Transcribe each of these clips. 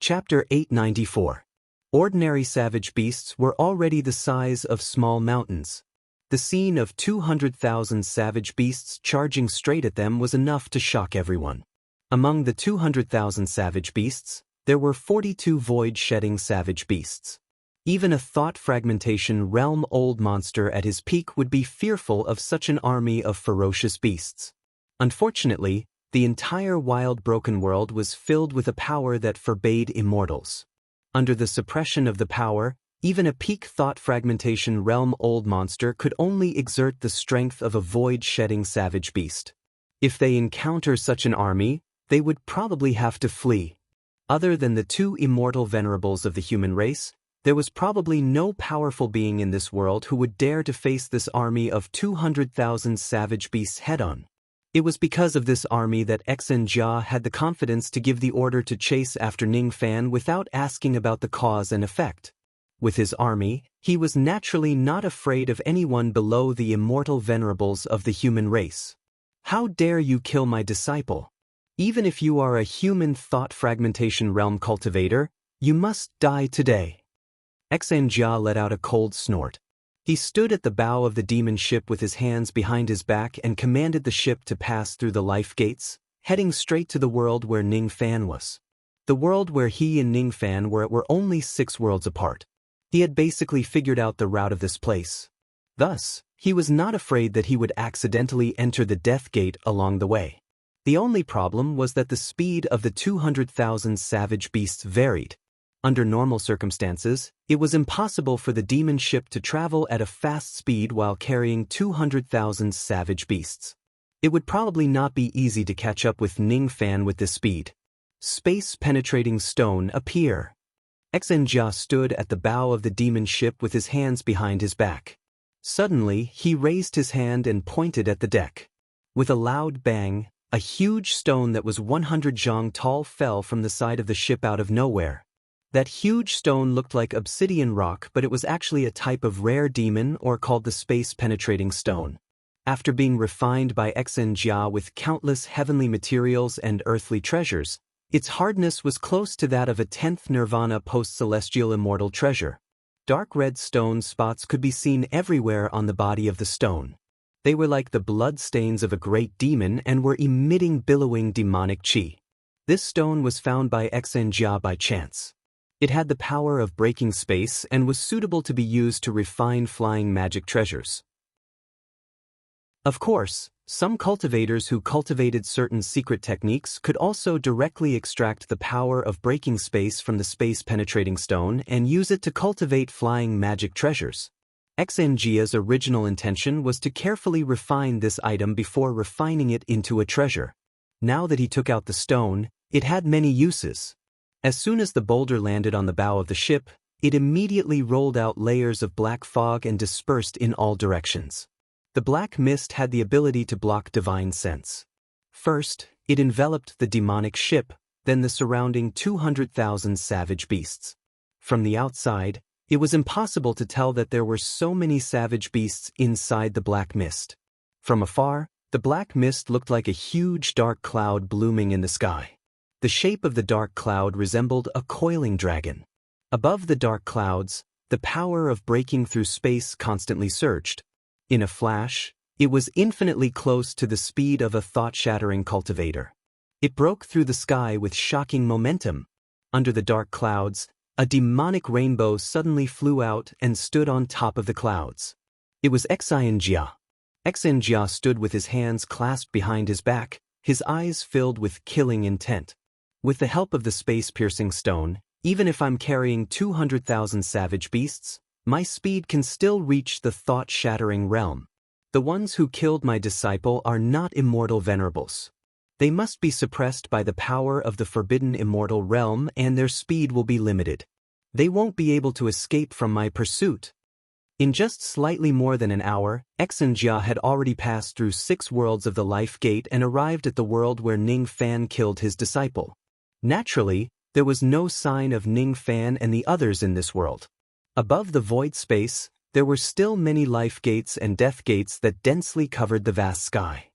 Chapter 894. Ordinary savage beasts were already the size of small mountains. The scene of 200,000 savage beasts charging straight at them was enough to shock everyone. Among the 200,000 savage beasts, there were 42 void-shedding savage beasts. Even a thought fragmentation realm old monster at his peak would be fearful of such an army of ferocious beasts. Unfortunately, the entire wild broken world was filled with a power that forbade immortals. Under the suppression of the power, even a peak thought fragmentation realm old monster could only exert the strength of a void-shedding savage beast. If they encounter such an army, they would probably have to flee. Other than the two immortal venerables of the human race, there was probably no powerful being in this world who would dare to face this army of 200,000 savage beasts head-on. It was because of this army that Jia had the confidence to give the order to chase after Ning Fan without asking about the cause and effect. With his army, he was naturally not afraid of anyone below the immortal venerables of the human race. How dare you kill my disciple? Even if you are a human thought fragmentation realm cultivator, you must die today. Jia let out a cold snort. He stood at the bow of the demon ship with his hands behind his back and commanded the ship to pass through the life gates, heading straight to the world where Ning Fan was. The world where he and Ning Fan were only 6 worlds apart. He had basically figured out the route of this place. Thus, he was not afraid that he would accidentally enter the death gate along the way. The only problem was that the speed of the 200,000 savage beasts varied. Under normal circumstances, it was impossible for the demon ship to travel at a fast speed while carrying 200,000 savage beasts. It would probably not be easy to catch up with Ning Fan with this speed. Space-penetrating stone appear. Jia stood at the bow of the demon ship with his hands behind his back. Suddenly, he raised his hand and pointed at the deck. With a loud bang, a huge stone that was 100 zhang tall fell from the side of the ship out of nowhere. That huge stone looked like obsidian rock, but it was actually a type of rare demon or called the space-penetrating stone. After being refined by Jia with countless heavenly materials and earthly treasures, its hardness was close to that of a 10th nirvana post-celestial immortal treasure. Dark red stone spots could be seen everywhere on the body of the stone. They were like the blood stains of a great demon and were emitting billowing demonic chi. This stone was found by Jia by chance. It had the power of breaking space and was suitable to be used to refine flying magic treasures. Of course, some cultivators who cultivated certain secret techniques could also directly extract the power of breaking space from the space-penetrating stone and use it to cultivate flying magic treasures. Jia's original intention was to carefully refine this item before refining it into a treasure. Now that he took out the stone, it had many uses. As soon as the boulder landed on the bow of the ship, it immediately rolled out layers of black fog and dispersed in all directions. The black mist had the ability to block divine sense. First, it enveloped the demonic ship, then the surrounding 200,000 savage beasts. From the outside, it was impossible to tell that there were so many savage beasts inside the black mist. From afar, the black mist looked like a huge dark cloud blooming in the sky. The shape of the dark cloud resembled a coiling dragon. Above the dark clouds, the power of breaking through space constantly surged. In a flash, it was infinitely close to the speed of a thought-shattering cultivator. It broke through the sky with shocking momentum. Under the dark clouds, a demonic rainbow suddenly flew out and stood on top of the clouds. It was Jia. Jia stood with his hands clasped behind his back, his eyes filled with killing intent. With the help of the space-piercing stone, even if I'm carrying 200,000 savage beasts, my speed can still reach the thought-shattering realm. The ones who killed my disciple are not immortal venerables. They must be suppressed by the power of the forbidden immortal realm and their speed will be limited. They won't be able to escape from my pursuit. In just slightly more than an hour, Jia had already passed through 6 worlds of the life gate and arrived at the world where Ning Fan killed his disciple. Naturally, there was no sign of Ning Fan and the others in this world. Above the void space, there were still many life gates and death gates that densely covered the vast sky.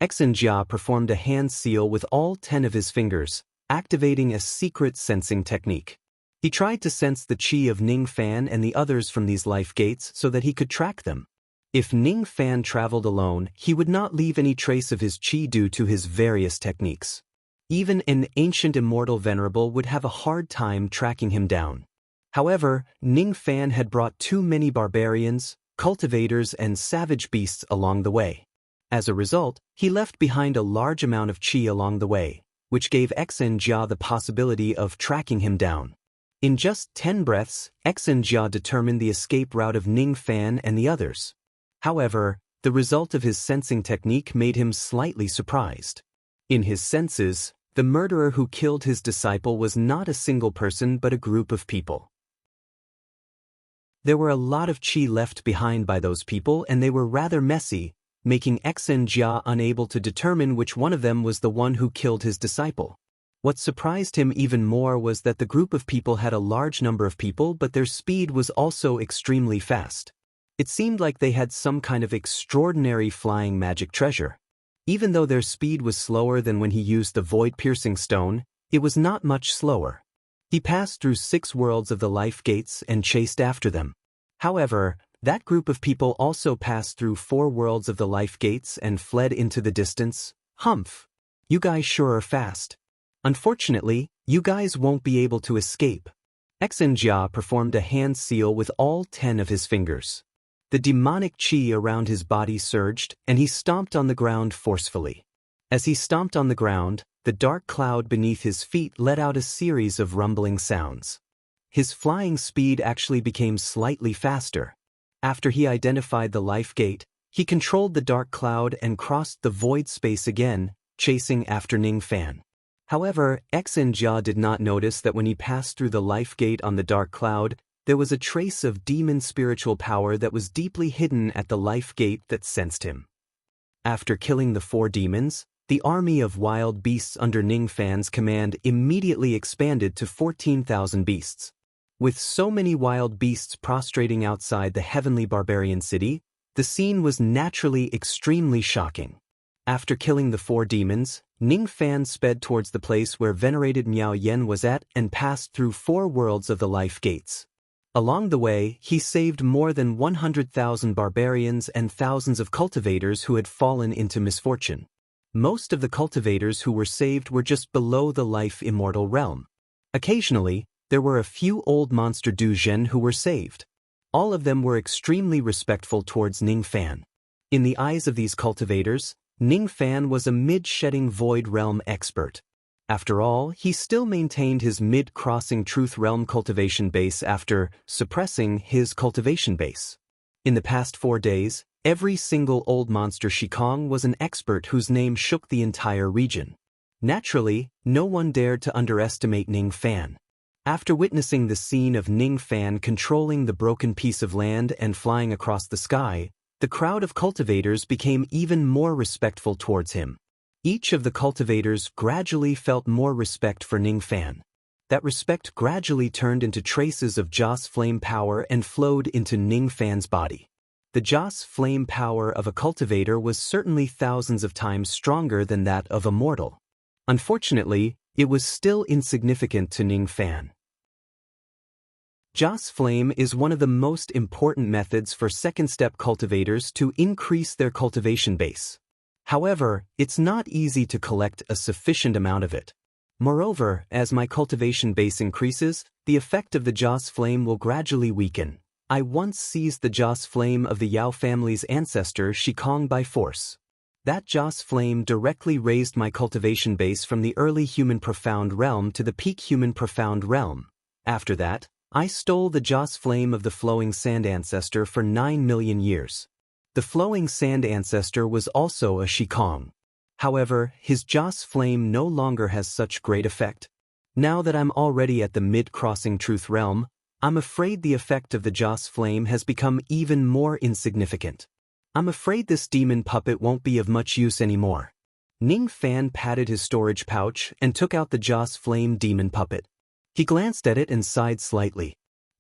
Jia performed a hand seal with all 10 of his fingers, activating a secret sensing technique. He tried to sense the chi of Ning Fan and the others from these life gates so that he could track them. If Ning Fan traveled alone, he would not leave any trace of his chi due to his various techniques. Even an ancient immortal venerable would have a hard time tracking him down. However, Ning Fan had brought too many barbarians, cultivators, and savage beasts along the way. As a result, he left behind a large amount of chi along the way, which gave Xen Jia the possibility of tracking him down. In just 10 breaths, Xen Jia determined the escape route of Ning Fan and the others. However, the result of his sensing technique made him slightly surprised. In his senses, the murderer who killed his disciple was not a single person but a group of people. There were a lot of chi left behind by those people and they were rather messy, making Xen Jia unable to determine which one of them was the one who killed his disciple. What surprised him even more was that the group of people had a large number of people but their speed was also extremely fast. It seemed like they had some kind of extraordinary flying magic treasure. Even though their speed was slower than when he used the void-piercing stone, it was not much slower. He passed through 6 worlds of the life gates and chased after them. However, that group of people also passed through 4 worlds of the life gates and fled into the distance. Humph! You guys sure are fast. Unfortunately, you guys won't be able to escape. Xen Jia performed a hand seal with all 10 of his fingers. The demonic chi around his body surged, and he stomped on the ground forcefully. As he stomped on the ground, the dark cloud beneath his feet let out a series of rumbling sounds. His flying speed actually became slightly faster. After he identified the life gate, he controlled the dark cloud and crossed the void space again, chasing after Ning Fan. However, Xen Jia did not notice that when he passed through the life gate on the dark cloud, there was a trace of demon spiritual power that was deeply hidden at the life gate that sensed him. After killing the 4 demons, the army of wild beasts under Ning Fan's command immediately expanded to 14,000 beasts. With so many wild beasts prostrating outside the heavenly barbarian city, the scene was naturally extremely shocking. After killing the 4 demons, Ning Fan sped towards the place where venerated Miao Yen was at and passed through 4 worlds of the life gates. Along the way, he saved more than 100,000 barbarians and thousands of cultivators who had fallen into misfortune. Most of the cultivators who were saved were just below the life immortal realm. Occasionally, there were a few old monster Du Zhen who were saved. All of them were extremely respectful towards Ning Fan. In the eyes of these cultivators, Ning Fan was a mid-shedding void realm expert. After all, he still maintained his mid-crossing truth realm cultivation base after suppressing his cultivation base. In the past 4 days, every single old monster Shikong was an expert whose name shook the entire region. Naturally, no one dared to underestimate Ning Fan. After witnessing the scene of Ning Fan controlling the broken piece of land and flying across the sky, the crowd of cultivators became even more respectful towards him. Each of the cultivators gradually felt more respect for Ning Fan. That respect gradually turned into traces of Joss flame power and flowed into Ning Fan's body. The Joss flame power of a cultivator was certainly thousands of times stronger than that of a mortal. Unfortunately, it was still insignificant to Ning Fan. Joss flame is one of the most important methods for second-step cultivators to increase their cultivation base. However, it's not easy to collect a sufficient amount of it. Moreover, as my cultivation base increases, the effect of the Joss flame will gradually weaken. I once seized the Joss flame of the Yao family's ancestor Shikong by force. That Joss flame directly raised my cultivation base from the early human profound realm to the peak human profound realm. After that, I stole the Joss flame of the flowing sand ancestor for 9 million years. The flowing sand ancestor was also a Shikong. However, his Joss flame no longer has such great effect. Now that I'm already at the mid-crossing truth realm, I'm afraid the effect of the Joss flame has become even more insignificant. I'm afraid this demon puppet won't be of much use anymore. Ning Fan patted his storage pouch and took out the Joss flame demon puppet. He glanced at it and sighed slightly.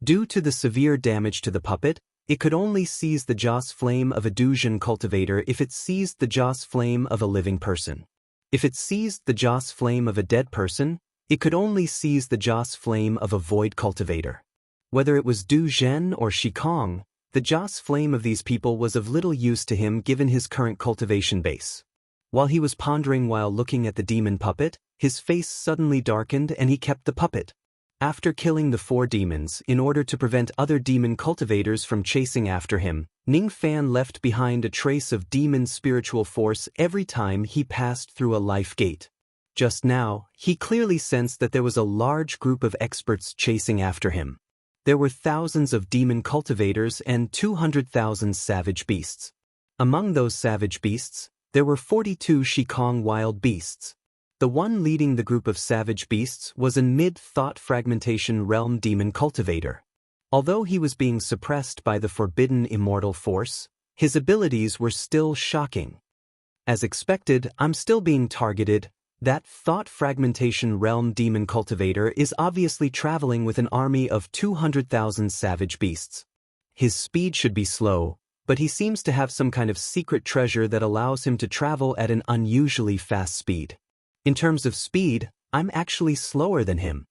Due to the severe damage to the puppet, it could only seize the Joss flame of a Du Zhen cultivator if it seized the Joss flame of a living person. If it seized the Joss flame of a dead person, It could only seize the Joss flame of a void cultivator. Whether it was Du Zhen or Shikong, the Joss flame of these people was of little use to him given his current cultivation base. While he was pondering while looking at the demon puppet, his face suddenly darkened and he kept the puppet. After killing the 4 demons in order to prevent other demon cultivators from chasing after him, Ning Fan left behind a trace of demon spiritual force every time he passed through a life gate. Just now, he clearly sensed that there was a large group of experts chasing after him. There were thousands of demon cultivators and 200,000 savage beasts. Among those savage beasts, there were 42 Shikong wild beasts. The one leading the group of savage beasts was a mid-thought fragmentation realm demon cultivator. Although he was being suppressed by the forbidden immortal force, his abilities were still shocking. As expected, I'm still being targeted. That thought fragmentation realm demon cultivator is obviously traveling with an army of 200,000 savage beasts. His speed should be slow, but he seems to have some kind of secret treasure that allows him to travel at an unusually fast speed. In terms of speed, I'm actually slower than him.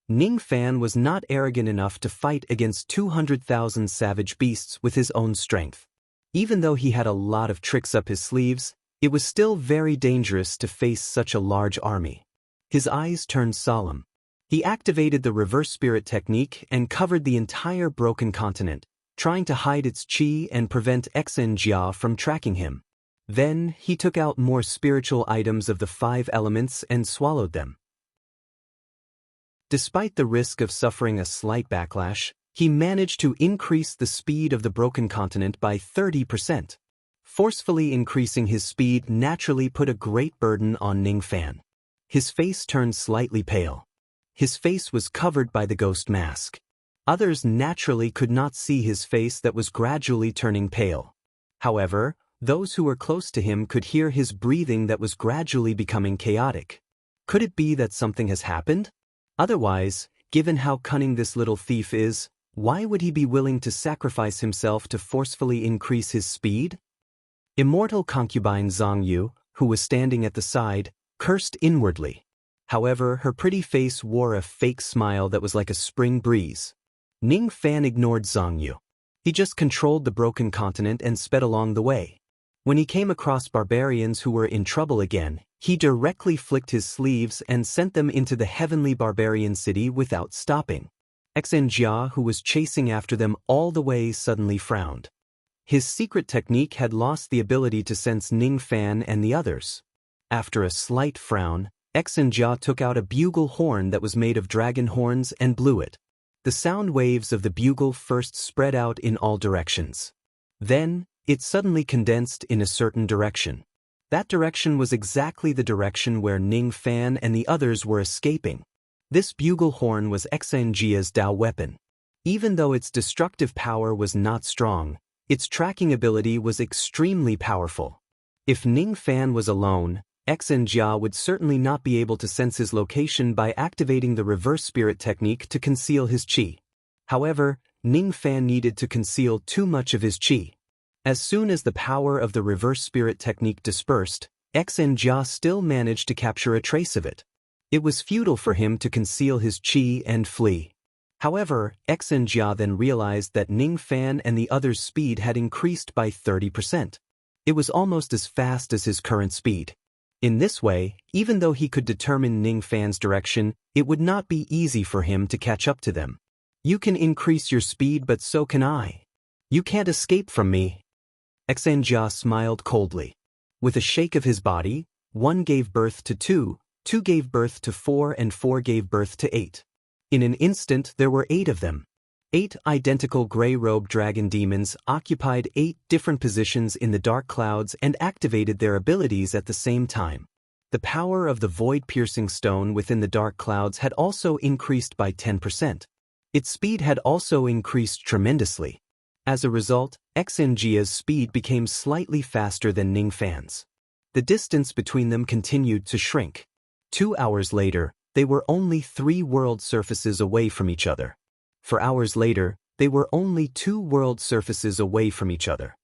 Ning Fan was not arrogant enough to fight against 200,000 savage beasts with his own strength. Even though he had a lot of tricks up his sleeves, it was still very dangerous to face such a large army. His eyes turned solemn. He activated the reverse spirit technique and covered the entire broken continent, trying to hide its chi and prevent Xen Jia from tracking him. Then, he took out more spiritual items of the 5 elements and swallowed them. Despite the risk of suffering a slight backlash, he managed to increase the speed of the broken continent by 30%. Forcefully increasing his speed naturally put a great burden on Ning Fan. His face turned slightly pale. His face was covered by the ghost mask. Others naturally could not see his face that was gradually turning pale. However, those who were close to him could hear his breathing that was gradually becoming chaotic. Could it be that something has happened? Otherwise, given how cunning this little thief is, why would he be willing to sacrifice himself to forcefully increase his speed? Immortal concubine Zhang Yu, who was standing at the side, cursed inwardly. However, her pretty face wore a fake smile that was like a spring breeze. Ning Fan ignored Zhang Yu. He just controlled the broken continent and sped along the way. When he came across barbarians who were in trouble again, he directly flicked his sleeves and sent them into the heavenly barbarian city without stopping. Xen Jia, who was chasing after them all the way, suddenly frowned. His secret technique had lost the ability to sense Ning Fan and the others. After a slight frown, Xen Jia took out a bugle horn that was made of dragon horns and blew it. The sound waves of the bugle first spread out in all directions. Then, it suddenly condensed in a certain direction. That direction was exactly the direction where Ning Fan and the others were escaping. This bugle horn was Xen Jia's Dao weapon. Even though its destructive power was not strong, its tracking ability was extremely powerful. If Ning Fan was alone, Xen Jia would certainly not be able to sense his location by activating the reverse spirit technique to conceal his chi. However, Ning Fan needed to conceal too much of his chi. As soon as the power of the reverse spirit technique dispersed, Xen Jia still managed to capture a trace of it. It was futile for him to conceal his chi and flee. However, Xen Jia then realized that Ning Fan and the others' speed had increased by 30%. It was almost as fast as his current speed. In this way, even though he could determine Ning Fan's direction, it would not be easy for him to catch up to them. You can increase your speed, but so can I. You can't escape from me. Xen Jia smiled coldly. With a shake of his body, 1 gave birth to 2, 2 gave birth to 4, and 4 gave birth to 8. In an instant there were 8 of them. 8 identical gray-robed dragon demons occupied 8 different positions in the dark clouds and activated their abilities at the same time. The power of the void-piercing stone within the dark clouds had also increased by 10%. Its speed had also increased tremendously. As a result, Xen Jia's speed became slightly faster than Ning Fan's. The distance between them continued to shrink. 2 hours later, they were only 3 world surfaces away from each other. 4 hours later, they were only 2 world surfaces away from each other.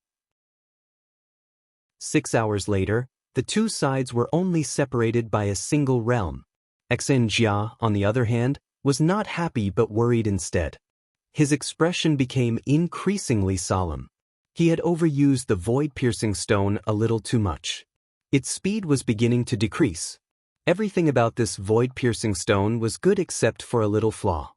6 hours later, the 2 sides were only separated by a single realm. Jia, on the other hand, was not happy but worried instead. His expression became increasingly solemn. He had overused the void-piercing stone a little too much. Its speed was beginning to decrease. Everything about this void-piercing stone was good except for a little flaw.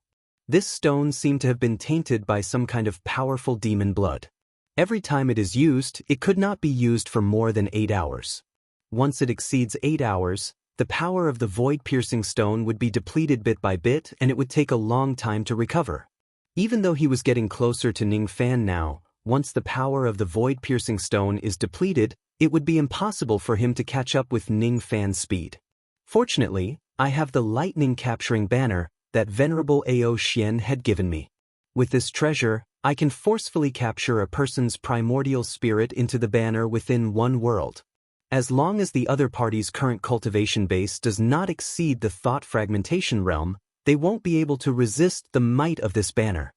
This stone seemed to have been tainted by some kind of powerful demon blood. Every time it is used, it could not be used for more than 8 hours. Once it exceeds 8 hours, the power of the void-piercing stone would be depleted bit by bit and it would take a long time to recover. Even though he was getting closer to Ning Fan now, once the power of the void-piercing stone is depleted, it would be impossible for him to catch up with Ning Fan's speed. Fortunately, I have the lightning-capturing banner that Venerable Ao Xian had given me. With this treasure, I can forcefully capture a person's primordial spirit into the banner within one world. As long as the other party's current cultivation base does not exceed the thought fragmentation realm, they won't be able to resist the might of this banner.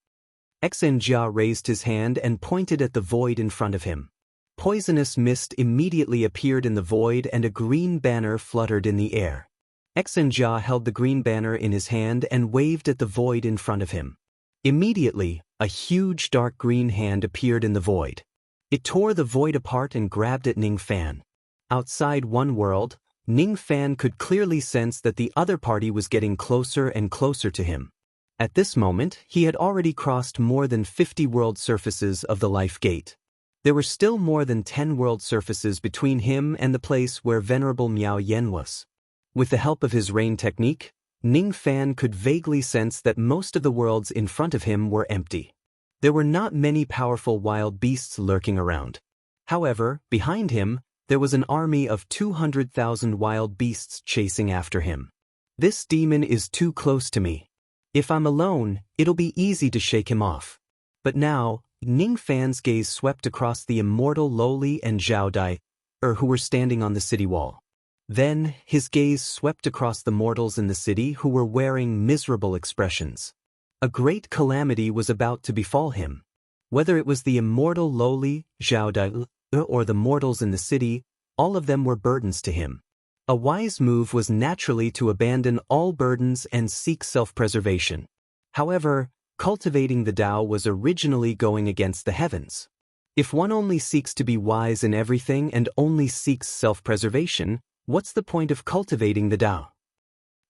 Jia raised his hand and pointed at the void in front of him. Poisonous mist immediately appeared in the void and a green banner fluttered in the air. Jia held the green banner in his hand and waved at the void in front of him. Immediately, a huge dark green hand appeared in the void. It tore the void apart and grabbed at Ning Fan. Outside one world, Ning Fan could clearly sense that the other party was getting closer and closer to him. At this moment, he had already crossed more than 50 world surfaces of the Life Gate. There were still more than 10 world surfaces between him and the place where Venerable Miao Yen was. With the help of his rain technique, Ning Fan could vaguely sense that most of the worlds in front of him were empty. There were not many powerful wild beasts lurking around. However, behind him, there was an army of 200,000 wild beasts chasing after him. This demon is too close to me. If I'm alone, it'll be easy to shake him off. But now, Ning Fan's gaze swept across the immortal Lo Li and Zhao Dai, who were standing on the city wall. Then, his gaze swept across the mortals in the city who were wearing miserable expressions. A great calamity was about to befall him. Whether it was the immortal Lo Li, Zhao Dai, or the mortals in the city, all of them were burdens to him. A wise move was naturally to abandon all burdens and seek self-preservation. However, cultivating the Tao was originally going against the heavens. If one only seeks to be wise in everything and only seeks self-preservation, what's the point of cultivating the Tao?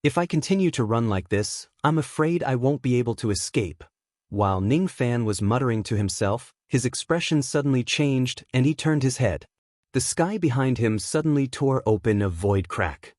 If I continue to run like this, I'm afraid I won't be able to escape. While Ning Fan was muttering to himself, his expression suddenly changed and he turned his head. The sky behind him suddenly tore open a void crack.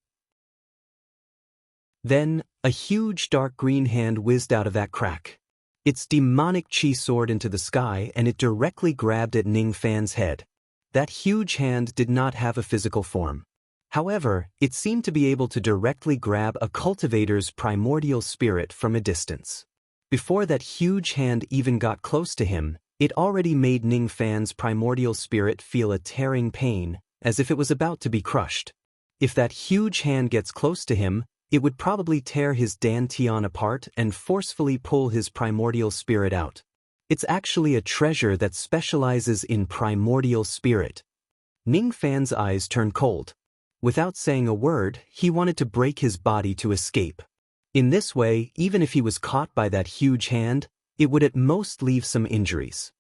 Then, a huge dark green hand whizzed out of that crack. Its demonic chi soared into the sky and it directly grabbed at Ning Fan's head. That huge hand did not have a physical form. However, it seemed to be able to directly grab a cultivator's primordial spirit from a distance. Before that huge hand even got close to him, it already made Ning Fan's primordial spirit feel a tearing pain, as if it was about to be crushed. If that huge hand gets close to him, it would probably tear his dantian apart and forcefully pull his primordial spirit out. It's actually a treasure that specializes in primordial spirit. Ning Fan's eyes turned cold. Without saying a word, he wanted to break his body to escape. In this way, even if he was caught by that huge hand, it would at most leave some injuries.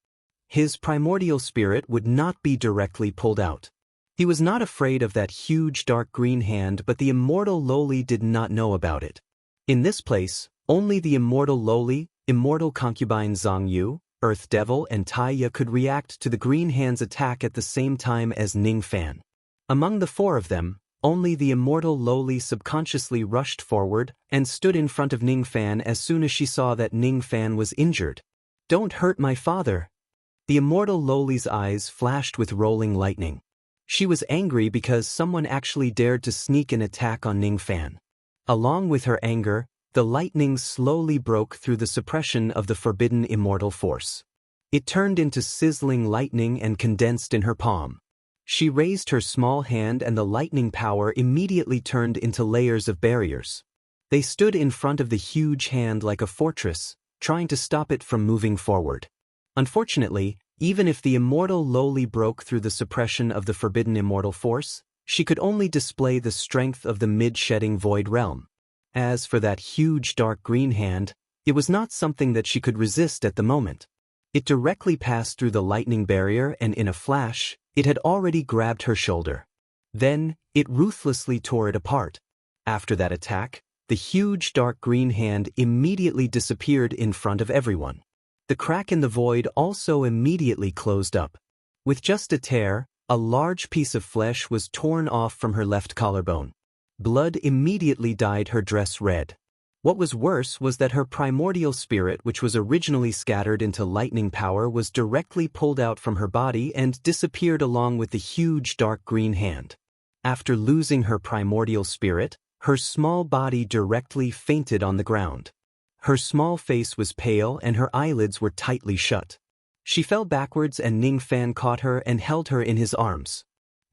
His primordial spirit would not be directly pulled out. He was not afraid of that huge dark green hand, but the immortal Lo Li did not know about it. In this place, only the immortal Lo Li, immortal concubine Zhang Yu, Earth Devil and Taiya could react to the green hand's attack at the same time as Ning Fan. Among the four of them, only the immortal Lo Li subconsciously rushed forward and stood in front of Ning Fan as soon as she saw that Ning Fan was injured. "Don't hurt my father." The immortal Lo Li's eyes flashed with rolling lightning. She was angry because someone actually dared to sneak an attack on Ning Fan. Along with her anger, the lightning slowly broke through the suppression of the forbidden immortal force. It turned into sizzling lightning and condensed in her palm. She raised her small hand and the lightning power immediately turned into layers of barriers. They stood in front of the huge hand like a fortress, trying to stop it from moving forward. Unfortunately, even if the immortal Lo Li broke through the suppression of the forbidden immortal force, she could only display the strength of the mid-shedding void realm. As for that huge dark green hand, it was not something that she could resist at the moment. It directly passed through the lightning barrier and in a flash, it had already grabbed her shoulder. Then, it ruthlessly tore it apart. After that attack, the huge dark green hand immediately disappeared in front of everyone. The crack in the void also immediately closed up. With just a tear, a large piece of flesh was torn off from her left collarbone. Blood immediately dyed her dress red. What was worse was that her primordial spirit, which was originally scattered into lightning power, was directly pulled out from her body and disappeared along with the huge dark green hand. After losing her primordial spirit, her small body directly fainted on the ground. Her small face was pale and her eyelids were tightly shut. She fell backwards and Ning Fan caught her and held her in his arms.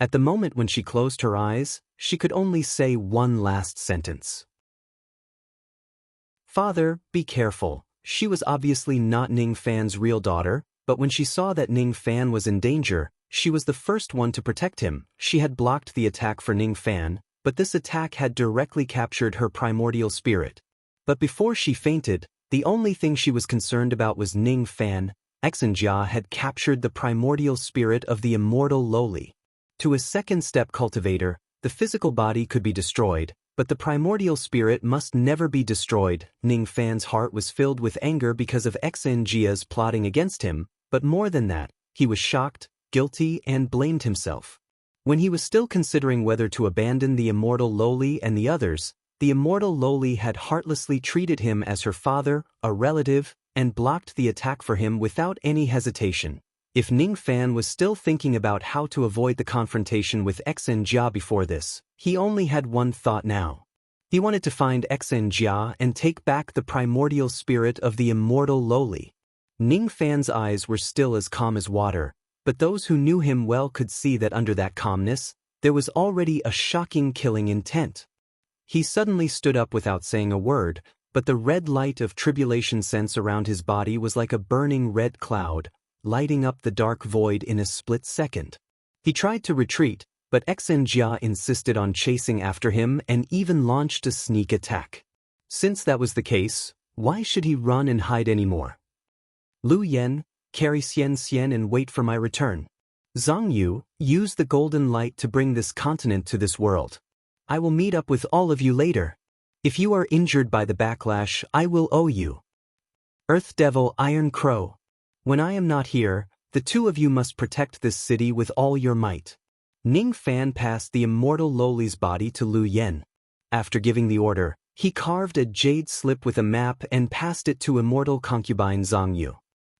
At the moment when she closed her eyes, she could only say one last sentence. "Father, be careful." She was obviously not Ning Fan's real daughter, but when she saw that Ning Fan was in danger, she was the first one to protect him. She had blocked the attack for Ning Fan, but this attack had directly captured her primordial spirit. But before she fainted, the only thing she was concerned about was Ning Fan. Exenjia had captured the primordial spirit of the immortal lowly. To a second-step cultivator, the physical body could be destroyed, but the primordial spirit must never be destroyed. Ning Fan's heart was filled with anger because of Exenjia's plotting against him, but more than that, he was shocked, guilty, and blamed himself. When he was still considering whether to abandon the immortal lowly and the others, the immortal lowly had heartlessly treated him as her father, a relative, and blocked the attack for him without any hesitation. If Ning Fan was still thinking about how to avoid the confrontation with Exenjia before this, he only had one thought now. He wanted to find Exenjia and take back the primordial spirit of the immortal lowly. Ning Fan's eyes were still as calm as water, but those who knew him well could see that under that calmness, there was already a shocking killing intent. He suddenly stood up without saying a word, but the red light of tribulation sense around his body was like a burning red cloud, lighting up the dark void in a split second. He tried to retreat, but Exenjia insisted on chasing after him and even launched a sneak attack. Since that was the case, why should he run and hide anymore? "Lu Yen, carry Xian Xian and wait for my return. Zhang Yu, use the golden light to bring this continent to this world. I will meet up with all of you later. If you are injured by the backlash, I will owe you. Earth Devil Iron Crow. When I am not here, the two of you must protect this city with all your might." Ning Fan passed the immortal lowly's body to Lu Yen. After giving the order, he carved a jade slip with a map and passed it to immortal concubine Zhang Yu.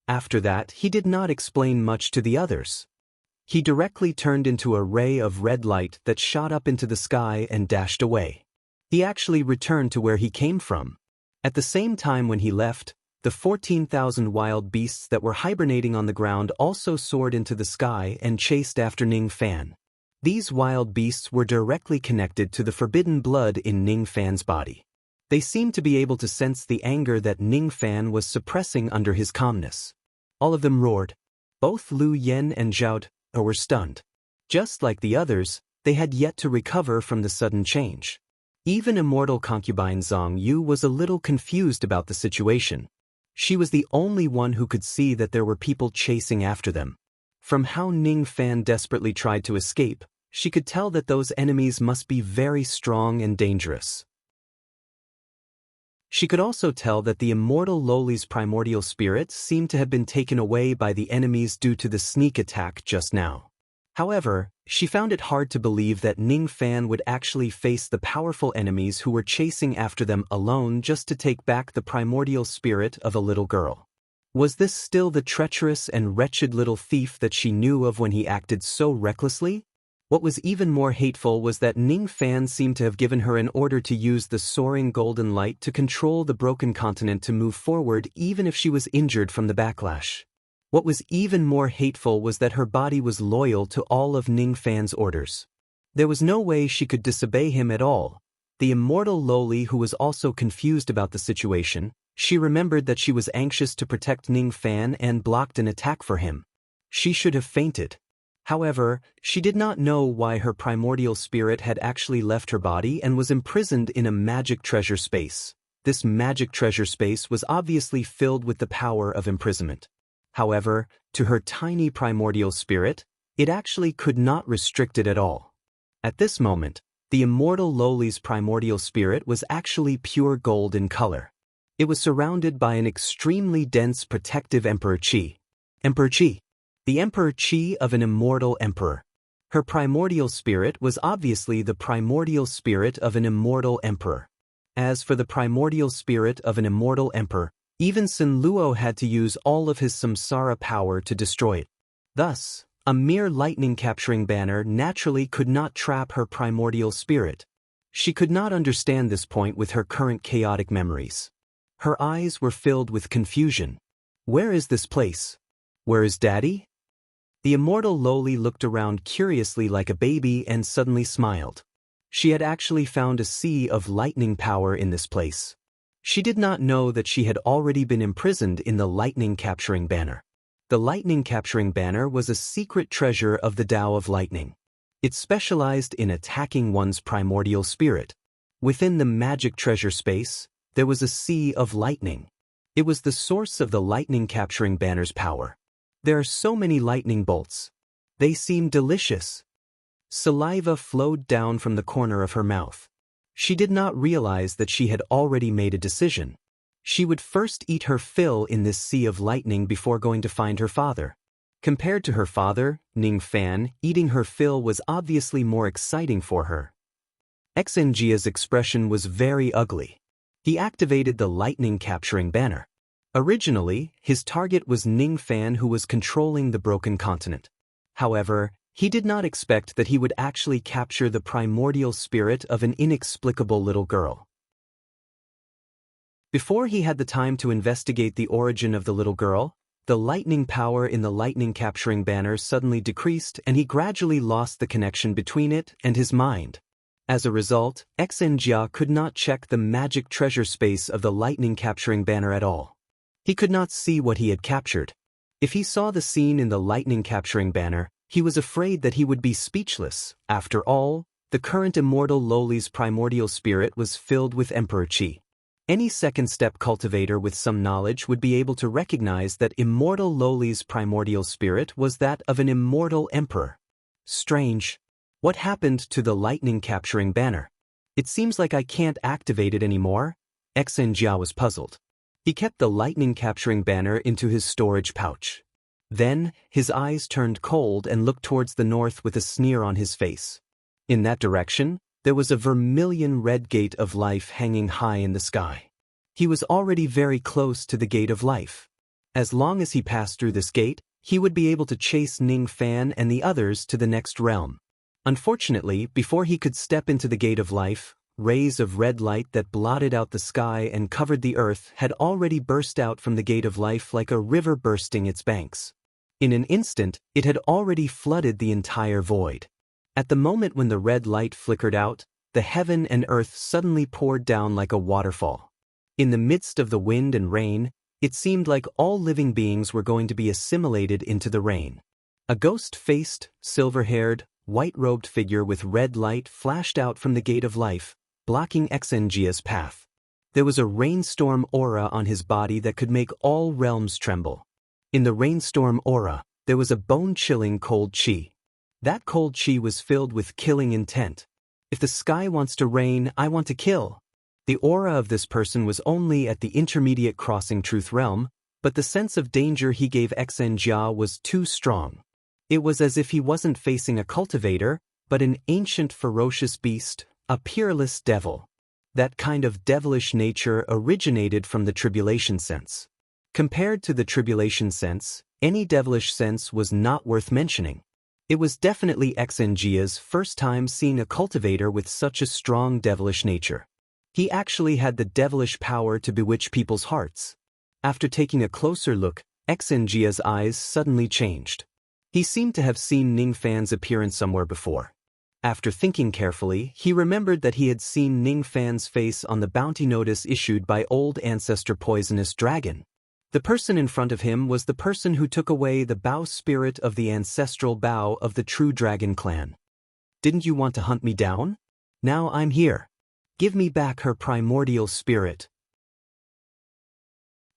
After that, he did not explain much to the others. He directly turned into a ray of red light that shot up into the sky and dashed away. He actually returned to where he came from. At the same time when he left, the 14,000 wild beasts that were hibernating on the ground also soared into the sky and chased after Ning Fan. These wild beasts were directly connected to the forbidden blood in Ning Fan's body. They seemed to be able to sense the anger that Ning Fan was suppressing under his calmness. All of them roared. Both Lu Yen and Zhao Te were stunned. Just like the others, they had yet to recover from the sudden change. Even immortal concubine Zhang Yu was a little confused about the situation. She was the only one who could see that there were people chasing after them. From how Ning Fan desperately tried to escape, she could tell that those enemies must be very strong and dangerous. She could also tell that the immortal lowly's primordial spirit seemed to have been taken away by the enemies due to the sneak attack just now. However, she found it hard to believe that Ning Fan would actually face the powerful enemies who were chasing after them alone just to take back the primordial spirit of a little girl. Was this still the treacherous and wretched little thief that she knew of when he acted so recklessly? What was even more hateful was that Ning Fan seemed to have given her an order to use the soaring golden light to control the broken continent to move forward even if she was injured from the backlash. What was even more hateful was that her body was loyal to all of Ning Fan's orders. There was no way she could disobey him at all. The immortal lowly, who was also confused about the situation, she remembered that she was anxious to protect Ning Fan and blocked an attack for him. She should have fainted. However, she did not know why her primordial spirit had actually left her body and was imprisoned in a magic treasure space. This magic treasure space was obviously filled with the power of imprisonment. However, to her tiny primordial spirit, it actually could not restrict it at all. At this moment, the immortal Loli's primordial spirit was actually pure gold in color. It was surrounded by an extremely dense protective Emperor Chi. Emperor Chi. The Emperor Chi of an immortal emperor. Her primordial spirit was obviously the primordial spirit of an immortal emperor. As for the primordial spirit of an immortal emperor, even Sun Luo had to use all of his samsara power to destroy it. Thus, a mere lightning-capturing banner naturally could not trap her primordial spirit. She could not understand this point with her current chaotic memories. Her eyes were filled with confusion. Where is this place? Where is Daddy? The immortal Loli looked around curiously like a baby and suddenly smiled. She had actually found a sea of lightning power in this place. She did not know that she had already been imprisoned in the lightning-capturing banner. The lightning-capturing banner was a secret treasure of the Tao of Lightning. It specialized in attacking one's primordial spirit. Within the magic treasure space, there was a sea of lightning. It was the source of the lightning-capturing banner's power. There are so many lightning bolts. They seem delicious. Saliva flowed down from the corner of her mouth. She did not realize that she had already made a decision. She would first eat her fill in this sea of lightning before going to find her father. Compared to her father, Ning Fan, eating her fill was obviously more exciting for her. Xinjia's expression was very ugly. He activated the lightning-capturing banner. Originally, his target was Ning Fan, who was controlling the broken continent. However, he did not expect that he would actually capture the primordial spirit of an inexplicable little girl. Before he had the time to investigate the origin of the little girl, the lightning power in the lightning-capturing banner suddenly decreased and he gradually lost the connection between it and his mind. As a result, Xinjia could not check the magic treasure space of the lightning-capturing banner at all. He could not see what he had captured. If he saw the scene in the lightning-capturing banner, he was afraid that he would be speechless. After all, the current immortal Loli's primordial spirit was filled with Emperor Qi. Any second-step cultivator with some knowledge would be able to recognize that immortal Loli's primordial spirit was that of an immortal emperor. Strange. What happened to the lightning-capturing banner? It seems like I can't activate it anymore. Xinjia was puzzled. He kept the lightning-capturing banner into his storage pouch. Then, his eyes turned cold and looked towards the north with a sneer on his face. In that direction, there was a vermilion red gate of life hanging high in the sky. He was already very close to the gate of life. As long as he passed through this gate, he would be able to chase Ning Fan and the others to the next realm. Unfortunately, before he could step into the gate of life, rays of red light that blotted out the sky and covered the earth had already burst out from the gate of life like a river bursting its banks. In an instant, it had already flooded the entire void. At the moment when the red light flickered out, the heaven and earth suddenly poured down like a waterfall. In the midst of the wind and rain, it seemed like all living beings were going to be assimilated into the rain. A ghost-faced, silver-haired, white-robed figure with red light flashed out from the gate of life, blocking Xinjia's path. There was a rainstorm aura on his body that could make all realms tremble. In the rainstorm aura, there was a bone-chilling cold chi. That cold chi was filled with killing intent. If the sky wants to rain, I want to kill. The aura of this person was only at the intermediate crossing truth realm, but the sense of danger he gave Xinjia was too strong. It was as if he wasn't facing a cultivator, but an ancient ferocious beast, a peerless devil. That kind of devilish nature originated from the tribulation sense. Compared to the tribulation sense, any devilish sense was not worth mentioning. It was definitely Xinjia's first time seeing a cultivator with such a strong devilish nature. He actually had the devilish power to bewitch people's hearts. After taking a closer look, Xinjia's eyes suddenly changed. He seemed to have seen Ning Fan's appearance somewhere before. After thinking carefully, he remembered that he had seen Ning Fan's face on the bounty notice issued by old ancestor Poisonous Dragon. The person in front of him was the person who took away the bow spirit of the ancestral bow of the true dragon clan. Didn't you want to hunt me down? Now I'm here. Give me back her primordial spirit.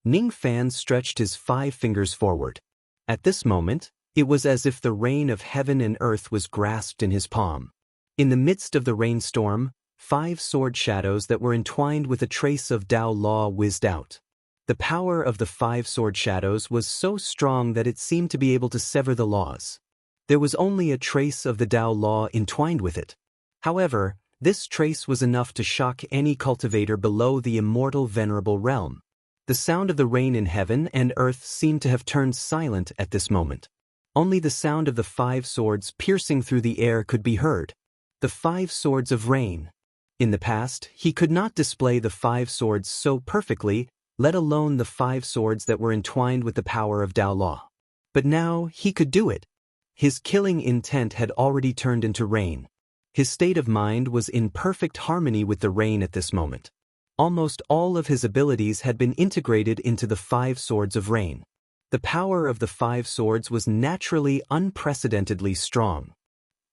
Ning Fan stretched his 5 fingers forward. At this moment, it was as if the rain of heaven and earth was grasped in his palm. In the midst of the rainstorm, 5 sword shadows that were entwined with a trace of Tao Law whizzed out. The power of the 5 sword shadows was so strong that it seemed to be able to sever the laws. There was only a trace of the Tao Law entwined with it. However, this trace was enough to shock any cultivator below the immortal venerable realm. The sound of the rain in heaven and earth seemed to have turned silent at this moment. Only the sound of the 5 swords piercing through the air could be heard. The 5 swords of rain. In the past, he could not display the 5 swords so perfectly, let alone the 5 swords that were entwined with the power of Tao Law. But now he could do it. His killing intent had already turned into rain. His state of mind was in perfect harmony with the rain at this moment. Almost all of his abilities had been integrated into the 5 swords of rain. The power of the 5 swords was naturally unprecedentedly strong.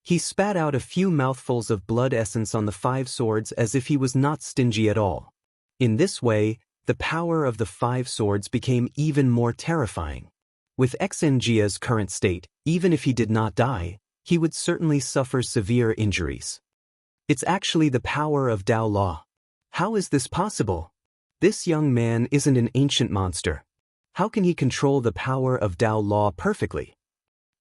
He spat out a few mouthfuls of blood essence on the 5 swords as if he was not stingy at all. In this way, the power of the 5 swords became even more terrifying. With Xngia's current state, even if he did not die, he would certainly suffer severe injuries. It's actually the power of Tao Law. How is this possible? This young man isn't an ancient monster. How can he control the power of Tao Law perfectly?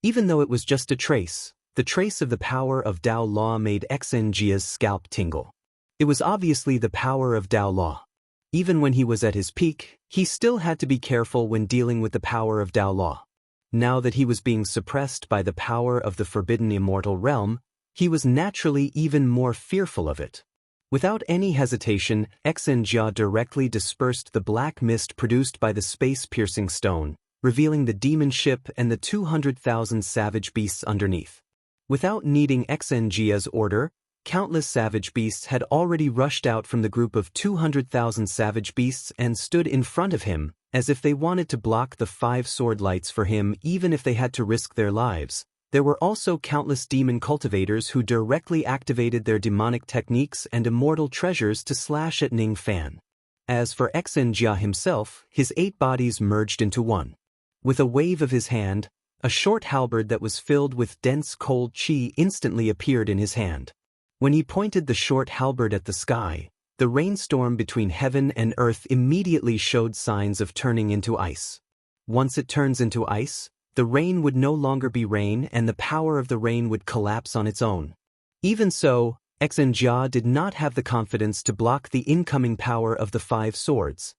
Even though it was just a trace, the trace of the power of Tao Law made Xngia's scalp tingle. It was obviously the power of Tao Law. Even when he was at his peak, he still had to be careful when dealing with the power of Tao Law. Now that he was being suppressed by the power of the forbidden immortal realm, he was naturally even more fearful of it. Without any hesitation, Xngia directly dispersed the black mist produced by the space-piercing stone, revealing the demon ship and the 200,000 savage beasts underneath. Without needing Xngia's order, countless savage beasts had already rushed out from the group of 200,000 savage beasts and stood in front of him, as if they wanted to block the 5 sword lights for him even if they had to risk their lives. There were also countless demon cultivators who directly activated their demonic techniques and immortal treasures to slash at Ning Fan. As for Xngia himself, his 8 bodies merged into one. With a wave of his hand, a short halberd that was filled with dense cold chi instantly appeared in his hand. When he pointed the short halberd at the sky, the rainstorm between heaven and earth immediately showed signs of turning into ice. Once it turns into ice, the rain would no longer be rain and the power of the rain would collapse on its own. Even so, Xngia did not have the confidence to block the incoming power of the 5 swords.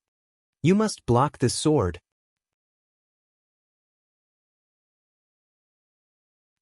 You must block this sword.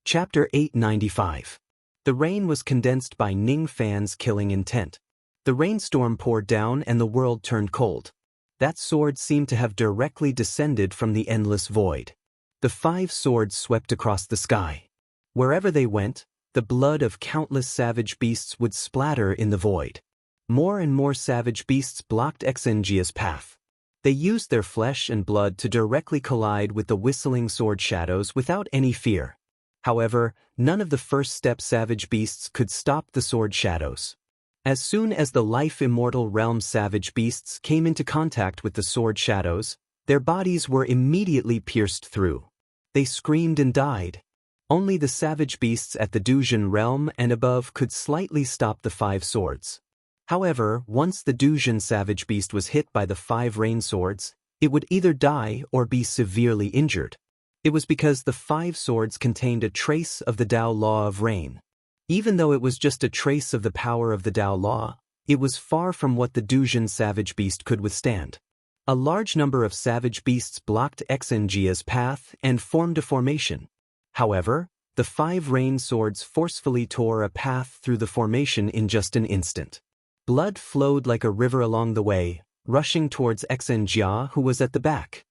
Chapter 895. The rain was condensed by Ning Fan's killing intent. The rainstorm poured down and the world turned cold. That sword seemed to have directly descended from the endless void. The 5 swords swept across the sky. Wherever they went, the blood of countless savage beasts would splatter in the void. More and more savage beasts blocked Xngia's path. They used their flesh and blood to directly collide with the whistling sword shadows without any fear. However, none of the first-step savage beasts could stop the sword shadows. As soon as the life-immortal realm savage beasts came into contact with the sword shadows, their bodies were immediately pierced through. They screamed and died. Only the savage beasts at the Dujin realm and above could slightly stop the 5 swords. However, once the Dujin savage beast was hit by the 5 rain swords, it would either die or be severely injured. It was because the 5 swords contained a trace of the Tao Law of rain. Even though it was just a trace of the power of the Tao Law, it was far from what the Dujin savage beast could withstand. A large number of savage beasts blocked Xngia's path and formed a formation. However, the 5 rain swords forcefully tore a path through the formation in just an instant. Blood flowed like a river along the way, rushing towards Xngia, who was at the back.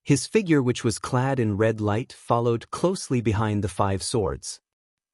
His figure, which was clad in red light, followed closely behind the 5 swords.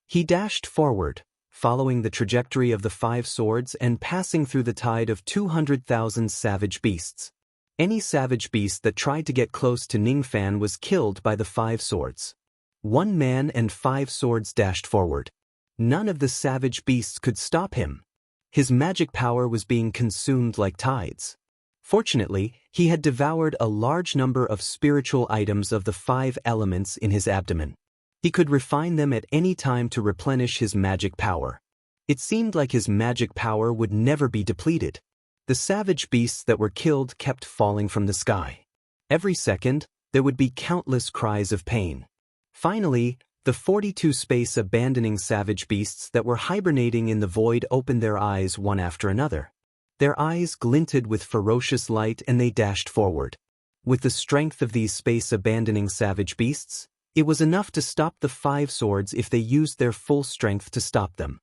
He dashed forward, following the trajectory of the 5 swords and passing through the tide of 200,000 savage beasts. Any savage beast that tried to get close to Ningfan was killed by the 5 swords. 1 man and 5 swords dashed forward. None of the savage beasts could stop him. His magic power was being consumed like tides. Fortunately, he had devoured a large number of spiritual items of the 5 elements in his abdomen. He could refine them at any time to replenish his magic power. It seemed like his magic power would never be depleted. The savage beasts that were killed kept falling from the sky. Every second, there would be countless cries of pain. Finally, the 42 space-abandoning savage beasts that were hibernating in the void opened their eyes one after another. Their eyes glinted with ferocious light and they dashed forward. With the strength of these space-abandoning savage beasts, it was enough to stop the 5 swords if they used their full strength to stop them.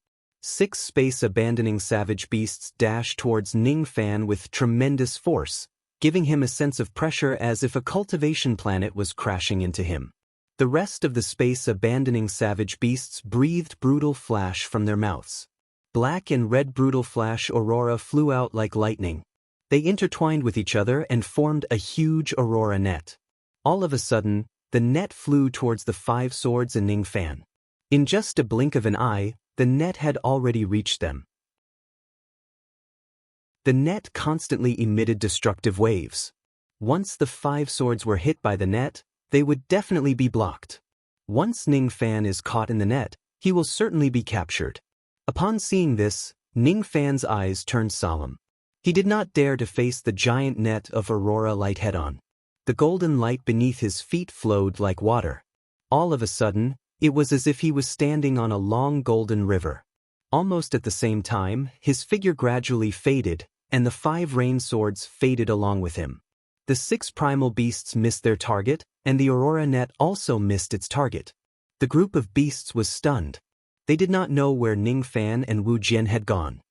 6 space-abandoning savage beasts dashed towards Ningfan with tremendous force, giving him a sense of pressure as if a cultivation planet was crashing into him. The rest of the space-abandoning savage beasts breathed brutal flash from their mouths. Black and red brutal flash aurora flew out like lightning. They intertwined with each other and formed a huge aurora net. All of a sudden, the net flew towards the 5 swords and Ningfan. In just a blink of an eye, the net had already reached them. The net constantly emitted destructive waves. Once the 5 swords were hit by the net, they would definitely be blocked. Once Ningfan is caught in the net, he will certainly be captured. Upon seeing this, Ningfan's eyes turned solemn. He did not dare to face the giant net of aurora light head-on. The golden light beneath his feet flowed like water. All of a sudden, it was as if he was standing on a long golden river. Almost at the same time, his figure gradually faded, and the 5 rain swords faded along with him. The 6 primal beasts missed their target, and the aurora net also missed its target. The group of beasts was stunned. They did not know where Ningfan and Wu Jian had gone.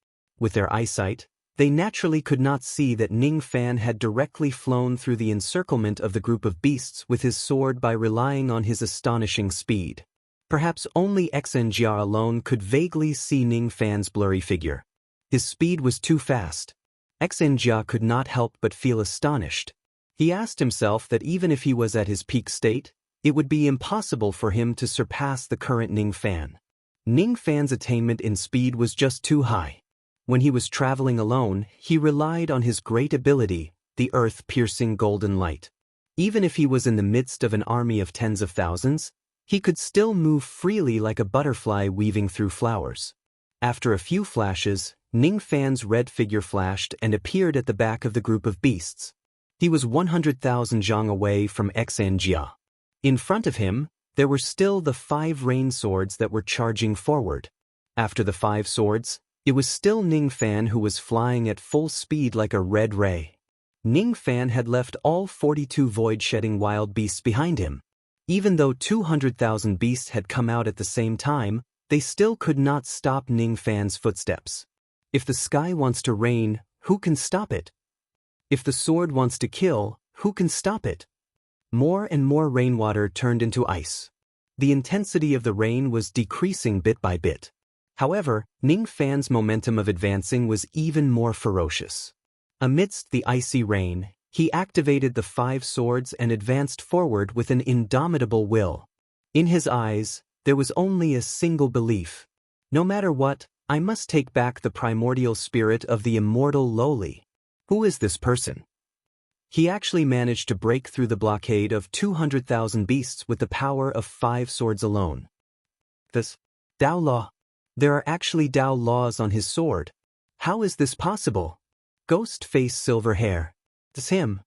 With their eyesight, they naturally could not see that Ningfan had directly flown through the encirclement of the group of beasts with his sword by relying on his astonishing speed. Perhaps only Xinjia alone could vaguely see Ningfan's blurry figure. His speed was too fast. Xinjia could not help but feel astonished. He asked himself that even if he was at his peak state, it would be impossible for him to surpass the current Ningfan. Ningfan's attainment in speed was just too high. When he was traveling alone, he relied on his great ability, the earth-piercing golden light. Even if he was in the midst of an army of tens of thousands, he could still move freely like a butterfly weaving through flowers. After a few flashes, Ningfan's red figure flashed and appeared at the back of the group of beasts. He was 100,000 zhang away from Xinjia. In front of him, there were still the 5 rain swords that were charging forward. After the 5 swords, it was still Ningfan who was flying at full speed like a red ray. Ningfan had left all 42 void-shedding wild beasts behind him. Even though 200,000 beasts had come out at the same time, they still could not stop Ningfan's footsteps. If the sky wants to rain, who can stop it? If the sword wants to kill, who can stop it? More and more rainwater turned into ice. The intensity of the rain was decreasing bit by bit. However, Ningfan's momentum of advancing was even more ferocious. Amidst the icy rain, he activated the 5 swords and advanced forward with an indomitable will. In his eyes, there was only a single belief. No matter what, I must take back the primordial spirit of the immortal lowly. Who is this person? He actually managed to break through the blockade of 200,000 beasts with the power of 5 swords alone. This Dao Law. There are actually Dao laws on his sword. How is this possible? Ghost face silver hair. It's him.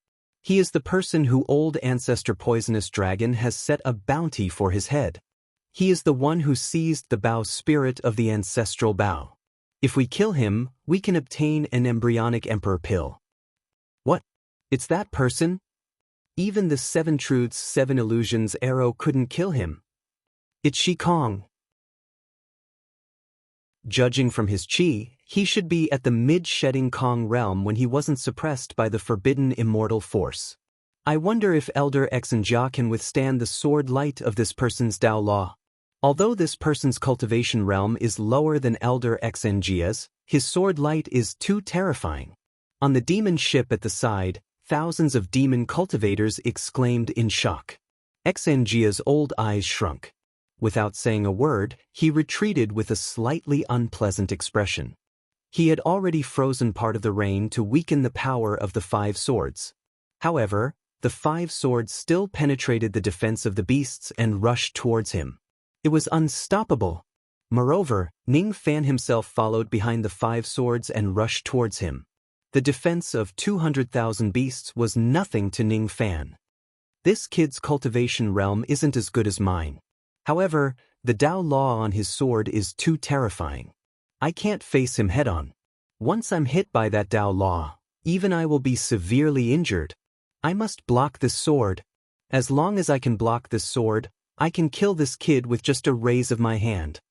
He is the person who old ancestor poisonous dragon has set a bounty for his head. He is the one who seized the Bao spirit of the ancestral Bao. If we kill him, we can obtain an embryonic emperor pill. What? It's that person? Even the 7 truths 7 illusions arrow couldn't kill him. It's Shi Kong. Judging from his chi, he should be at the mid-shedding Kong realm when he wasn't suppressed by the forbidden immortal force. I wonder if Elder Xinjia can withstand the sword light of this person's Dao Law. Although this person's cultivation realm is lower than Elder Xinjia's, his sword light is too terrifying. On the demon ship at the side, thousands of demon cultivators exclaimed in shock. Xngia's old eyes shrunk. Without saying a word, he retreated with a slightly unpleasant expression. He had already frozen part of the rain to weaken the power of the 5 swords. However, the 5 swords still penetrated the defense of the beasts and rushed towards him. It was unstoppable. Moreover, Ning Fan himself followed behind the 5 swords and rushed towards him. The defense of 200,000 beasts was nothing to Ning Fan. This kid's cultivation realm isn't as good as mine. However, the Dao Law on his sword is too terrifying. I can't face him head-on. Once I'm hit by that Dao Law, even I will be severely injured. I must block this sword. As long as I can block this sword, I can kill this kid with just a raise of my hand.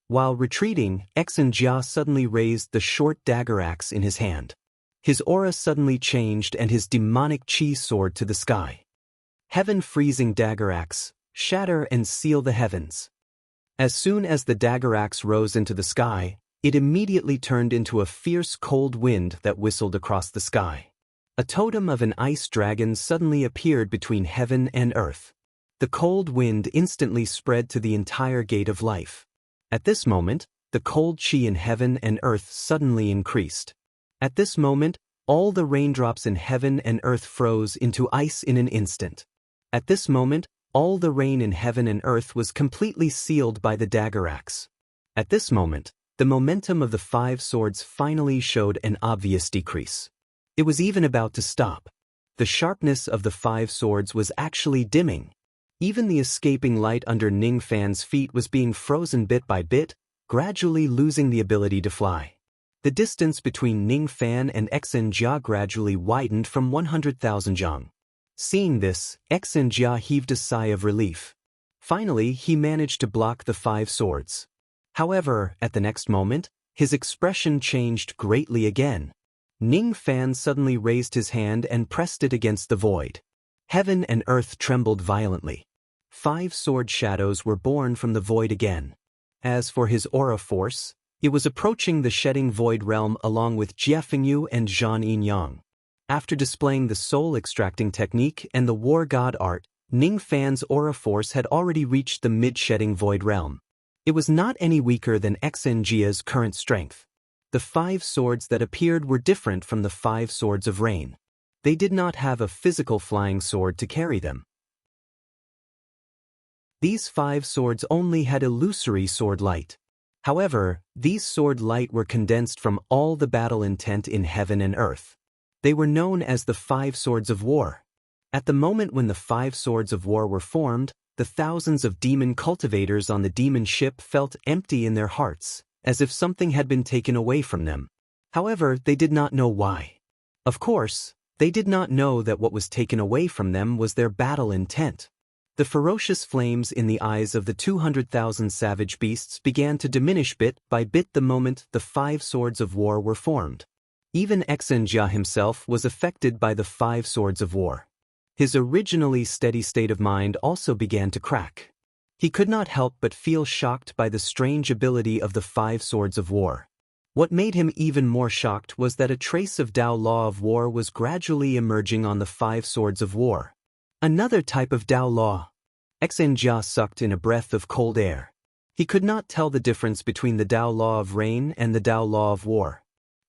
While retreating, Xinjia suddenly raised the short dagger axe in his hand. His aura suddenly changed and his demonic chi soared to the sky. Heaven-freezing dagger axe, shatter and seal the heavens. As soon as the dagger axe rose into the sky, it immediately turned into a fierce cold wind that whistled across the sky. A totem of an ice dragon suddenly appeared between heaven and earth. The cold wind instantly spread to the entire gate of life. At this moment, the cold chi in heaven and earth suddenly increased. At this moment, all the raindrops in heaven and earth froze into ice in an instant. At this moment, all the rain in heaven and earth was completely sealed by the dagger axe. At this moment, the momentum of the 5 swords finally showed an obvious decrease. It was even about to stop. The sharpness of the 5 swords was actually dimming. Even the escaping light under Ning Fan's feet was being frozen bit by bit, gradually losing the ability to fly. The distance between Ning Fan and Xinjia gradually widened from 100,000 zhang. Seeing this, Xinjia heaved a sigh of relief. Finally, he managed to block the 5 swords. However, at the next moment, his expression changed greatly again. Ning Fan suddenly raised his hand and pressed it against the void. Heaven and earth trembled violently. 5 sword shadows were born from the void again. As for his aura force, it was approaching the shedding void realm along with Jia Fengyu and Zhan Yinyang. After displaying the soul-extracting technique and the war god art, Ning Fan's aura force had already reached the mid-shedding void realm. It was not any weaker than Xinjia's current strength. The 5 swords that appeared were different from the 5 swords of rain. They did not have a physical flying sword to carry them. These 5 swords only had illusory sword light. However, these sword light were condensed from all the battle intent in heaven and earth. They were known as the 5 swords of war. At the moment when the 5 swords of war were formed, the thousands of demon cultivators on the demon ship felt empty in their hearts, as if something had been taken away from them. However, they did not know why. Of course, they did not know that what was taken away from them was their battle intent. The ferocious flames in the eyes of the 200,000 savage beasts began to diminish bit by bit the moment the 5 swords of war were formed. Even Xinjia himself was affected by the 5 swords of war. His originally steady state of mind also began to crack. He could not help but feel shocked by the strange ability of the 5 swords of war. What made him even more shocked was that a trace of Dao Law of War was gradually emerging on the 5 swords of war. Another type of Dao Law. Xinjia sucked in a breath of cold air. He could not tell the difference between the Dao Law of Rain and the Dao Law of War.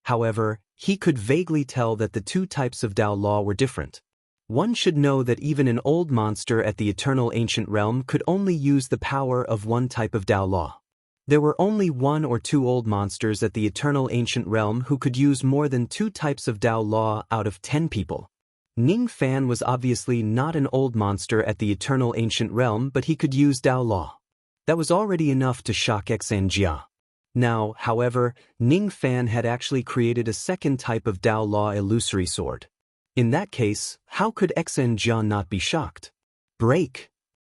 However, he could vaguely tell that the 2 types of Dao Law were different. One should know that even an old monster at the Eternal Ancient Realm could only use the power of one type of Dao Law. There were only 1 or 2 old monsters at the Eternal Ancient Realm who could use more than 2 types of Dao Law out of 10 people. Ning Fan was obviously not an old monster at the Eternal Ancient Realm, but he could use Dao Law. That was already enough to shock Xinjia. Now, however, Ning Fan had actually created a second type of Dao Law illusory sword. In that case, how could Xinjia not be shocked? Break!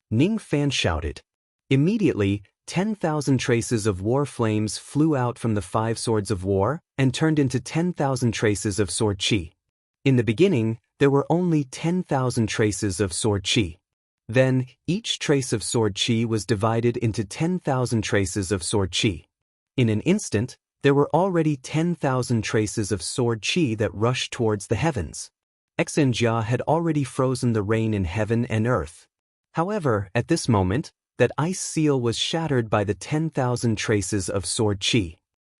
Ning Fan shouted. Immediately, 10,000 traces of war flames flew out from the 5 swords of war and turned into 10,000 traces of sword chi. In the beginning, there were only 10,000 traces of sword chi. Then, each trace of sword chi was divided into 10,000 traces of sword chi. In an instant, there were already 10,000 traces of sword chi that rushed towards the heavens. Xinjia had already frozen the rain in heaven and earth. However, at this moment, that ice seal was shattered by the 10,000 traces of sword chi.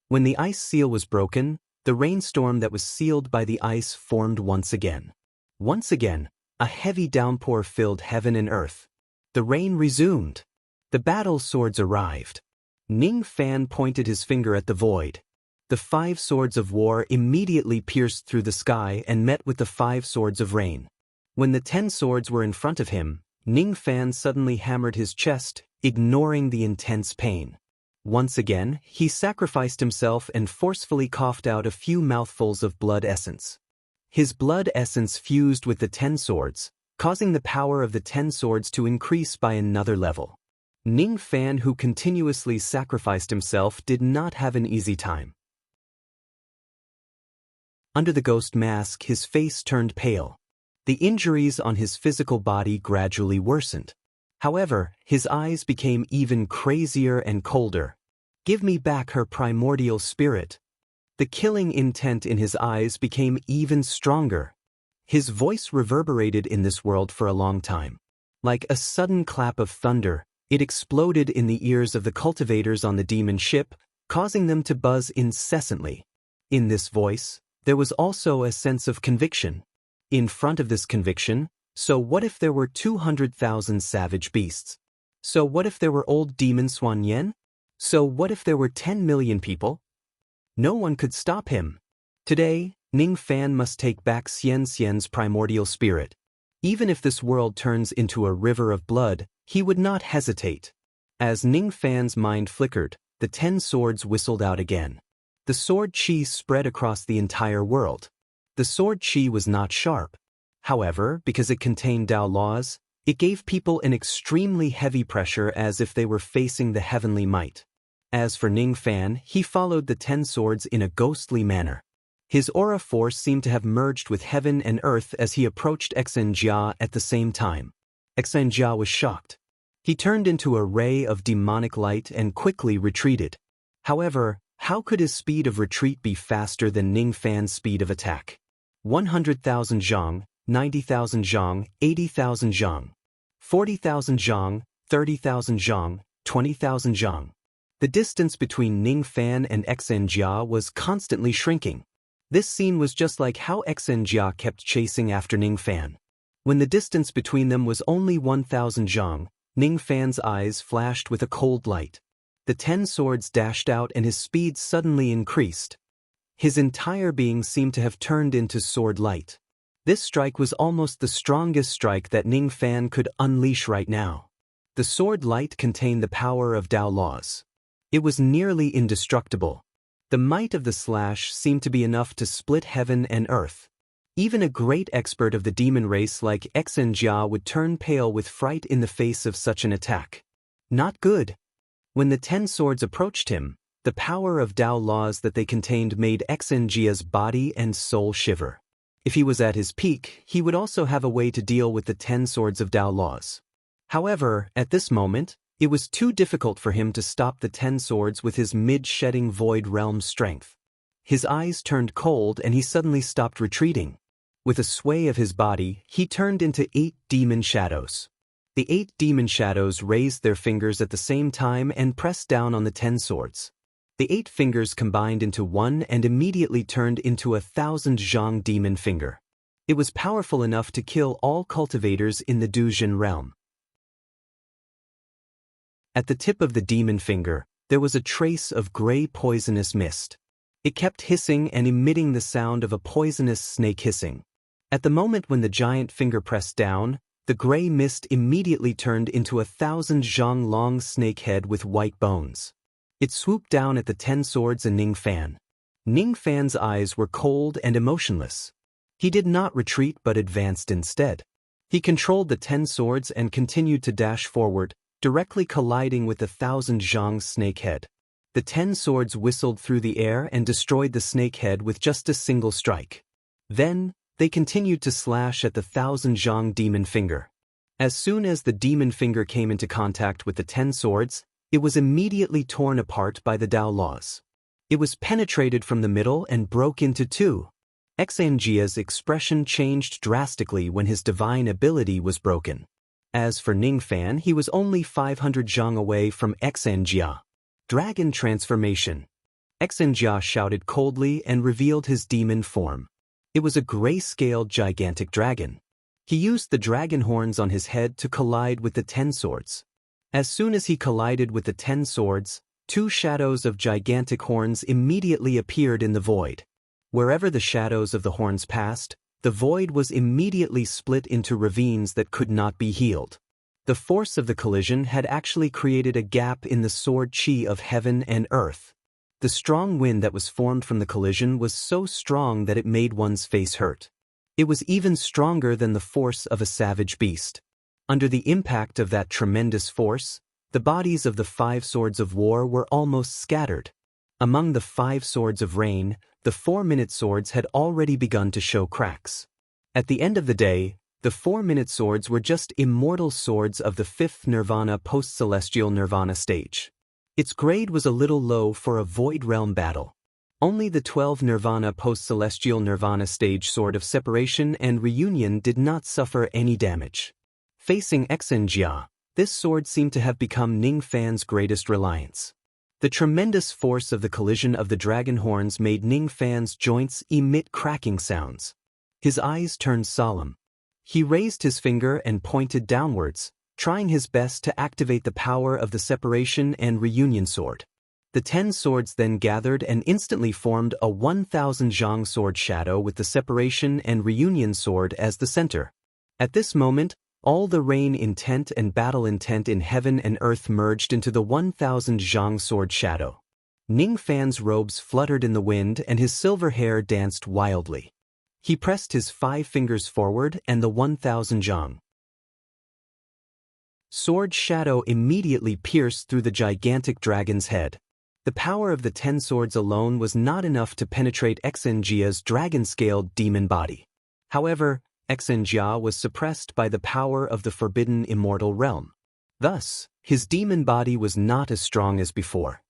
When the ice seal was broken, the rainstorm that was sealed by the ice formed once again. Once again, a heavy downpour filled heaven and earth. The rain resumed. The battle swords arrived. Ning Fan pointed his finger at the void. The 5 swords of war immediately pierced through the sky and met with the 5 swords of rain. When the 10 swords were in front of him, Ning Fan suddenly hammered his chest, ignoring the intense pain. Once again, he sacrificed himself and forcefully coughed out a few mouthfuls of blood essence. His blood essence fused with the 10 swords, causing the power of the 10 swords to increase by another level. Ning Fan, who continuously sacrificed himself, did not have an easy time. Under the ghost mask, his face turned pale. The injuries on his physical body gradually worsened. However, his eyes became even crazier and colder. "Give me back her primordial spirit." The killing intent in his eyes became even stronger. His voice reverberated in this world for a long time. Like a sudden clap of thunder, it exploded in the ears of the cultivators on the demon ship, causing them to buzz incessantly. In this voice, there was also a sense of conviction. In front of this conviction, so what if there were 200,000 savage beasts? So what if there were old demon Xuan Yen? So what if there were 10 million people? No one could stop him. Today, Ning Fan must take back Xian Xian's primordial spirit. Even if this world turns into a river of blood, he would not hesitate. As Ning Fan's mind flickered, the 10 swords whistled out again. The sword chi spread across the entire world. The sword chi was not sharp. However, because it contained Tao laws, it gave people an extremely heavy pressure as if they were facing the heavenly might. As for Ning Fan, he followed the 10 swords in a ghostly manner. His aura force seemed to have merged with heaven and earth as he approached Xinjia at the same time. Xinjia was shocked. He turned into a ray of demonic light and quickly retreated. However, how could his speed of retreat be faster than Ning Fan's speed of attack? 100,000 zhang, 90,000 zhang, 80,000 zhang. 40,000 zhang, 30,000 zhang, 20,000 zhang. The distance between Ning Fan and Xinjia was constantly shrinking. This scene was just like how Xinjia kept chasing after Ning Fan. When the distance between them was only 1,000 zhang, Ning Fan's eyes flashed with a cold light. The 10 swords dashed out and his speed suddenly increased. His entire being seemed to have turned into sword light. This strike was almost the strongest strike that Ning Fan could unleash right now. The sword light contained the power of Tao laws. It was nearly indestructible. The might of the slash seemed to be enough to split heaven and earth. Even a great expert of the demon race like Xinjia would turn pale with fright in the face of such an attack. Not good. When the 10 swords approached him, the power of Tao laws that they contained made Xinjia's body and soul shiver. If he was at his peak, he would also have a way to deal with the 10 swords of Tao laws. However, at this moment, it was too difficult for him to stop the 10 swords with his mid-shedding void realm strength. His eyes turned cold and he suddenly stopped retreating. With a sway of his body, he turned into 8 demon shadows. The 8 demon shadows raised their fingers at the same time and pressed down on the 10 swords. The 8 fingers combined into one and immediately turned into 1,000 zhang demon finger. It was powerful enough to kill all cultivators in the Dujin realm. At the tip of the demon finger, there was a trace of gray poisonous mist. It kept hissing and emitting the sound of a poisonous snake hissing. At the moment when the giant finger pressed down, the gray mist immediately turned into 1,000 zhang long snake head with white bones. It swooped down at the 10 swords and Ning Fan. Ning Fan's eyes were cold and emotionless. He did not retreat but advanced instead. He controlled the 10 swords and continued to dash forward, directly colliding with 1,000 zhang snake head. The 10 swords whistled through the air and destroyed the snake head with just a single strike. Then, they continued to slash at the 1,000 zhang demon finger. As soon as the demon finger came into contact with the 10 swords, it was immediately torn apart by the Tao laws. It was penetrated from the middle and broke into 2. Xanjia's expression changed drastically when his divine ability was broken. As for Ningfan, he was only 500 zhang away from Xanjia. Dragon transformation. Xanjia shouted coldly and revealed his demon form. It was a gray-scaled gigantic dragon. He used the dragon horns on his head to collide with the 10 swords. As soon as he collided with the 10 swords, 2 shadows of gigantic horns immediately appeared in the void. Wherever the shadows of the horns passed, the void was immediately split into ravines that could not be healed. The force of the collision had actually created a gap in the sword chi of heaven and earth. The strong wind that was formed from the collision was so strong that it made one's face hurt. It was even stronger than the force of a savage beast. Under the impact of that tremendous force, the bodies of the 5 swords of war were almost scattered. Among the 5 swords of rain, the 4-minute swords had already begun to show cracks. At the end of the day, the 4-minute swords were just immortal swords of the 5th Nirvana post-celestial Nirvana stage. Its grade was a little low for a Void Realm battle. Only the 12 Nirvana post-celestial Nirvana stage sword of separation and reunion did not suffer any damage. Facing Xanjia, this sword seemed to have become Ningfan's greatest reliance. The tremendous force of the collision of the dragon horns made Ningfan's joints emit cracking sounds. His eyes turned solemn. He raised his finger and pointed downwards, trying his best to activate the power of the separation and reunion sword. The 10 swords then gathered and instantly formed a 1000 zhang sword shadow with the separation and reunion sword as the center. At this moment, all the rain intent and battle intent in heaven and earth merged into the 1000 zhang sword shadow. Ningfan's robes fluttered in the wind and his silver hair danced wildly. He pressed his 5 fingers forward and the 1000 zhang sword shadow immediately pierced through the gigantic dragon's head. The power of the 10 swords alone was not enough to penetrate Xanjia's dragon-scaled demon body. However, Xanjia was suppressed by the power of the forbidden immortal realm. Thus, his demon body was not as strong as before.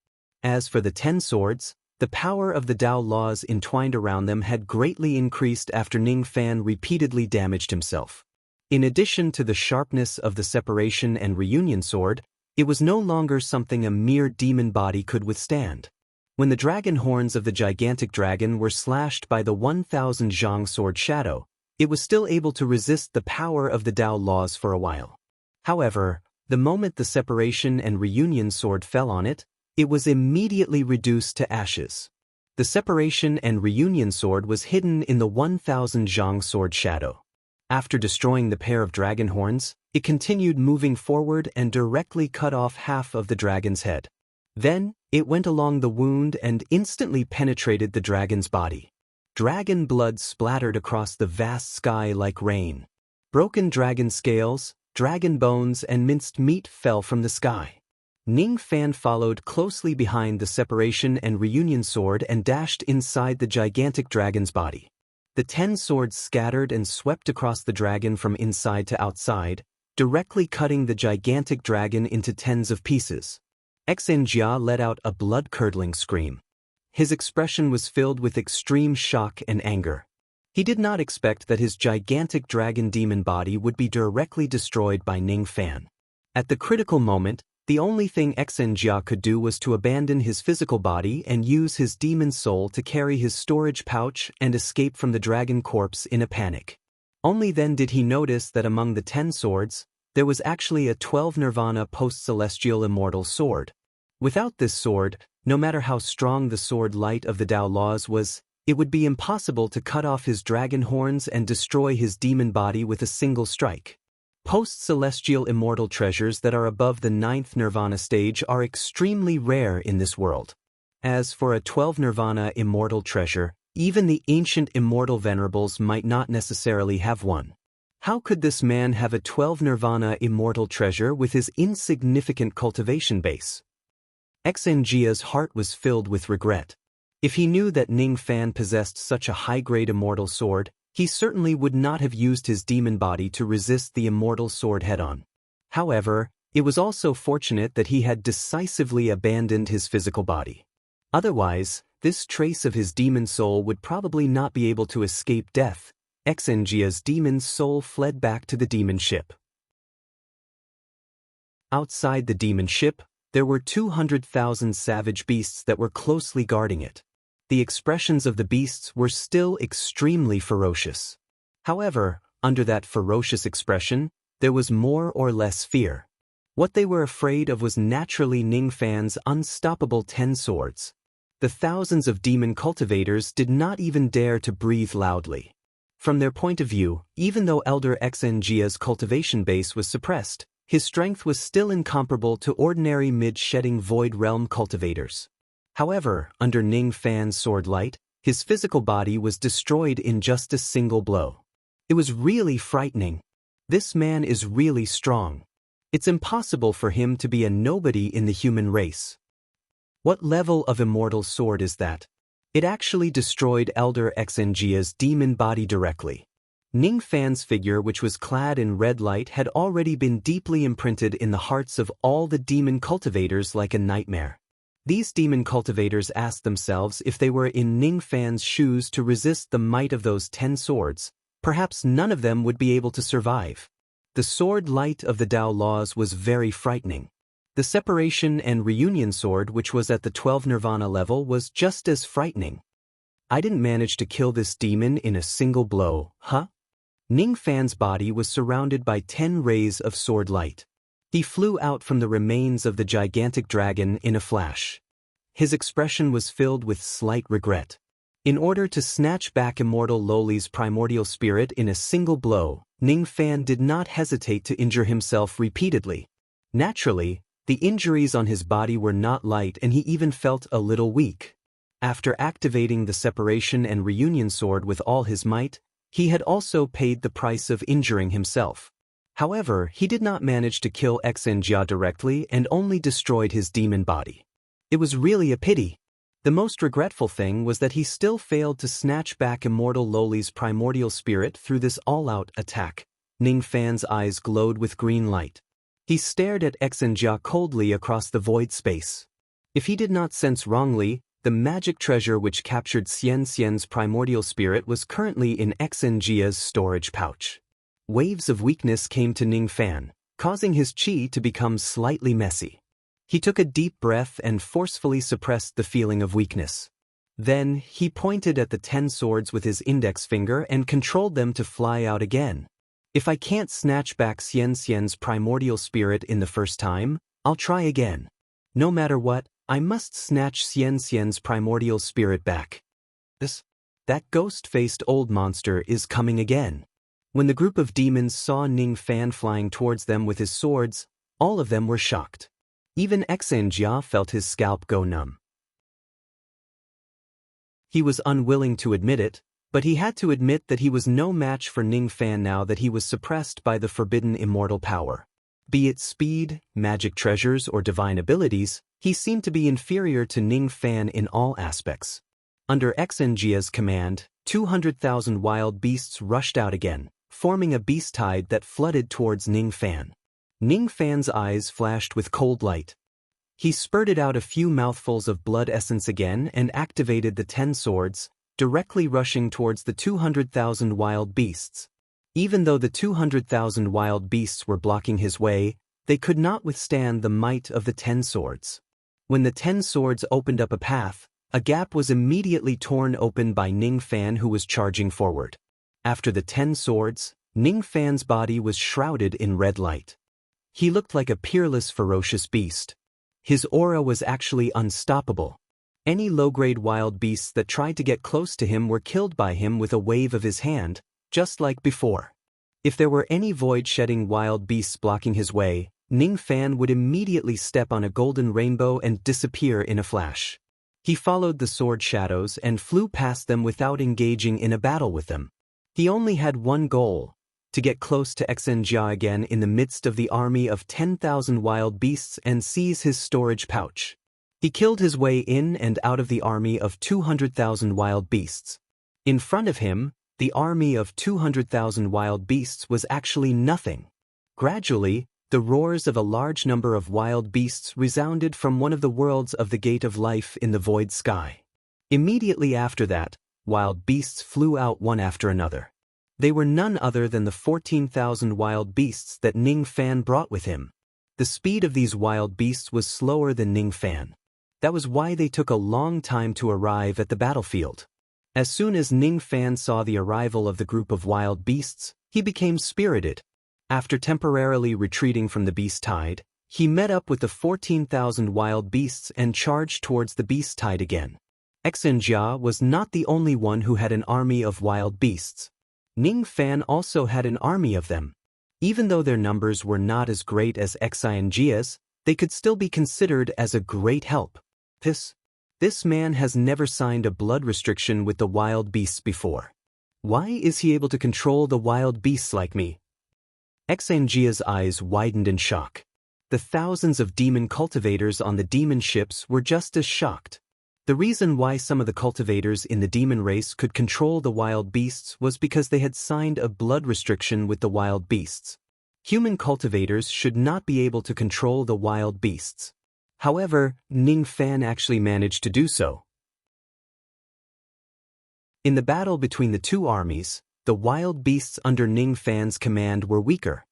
As for the 10 swords, the power of the Tao laws entwined around them had greatly increased after Ningfan repeatedly damaged himself. In addition to the sharpness of the separation and reunion sword, it was no longer something a mere demon body could withstand. When the dragon horns of the gigantic dragon were slashed by the 1000 zhang sword shadow, it was still able to resist the power of the Tao laws for a while. However, the moment the separation and reunion sword fell on it, it was immediately reduced to ashes. The separation and reunion sword was hidden in the 1000 zhang sword shadow. After destroying the pair of dragon horns, it continued moving forward and directly cut off half of the dragon's head. Then, it went along the wound and instantly penetrated the dragon's body. Dragon blood splattered across the vast sky like rain. Broken dragon scales, dragon bones, and minced meat fell from the sky. Ningfan followed closely behind the separation and reunion sword and dashed inside the gigantic dragon's body. The 10 swords scattered and swept across the dragon from inside to outside, directly cutting the gigantic dragon into tens of pieces. Xanjia let out a blood-curdling scream. His expression was filled with extreme shock and anger. He did not expect that his gigantic dragon demon body would be directly destroyed by Ningfan. At the critical moment, the only thing Xanjia could do was to abandon his physical body and use his demon soul to carry his storage pouch and escape from the dragon corpse in a panic. Only then did he notice that among the 10 swords, there was actually a 12 Nirvana post-celestial immortal sword. Without this sword, no matter how strong the sword light of the Tao laws was, it would be impossible to cut off his dragon horns and destroy his demon body with a single strike. Post-celestial immortal treasures that are above the 9th Nirvana stage are extremely rare in this world. As for a 12 Nirvana immortal treasure, even the ancient immortal venerables might not necessarily have one. How could this man have a 12 Nirvana immortal treasure with his insignificant cultivation base? Xanjia's heart was filled with regret. If he knew that Ningfan possessed such a high-grade immortal sword, he certainly would not have used his demon body to resist the immortal sword head-on. However, it was also fortunate that he had decisively abandoned his physical body. Otherwise, this trace of his demon soul would probably not be able to escape death. Xinjia's demon soul fled back to the demon ship. Outside the demon ship, there were 200,000 savage beasts that were closely guarding it. The expressions of the beasts were still extremely ferocious. However, under that ferocious expression, there was more or less fear. What they were afraid of was naturally Ningfan's unstoppable 10 swords. The thousands of demon cultivators did not even dare to breathe loudly. From their point of view, even though Elder Xinjia's cultivation base was suppressed, his strength was still incomparable to ordinary mid-shedding Void Realm cultivators. However, under Ningfan's sword light, his physical body was destroyed in just a single blow. It was really frightening. This man is really strong. It's impossible for him to be a nobody in the human race. What level of immortal sword is that? It actually destroyed Elder Xinjia's demon body directly. Ningfan's figure, which was clad in red light, had already been deeply imprinted in the hearts of all the demon cultivators like a nightmare. These demon cultivators asked themselves if they were in Ningfan's shoes to resist the might of those 10 swords, perhaps none of them would be able to survive. The sword light of the Tao laws was very frightening. The separation and reunion sword, which was at the 12 nirvana level, was just as frightening. I didn't manage to kill this demon in a single blow, huh? Ningfan's body was surrounded by 10 rays of sword light. He flew out from the remains of the gigantic dragon in a flash. His expression was filled with slight regret. In order to snatch back immortal Loli's primordial spirit in a single blow, Ningfan did not hesitate to injure himself repeatedly. Naturally, the injuries on his body were not light, and he even felt a little weak. After activating the separation and reunion sword with all his might, he had also paid the price of injuring himself. However, he did not manage to kill Xinjia directly and only destroyed his demon body. It was really a pity. The most regretful thing was that he still failed to snatch back immortal Loli's primordial spirit through this all-out attack. Ningfan's eyes glowed with green light. He stared at Xinjia coldly across the void space. If he did not sense wrongly, the magic treasure which captured Xian's primordial spirit was currently in Xinjia's storage pouch. Waves of weakness came to Ningfan, causing his qi to become slightly messy. He took a deep breath and forcefully suppressed the feeling of weakness. Then, he pointed at the 10 swords with his index finger and controlled them to fly out again. If I can't snatch back Xian's primordial spirit in the first time, I'll try again. No matter what, I must snatch Xian's primordial spirit back. That ghost-faced old monster is coming again. When the group of demons saw Ningfan flying towards them with his swords, all of them were shocked. Even Xinjia felt his scalp go numb. He was unwilling to admit it, but he had to admit that he was no match for Ningfan now that he was suppressed by the forbidden immortal power. Be it speed, magic treasures, or divine abilities, he seemed to be inferior to Ningfan in all aspects. Under Xinjia's command, 200,000 wild beasts rushed out again, forming a beast tide that flooded towards Ningfan. Ningfan's eyes flashed with cold light. He spurted out a few mouthfuls of blood essence again and activated the 10 swords, directly rushing towards the 200,000 wild beasts. Even though the 200,000 wild beasts were blocking his way, they could not withstand the might of the 10 swords. When the 10 swords opened up a path, a gap was immediately torn open by Ningfan, who was charging forward. After the 10 swords, Ningfan's body was shrouded in red light. He looked like a peerless, ferocious beast. His aura was actually unstoppable. Any low-grade wild beasts that tried to get close to him were killed by him with a wave of his hand, just like before. If there were any void-shedding wild beasts blocking his way, Ningfan would immediately step on a golden rainbow and disappear in a flash. He followed the sword shadows and flew past them without engaging in a battle with them. He only had one goal: to get close to Xinjia again in the midst of the army of 10,000 wild beasts and seize his storage pouch. He killed his way in and out of the army of 200,000 wild beasts. In front of him, the army of 200,000 wild beasts was actually nothing. Gradually, the roars of a large number of wild beasts resounded from one of the worlds of the Gate of Life in the void sky. Immediately after that, wild beasts flew out one after another. They were none other than the 14,000 wild beasts that Ning Fan brought with him. The speed of these wild beasts was slower than Ning Fan. That was why they took a long time to arrive at the battlefield. As soon as Ning Fan saw the arrival of the group of wild beasts, he became spirited. After temporarily retreating from the beast tide, he met up with the 14,000 wild beasts and charged towards the beast tide again. Xinjia was not the only one who had an army of wild beasts. Ning Fan also had an army of them. Even though their numbers were not as great as Xinjia's, they could still be considered as a great help. This man has never signed a blood restriction with the wild beasts before. Why is he able to control the wild beasts like me? Xinjia's eyes widened in shock. The thousands of demon cultivators on the demon ships were just as shocked. The reason why some of the cultivators in the demon race could control the wild beasts was because they had signed a blood restriction with the wild beasts. Human cultivators should not be able to control the wild beasts. However, Ning Fan actually managed to do so. In the battle between the two armies, the wild beasts under Ning Fan's command were weaker.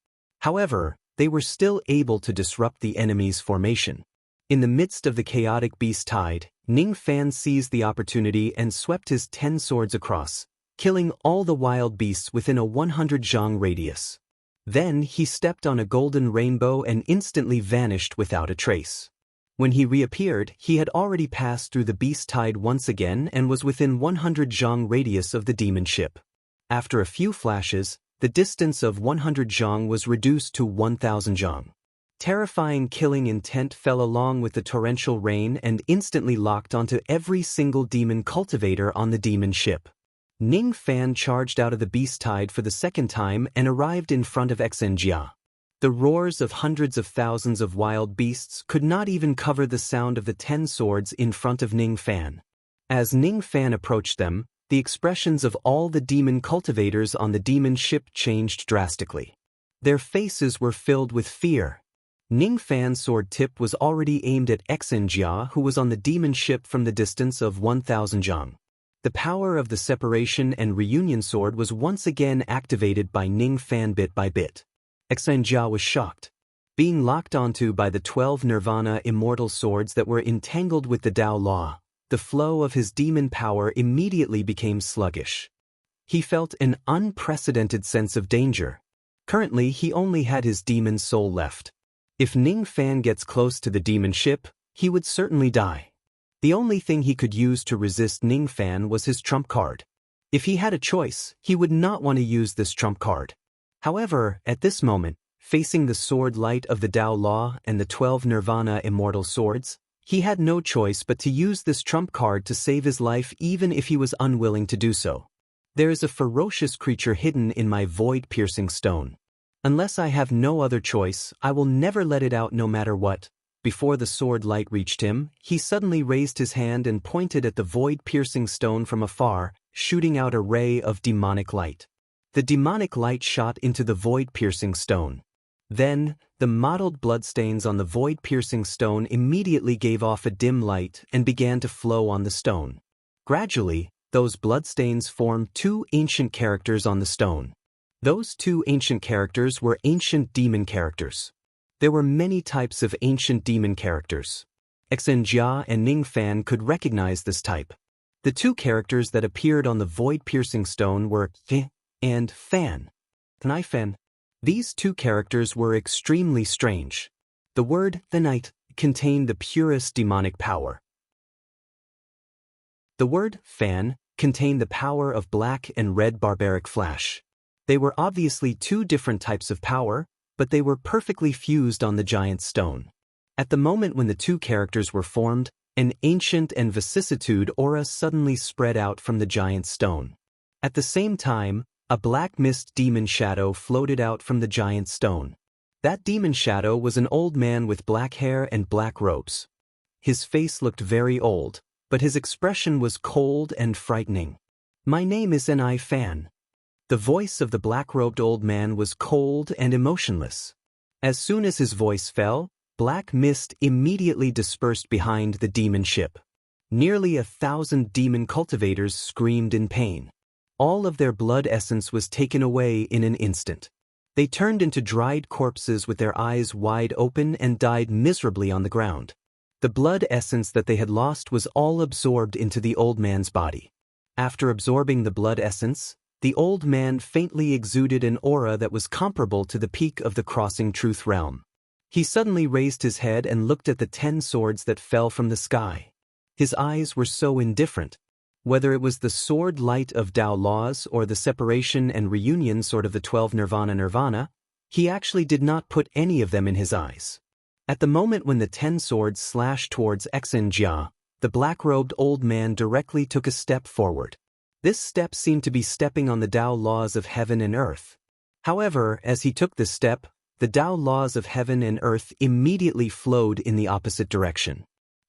However, they were still able to disrupt the enemy's formation. In the midst of the chaotic beast tide, Ning Fan seized the opportunity and swept his 10 swords across, killing all the wild beasts within a 100 zhang radius. Then he stepped on a golden rainbow and instantly vanished without a trace. When he reappeared, he had already passed through the beast tide once again and was within 100 zhang radius of the demon ship. After a few flashes, the distance of 100 zhang was reduced to 1,000 zhang. Terrifying killing intent fell along with the torrential rain and instantly locked onto every single demon cultivator on the demon ship. Ning Fan charged out of the beast tide for the second time and arrived in front of Xinjia. The roars of hundreds of thousands of wild beasts could not even cover the sound of the 10 swords in front of Ning Fan. As Ning Fan approached them, the expressions of all the demon cultivators on the demon ship changed drastically. Their faces were filled with fear. Ning Fan's sword tip was already aimed at Xinjia, who was on the demon ship from the distance of 1,000 zhang. The power of the separation and reunion sword was once again activated by Ning Fan bit by bit. Xinjia was shocked. Being locked onto by the 12 Nirvana immortal swords that were entangled with the Tao Law, the flow of his demon power immediately became sluggish. He felt an unprecedented sense of danger. Currently, he only had his demon soul left. If Ning Fan gets close to the demon ship, he would certainly die. The only thing he could use to resist Ning Fan was his trump card. If he had a choice, he would not want to use this trump card. However, at this moment, facing the sword light of the Tao Law and the 12 Nirvana immortal swords, he had no choice but to use this trump card to save his life even if he was unwilling to do so. There is a ferocious creature hidden in my void-piercing stone. Unless I have no other choice, I will never let it out no matter what. Before the sword light reached him, he suddenly raised his hand and pointed at the void-piercing stone from afar, shooting out a ray of demonic light. The demonic light shot into the void-piercing stone. Then, the mottled bloodstains on the void-piercing stone immediately gave off a dim light and began to flow on the stone. Gradually, those bloodstains formed 2 ancient characters on the stone. Those 2 ancient characters were ancient demon characters. There were many types of ancient demon characters. Xinjia and Ning Fan could recognize this type. The 2 characters that appeared on the void-piercing stone were Th and Fan. These 2 characters were extremely strange. The word the night contained the purest demonic power. The word Fan contained the power of black and red barbaric flash. They were obviously 2 different types of power, but they were perfectly fused on the giant stone. At the moment when the 2 characters were formed, an ancient and vicissitude aura suddenly spread out from the giant stone. At the same time, a black mist demon shadow floated out from the giant stone. That demon shadow was an old man with black hair and black robes. His face looked very old, but his expression was cold and frightening. "My name is Ni Fan." The voice of the black-robed old man was cold and emotionless. As soon as his voice fell, black mist immediately dispersed behind the demon ship. Nearly 1,000 demon cultivators screamed in pain. All of their blood essence was taken away in an instant. They turned into dried corpses with their eyes wide open and died miserably on the ground. The blood essence that they had lost was all absorbed into the old man's body. After absorbing the blood essence, the old man faintly exuded an aura that was comparable to the peak of the crossing truth realm. He suddenly raised his head and looked at the 10 swords that fell from the sky. His eyes were so indifferent. Whether it was the sword light of Tao laws or the separation and reunion sword of the 12 nirvana, he actually did not put any of them in his eyes. At the moment when the 10 swords slashed towards Xinjia, the black-robed old man directly took a step forward. This step seemed to be stepping on the Tao laws of heaven and earth. However, as he took this step, the Tao laws of heaven and earth immediately flowed in the opposite direction.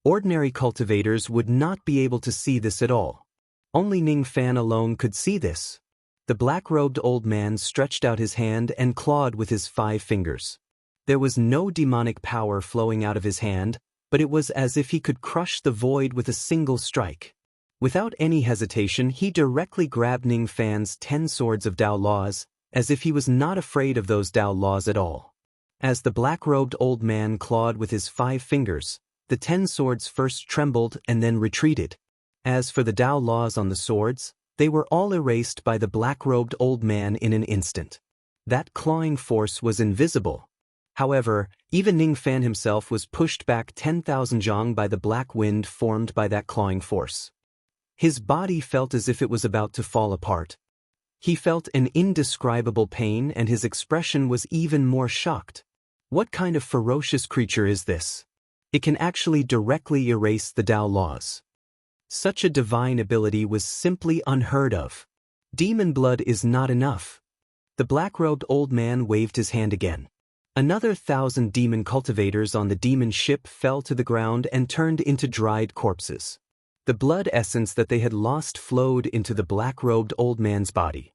Ordinary cultivators would not be able to see this at all. Only Ning Fan alone could see this. The black-robed old man stretched out his hand and clawed with his 5 fingers. There was no demonic power flowing out of his hand, but it was as if he could crush the void with a single strike. Without any hesitation, he directly grabbed Ning Fan's 10 swords of Tao laws, as if he was not afraid of those Tao laws at all. As the black-robed old man clawed with his 5 fingers, the 10 swords first trembled and then retreated. As for the Tao laws on the swords, they were all erased by the black-robed old man in an instant. That clawing force was invisible. However, even Ning Fan himself was pushed back 10,000 zhang by the black wind formed by that clawing force. His body felt as if it was about to fall apart. He felt an indescribable pain and his expression was even more shocked. What kind of ferocious creature is this? It can actually directly erase the Tao laws. Such a divine ability was simply unheard of. Demon blood is not enough. The black-robed old man waved his hand again. Another 1,000 demon cultivators on the demon ship fell to the ground and turned into dried corpses. The blood essence that they had lost flowed into the black-robed old man's body.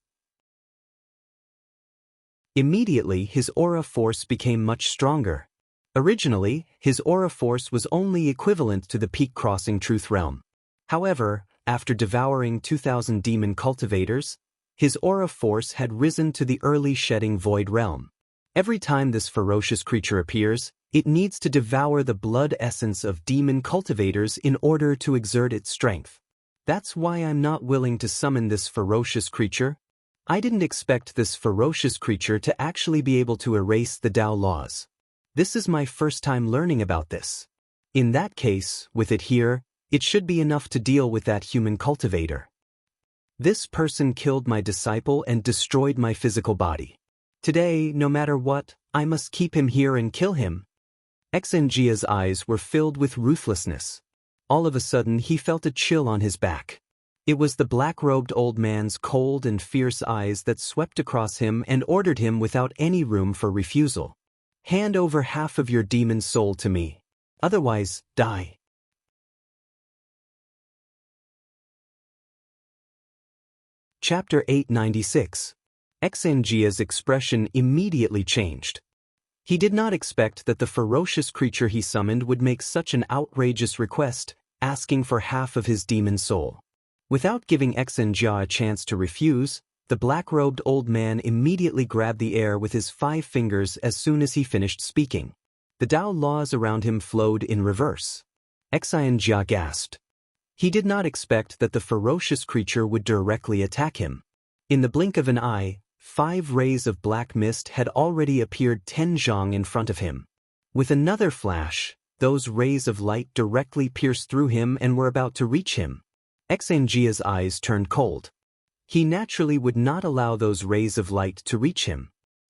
Immediately, his aura force became much stronger. Originally, his aura force was only equivalent to the peak crossing truth realm. However, after devouring 2,000 demon cultivators, his aura force had risen to the early shedding void realm. Every time this ferocious creature appears, it needs to devour the blood essence of demon cultivators in order to exert its strength. That's why I'm not willing to summon this ferocious creature. I didn't expect this ferocious creature to actually be able to erase the Tao laws. This is my first time learning about this. In that case, with it here, it should be enough to deal with that human cultivator. This person killed my disciple and destroyed my physical body. Today, no matter what, I must keep him here and kill him. Xinjia's eyes were filled with ruthlessness. All of a sudden, he felt a chill on his back. It was the black-robed old man's cold and fierce eyes that swept across him and ordered him without any room for refusal. Hand over half of your demon soul to me. Otherwise, die. Chapter 896. Xinjia's expression immediately changed. He did not expect that the ferocious creature he summoned would make such an outrageous request, asking for half of his demon soul. Without giving Xinjia a chance to refuse, the black-robed old man immediately grabbed the air with his 5 fingers as soon as he finished speaking. The Tao laws around him flowed in reverse. Xinjia gasped. He did not expect that the ferocious creature would directly attack him. In the blink of an eye, 5 rays of black mist had already appeared 10 zhang in front of him. With another flash, those rays of light directly pierced through him and were about to reach him. Xinjia's eyes turned cold. He naturally would not allow those rays of light to reach him.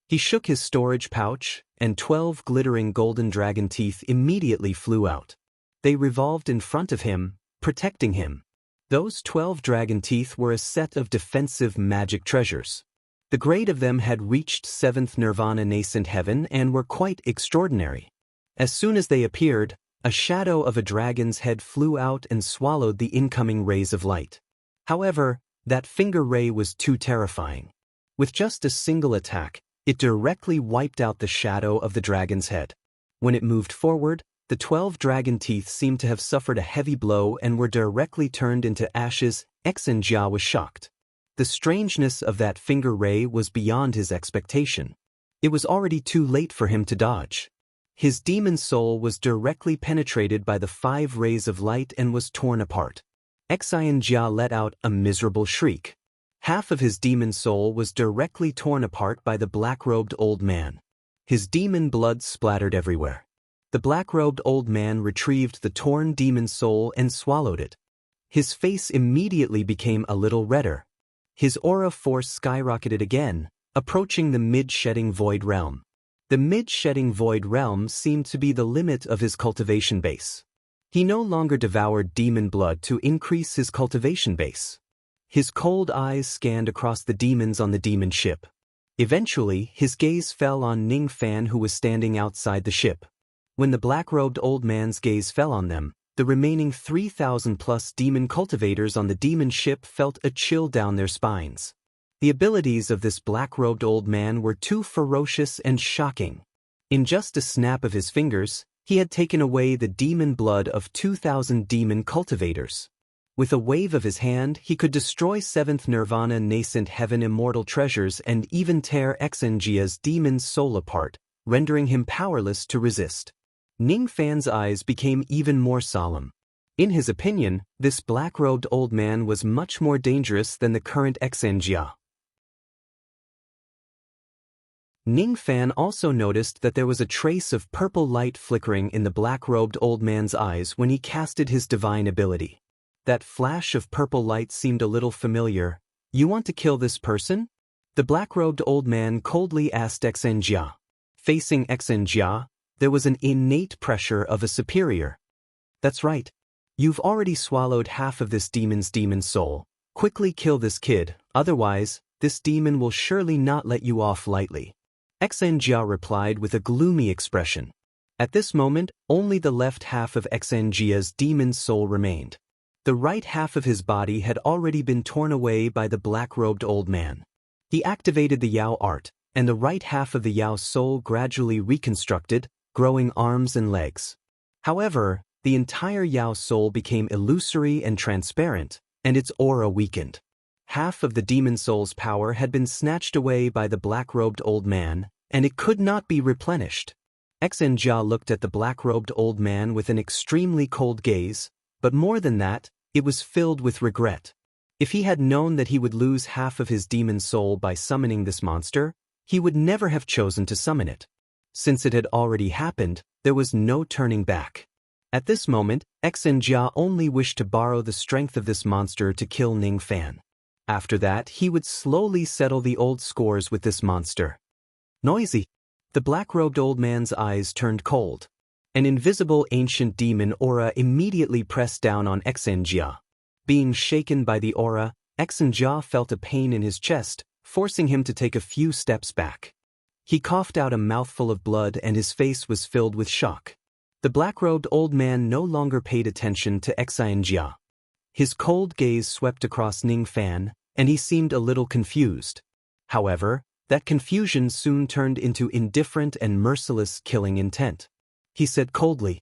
He shook his storage pouch, and 12 glittering golden dragon teeth immediately flew out. They revolved in front of him, protecting him. Those 12 dragon teeth were a set of defensive magic treasures. The grade of them had reached 7th nirvana nascent heaven and were quite extraordinary. As soon as they appeared, a shadow of a dragon's head flew out and swallowed the incoming rays of light. However, that finger ray was too terrifying. With just a single attack, it directly wiped out the shadow of the dragon's head. When it moved forward, The 12 dragon teeth seemed to have suffered a heavy blow and were directly turned into ashes. Xinjia was shocked. The strangeness of that finger ray was beyond his expectation. It was already too late for him to dodge. His demon soul was directly penetrated by the 5 rays of light and was torn apart. Xinjia let out a miserable shriek. Half of his demon soul was directly torn apart by the black-robed old man. His demon blood splattered everywhere. The black-robed old man retrieved the torn demon soul and swallowed it. His face immediately became a little redder. His aura force skyrocketed again, approaching the mid-shedding void realm. The mid-shedding void realm seemed to be the limit of his cultivation base. He no longer devoured demon blood to increase his cultivation base. His cold eyes scanned across the demons on the demon ship. Eventually, his gaze fell on Ning Fan, who was standing outside the ship. When the black-robed old man's gaze fell on them, the remaining 3,000-plus demon cultivators on the demon ship felt a chill down their spines. The abilities of this black-robed old man were too ferocious and shocking. In just a snap of his fingers, he had taken away the demon blood of 2,000 demon cultivators. With a wave of his hand, he could destroy 7th Nirvana nascent heaven immortal treasures and even tear Xinjia's demon soul apart, rendering him powerless to resist. Ning Fan's eyes became even more solemn. In his opinion, this black-robed old man was much more dangerous than the current Xinjia. Ning Fan also noticed that there was a trace of purple light flickering in the black-robed old man's eyes when he casted his divine ability. That flash of purple light seemed a little familiar. "You want to kill this person?" The black-robed old man coldly asked Xinjia. Facing Xinjia, there was an innate pressure of a superior. "That's right. You've already swallowed half of this demon's demon soul. Quickly kill this kid, otherwise, this demon will surely not let you off lightly." Xinjia replied with a gloomy expression. At this moment, only the left half of Xinjia's demon soul remained. The right half of his body had already been torn away by the black-robed old man. He activated the Yao art, and the right half of the Yao soul gradually reconstructed, growing arms and legs. However, the entire Yao soul became illusory and transparent, and its aura weakened. Half of the demon soul's power had been snatched away by the black-robed old man, and it could not be replenished. Xinjia looked at the black-robed old man with an extremely cold gaze, but more than that, it was filled with regret. If he had known that he would lose half of his demon soul by summoning this monster, he would never have chosen to summon it. Since it had already happened, there was no turning back. At this moment, Xinjia only wished to borrow the strength of this monster to kill Ning Fan. After that, he would slowly settle the old scores with this monster. Noisy. The black-robed old man's eyes turned cold. An invisible ancient demon aura immediately pressed down on Xinjia. Being shaken by the aura, Xinjia felt a pain in his chest, forcing him to take a few steps back. He coughed out a mouthful of blood and his face was filled with shock. The black-robed old man no longer paid attention to Xinjia. His cold gaze swept across Ning Fan, and he seemed a little confused. However, that confusion soon turned into indifferent and merciless killing intent. He said coldly,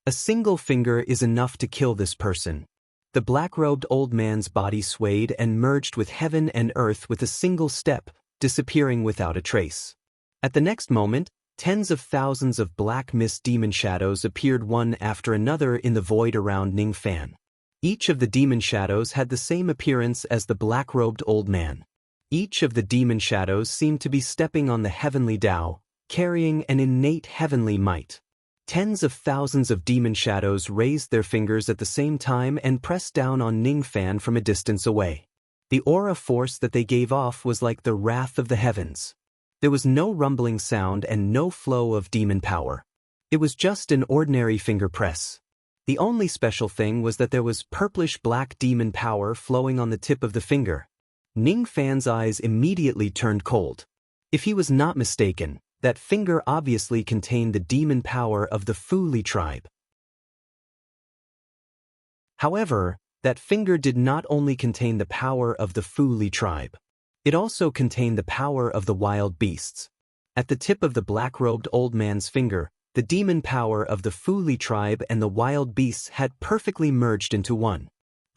"A single finger is enough to kill this person." The black-robed old man's body swayed and merged with heaven and earth with a single step, disappearing without a trace. At the next moment, tens of thousands of black mist demon shadows appeared one after another in the void around Ning Fan. Each of the demon shadows had the same appearance as the black-robed old man. Each of the demon shadows seemed to be stepping on the heavenly Tao, carrying an innate heavenly might. Tens of thousands of demon shadows raised their fingers at the same time and pressed down on Ning Fan from a distance away. The aura force that they gave off was like the wrath of the heavens. There was no rumbling sound and no flow of demon power. It was just an ordinary finger press. The only special thing was that there was purplish-black demon power flowing on the tip of the finger. Ning Fan's eyes immediately turned cold. If he was not mistaken, that finger obviously contained the demon power of the Fu Li tribe. However, that finger did not only contain the power of the Fu Li tribe. It also contained the power of the wild beasts. At the tip of the black-robed old man's finger, The demon power of the Fu Li tribe and the wild beasts had perfectly merged into one.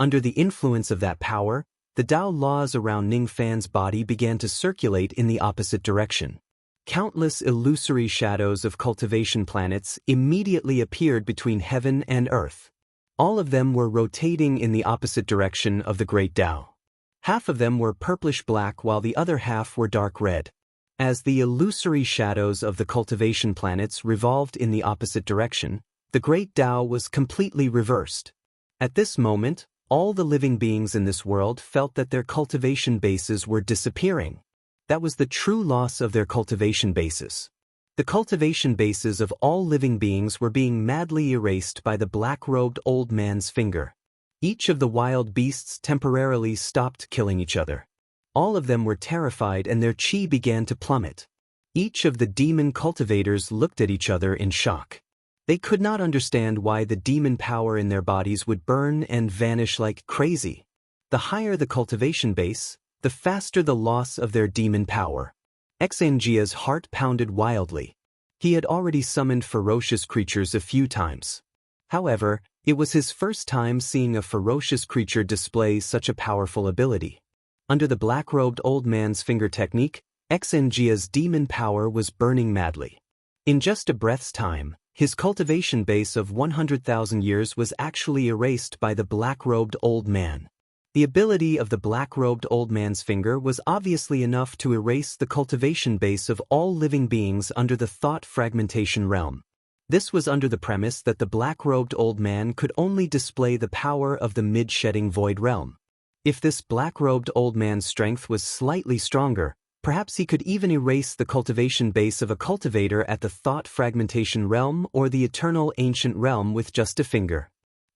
Under the influence of that power, the Tao laws around Ning Fan's body began to circulate in the opposite direction. Countless illusory shadows of cultivation planets immediately appeared between heaven and earth. All of them were rotating in the opposite direction of the great Tao. Half of them were purplish-black while the other half were dark red. As the illusory shadows of the cultivation planets revolved in the opposite direction, the great Tao was completely reversed. At this moment, all the living beings in this world felt that their cultivation bases were disappearing. That was the true loss of their cultivation bases. The cultivation bases of all living beings were being madly erased by the black-robed old man's finger. Each of the wild beasts temporarily stopped killing each other. All of them were terrified and their chi began to plummet. Each of the demon cultivators looked at each other in shock. They could not understand why the demon power in their bodies would burn and vanish like crazy. The higher the cultivation base, the faster the loss of their demon power. Xanjia's heart pounded wildly. He had already summoned ferocious creatures a few times. However, it was his first time seeing a ferocious creature display such a powerful ability. Under the black-robed old man's finger technique, Xanjia's demon power was burning madly. In just a breath's time, his cultivation base of 100,000 years was actually erased by the black-robed old man. The ability of the black-robed old man's finger was obviously enough to erase the cultivation base of all living beings under the thought fragmentation realm. This was under the premise that the black-robed old man could only display the power of the mid-shedding void realm. If this black-robed old man's strength was slightly stronger, perhaps he could even erase the cultivation base of a cultivator at the thought fragmentation realm or the eternal ancient realm with just a finger.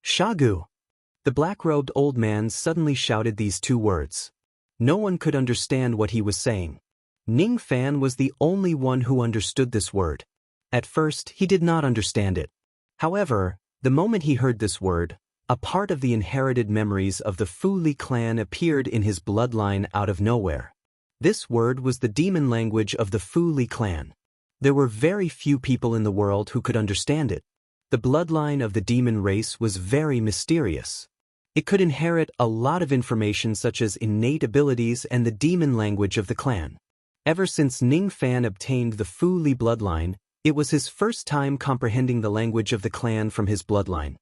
Shagu! The black-robed old man suddenly shouted these two words. No one could understand what he was saying. Ning Fan was the only one who understood this word. At first, he did not understand it. However, the moment he heard this word, a part of the inherited memories of the Fu Li clan appeared in his bloodline out of nowhere. This word was the demon language of the Fu Li clan. There were very few people in the world who could understand it. The bloodline of the demon race was very mysterious. It could inherit a lot of information such as innate abilities and the demon language of the clan. Ever since Ning Fan obtained the Fu Li bloodline, it was his first time comprehending the language of the clan from his bloodline.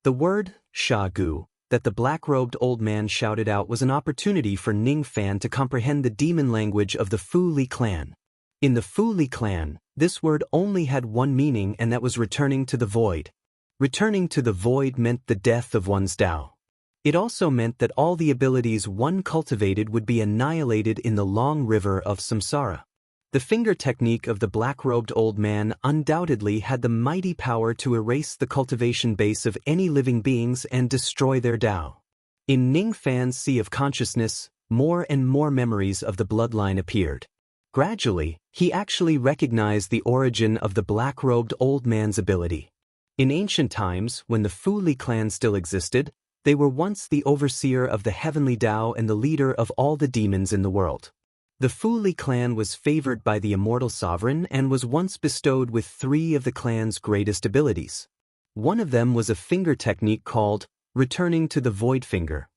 The word, Shagu, that the black-robed old man shouted out was an opportunity for Ning Fan to comprehend the demon language of the Fu Li clan. In the Fu Li clan, this word only had one meaning, and that was returning to the void. Returning to the void meant the death of one's Tao. It also meant that all the abilities one cultivated would be annihilated in the long river of samsara. The finger technique of the black-robed old man undoubtedly had the mighty power to erase the cultivation base of any living beings and destroy their Tao. In Ning Fan's sea of consciousness, more and more memories of the bloodline appeared. Gradually, he actually recognized the origin of the black-robed old man's ability. In ancient times, when the Fu Li clan still existed, they were once the overseer of the heavenly Tao and the leader of all the demons in the world. The Fu Li clan was favored by the immortal sovereign and was once bestowed with 3 of the clan's greatest abilities. One of them was a finger technique called returning to the void finger.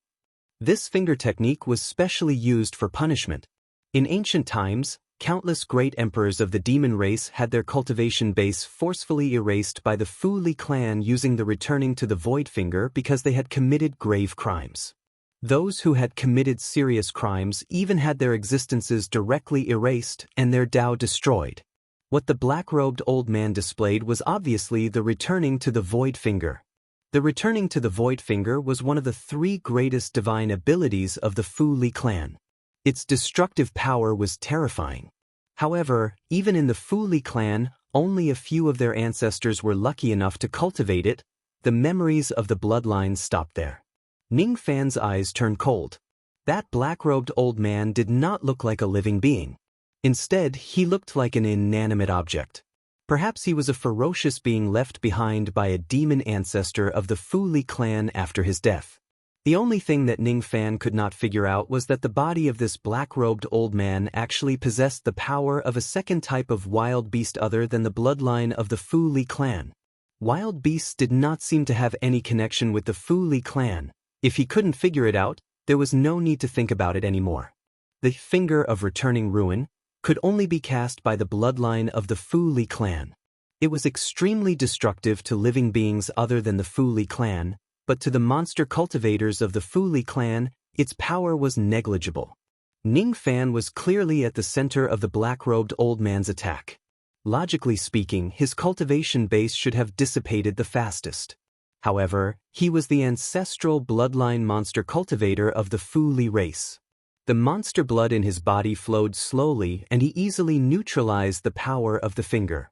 This finger technique was specially used for punishment. In ancient times, countless great emperors of the demon race had their cultivation base forcefully erased by the Fu Li clan using the returning to the void finger because they had committed grave crimes. Those who had committed serious crimes even had their existences directly erased and their Tao destroyed. What the black-robed old man displayed was obviously the returning to the void finger. The returning to the void finger was one of the 3 greatest divine abilities of the Fu Li clan. Its destructive power was terrifying. However, even in the Fu Li clan, only a few of their ancestors were lucky enough to cultivate it. The memories of the bloodline stopped there. Ning Fan's eyes turned cold. That black-robed old man did not look like a living being. Instead, he looked like an inanimate object. Perhaps he was a ferocious being left behind by a demon ancestor of the Fu Li clan after his death. The only thing that Ning Fan could not figure out was that the body of this black-robed old man actually possessed the power of a second type of wild beast other than the bloodline of the Fu Li clan. Wild beasts did not seem to have any connection with the Fu Li clan. If he couldn't figure it out, there was no need to think about it anymore. The finger of returning ruin could only be cast by the bloodline of the Fu Li clan. It was extremely destructive to living beings other than the Fu Li clan, but to the monster cultivators of the Fu Li clan, its power was negligible. Ning Fan was clearly at the center of the black-robed old man's attack. Logically speaking, his cultivation base should have dissipated the fastest. However, he was the ancestral bloodline monster cultivator of the Fu Li race. The monster blood in his body flowed slowly and he easily neutralized the power of the finger.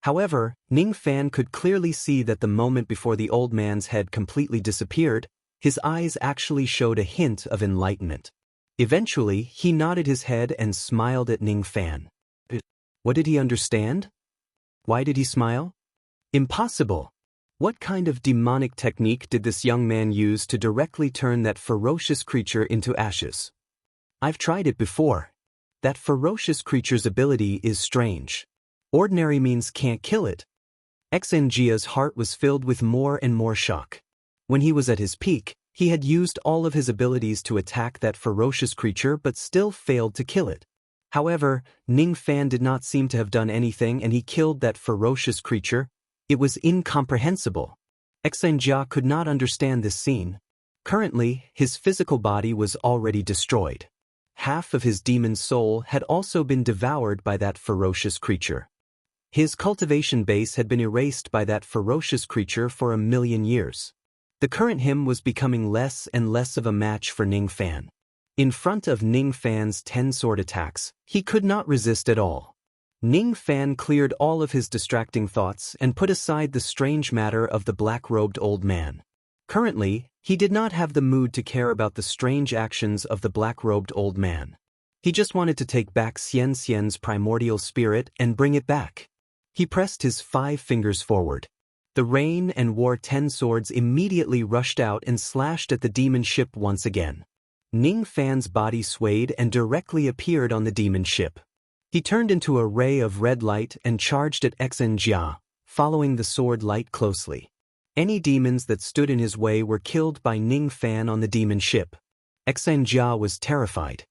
However, Ning Fan could clearly see that the moment before the old man's head completely disappeared, his eyes actually showed a hint of enlightenment. Eventually, he nodded his head and smiled at Ning Fan. What did he understand? Why did he smile? Impossible! What kind of demonic technique did this young man use to directly turn that ferocious creature into ashes? I've tried it before. That ferocious creature's ability is strange. Ordinary means can't kill it. Xnjia's heart was filled with more and more shock. When he was at his peak, he had used all of his abilities to attack that ferocious creature but still failed to kill it. However, Ning Fan did not seem to have done anything and he killed that ferocious creature. It was incomprehensible. Xnjia could not understand this scene. Currently, his physical body was already destroyed. Half of his demon soul had also been devoured by that ferocious creature. His cultivation base had been erased by that ferocious creature for 1,000,000 years. The current him was becoming less and less of a match for Ning Fan. In front of Ning Fan's 10-sword attacks, he could not resist at all. Ning Fan cleared all of his distracting thoughts and put aside the strange matter of the black-robed old man. Currently, he did not have the mood to care about the strange actions of the black-robed old man. He just wanted to take back Xian Xian's primordial spirit and bring it back. He pressed his 5 fingers forward. The rain and war 10 swords immediately rushed out and slashed at the demon ship once again. Ning Fan's body swayed and directly appeared on the demon ship. He turned into a ray of red light and charged at Xnjia, following the sword light closely. Any demons that stood in his way were killed by Ning Fan on the demon ship. Xnjia was terrified.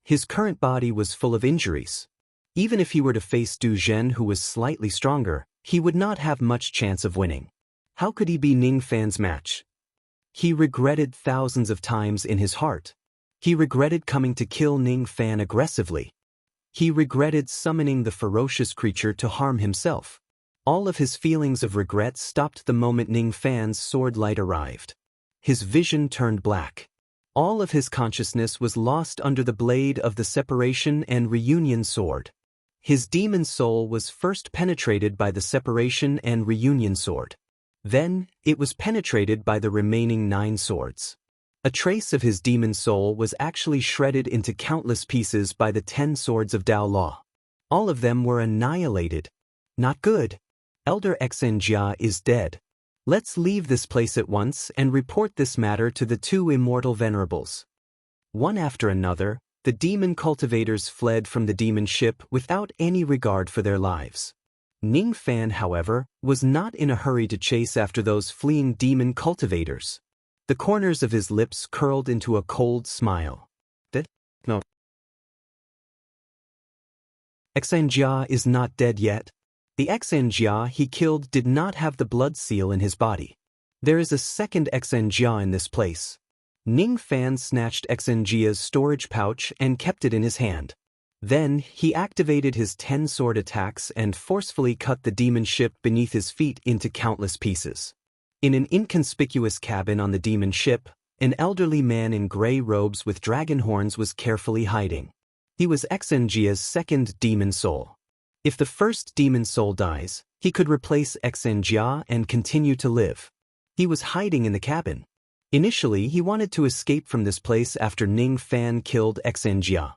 His current body was full of injuries. Even if he were to face Du Zhen, who was slightly stronger, he would not have much chance of winning. How could he be Ning Fan's match? He regretted thousands of times in his heart. He regretted coming to kill Ning Fan aggressively. He regretted summoning the ferocious creature to harm himself. All of his feelings of regret stopped the moment Ning Fan's sword light arrived. His vision turned black. All of his consciousness was lost under the blade of the separation and reunion sword. His demon soul was first penetrated by the separation and reunion sword. Then, it was penetrated by the remaining 9 swords. A trace of his demon soul was actually shredded into countless pieces by the 10 swords of Dao Law. All of them were annihilated. Not good. Elder Xnjia is dead. Let's leave this place at once and report this matter to the 2 immortal venerables. One after another, the demon cultivators fled from the demon ship without any regard for their lives. Ning Fan, however, was not in a hurry to chase after those fleeing demon cultivators. The corners of his lips curled into a cold smile. No. Xnjia is not dead yet. The Xnjia he killed did not have the blood seal in his body. There is a second Xnjia in this place. Ning Fan snatched Xnjia's storage pouch and kept it in his hand. Then, he activated his 10-sword attacks and forcefully cut the demon ship beneath his feet into countless pieces. In an inconspicuous cabin on the demon ship, an elderly man in gray robes with dragon horns was carefully hiding. He was Xnjia's second demon soul. If the first demon soul dies, he could replace Xnjia and continue to live. He was hiding in the cabin. Initially, he wanted to escape from this place after Ning Fan killed Xnjia.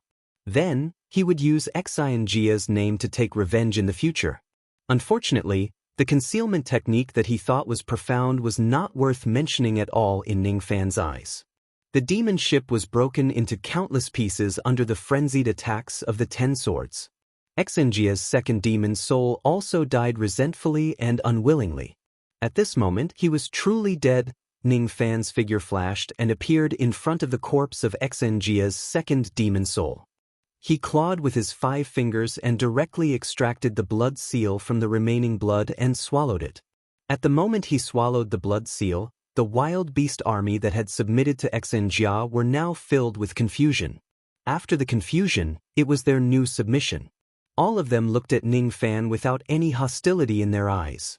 Then, he would use Xnjia's name to take revenge in the future. Unfortunately, The concealment technique that he thought was profound was not worth mentioning at all in Ning Fan's eyes. The demon ship was broken into countless pieces under the frenzied attacks of the 10 swords. Xinjia's second demon soul also died resentfully and unwillingly. At this moment, he was truly dead. Ning Fan's figure flashed and appeared in front of the corpse of Xinjia's second demon soul. He clawed with his 5 fingers and directly extracted the blood seal from the remaining blood and swallowed it. At the moment he swallowed the blood seal, the wild beast army that had submitted to Xinjia were now filled with confusion. After the confusion, it was their new submission. All of them looked at Ning Fan without any hostility in their eyes.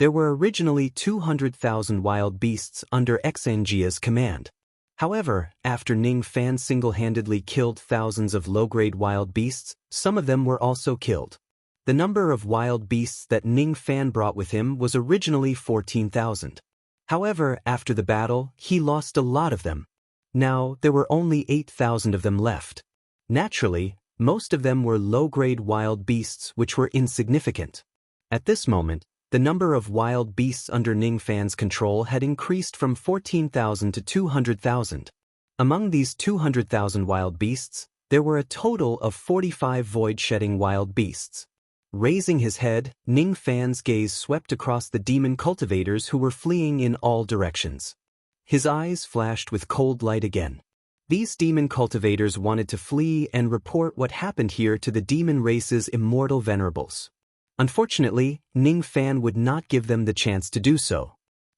There were originally 200,000 wild beasts under Xinjia's command. However, after Ning Fan single-handedly killed thousands of low-grade wild beasts, some of them were also killed. The number of wild beasts that Ning Fan brought with him was originally 14,000. However, after the battle, he lost a lot of them. Now, there were only 8,000 of them left. Naturally, most of them were low-grade wild beasts which were insignificant. At this moment, the number of wild beasts under Ning Fan's control had increased from 14,000 to 200,000. Among these 200,000 wild beasts, there were a total of 45 void-shedding wild beasts. Raising his head, Ning Fan's gaze swept across the demon cultivators who were fleeing in all directions. His eyes flashed with cold light again. These demon cultivators wanted to flee and report what happened here to the demon race's immortal venerables. Unfortunately, Ning Fan would not give them the chance to do so.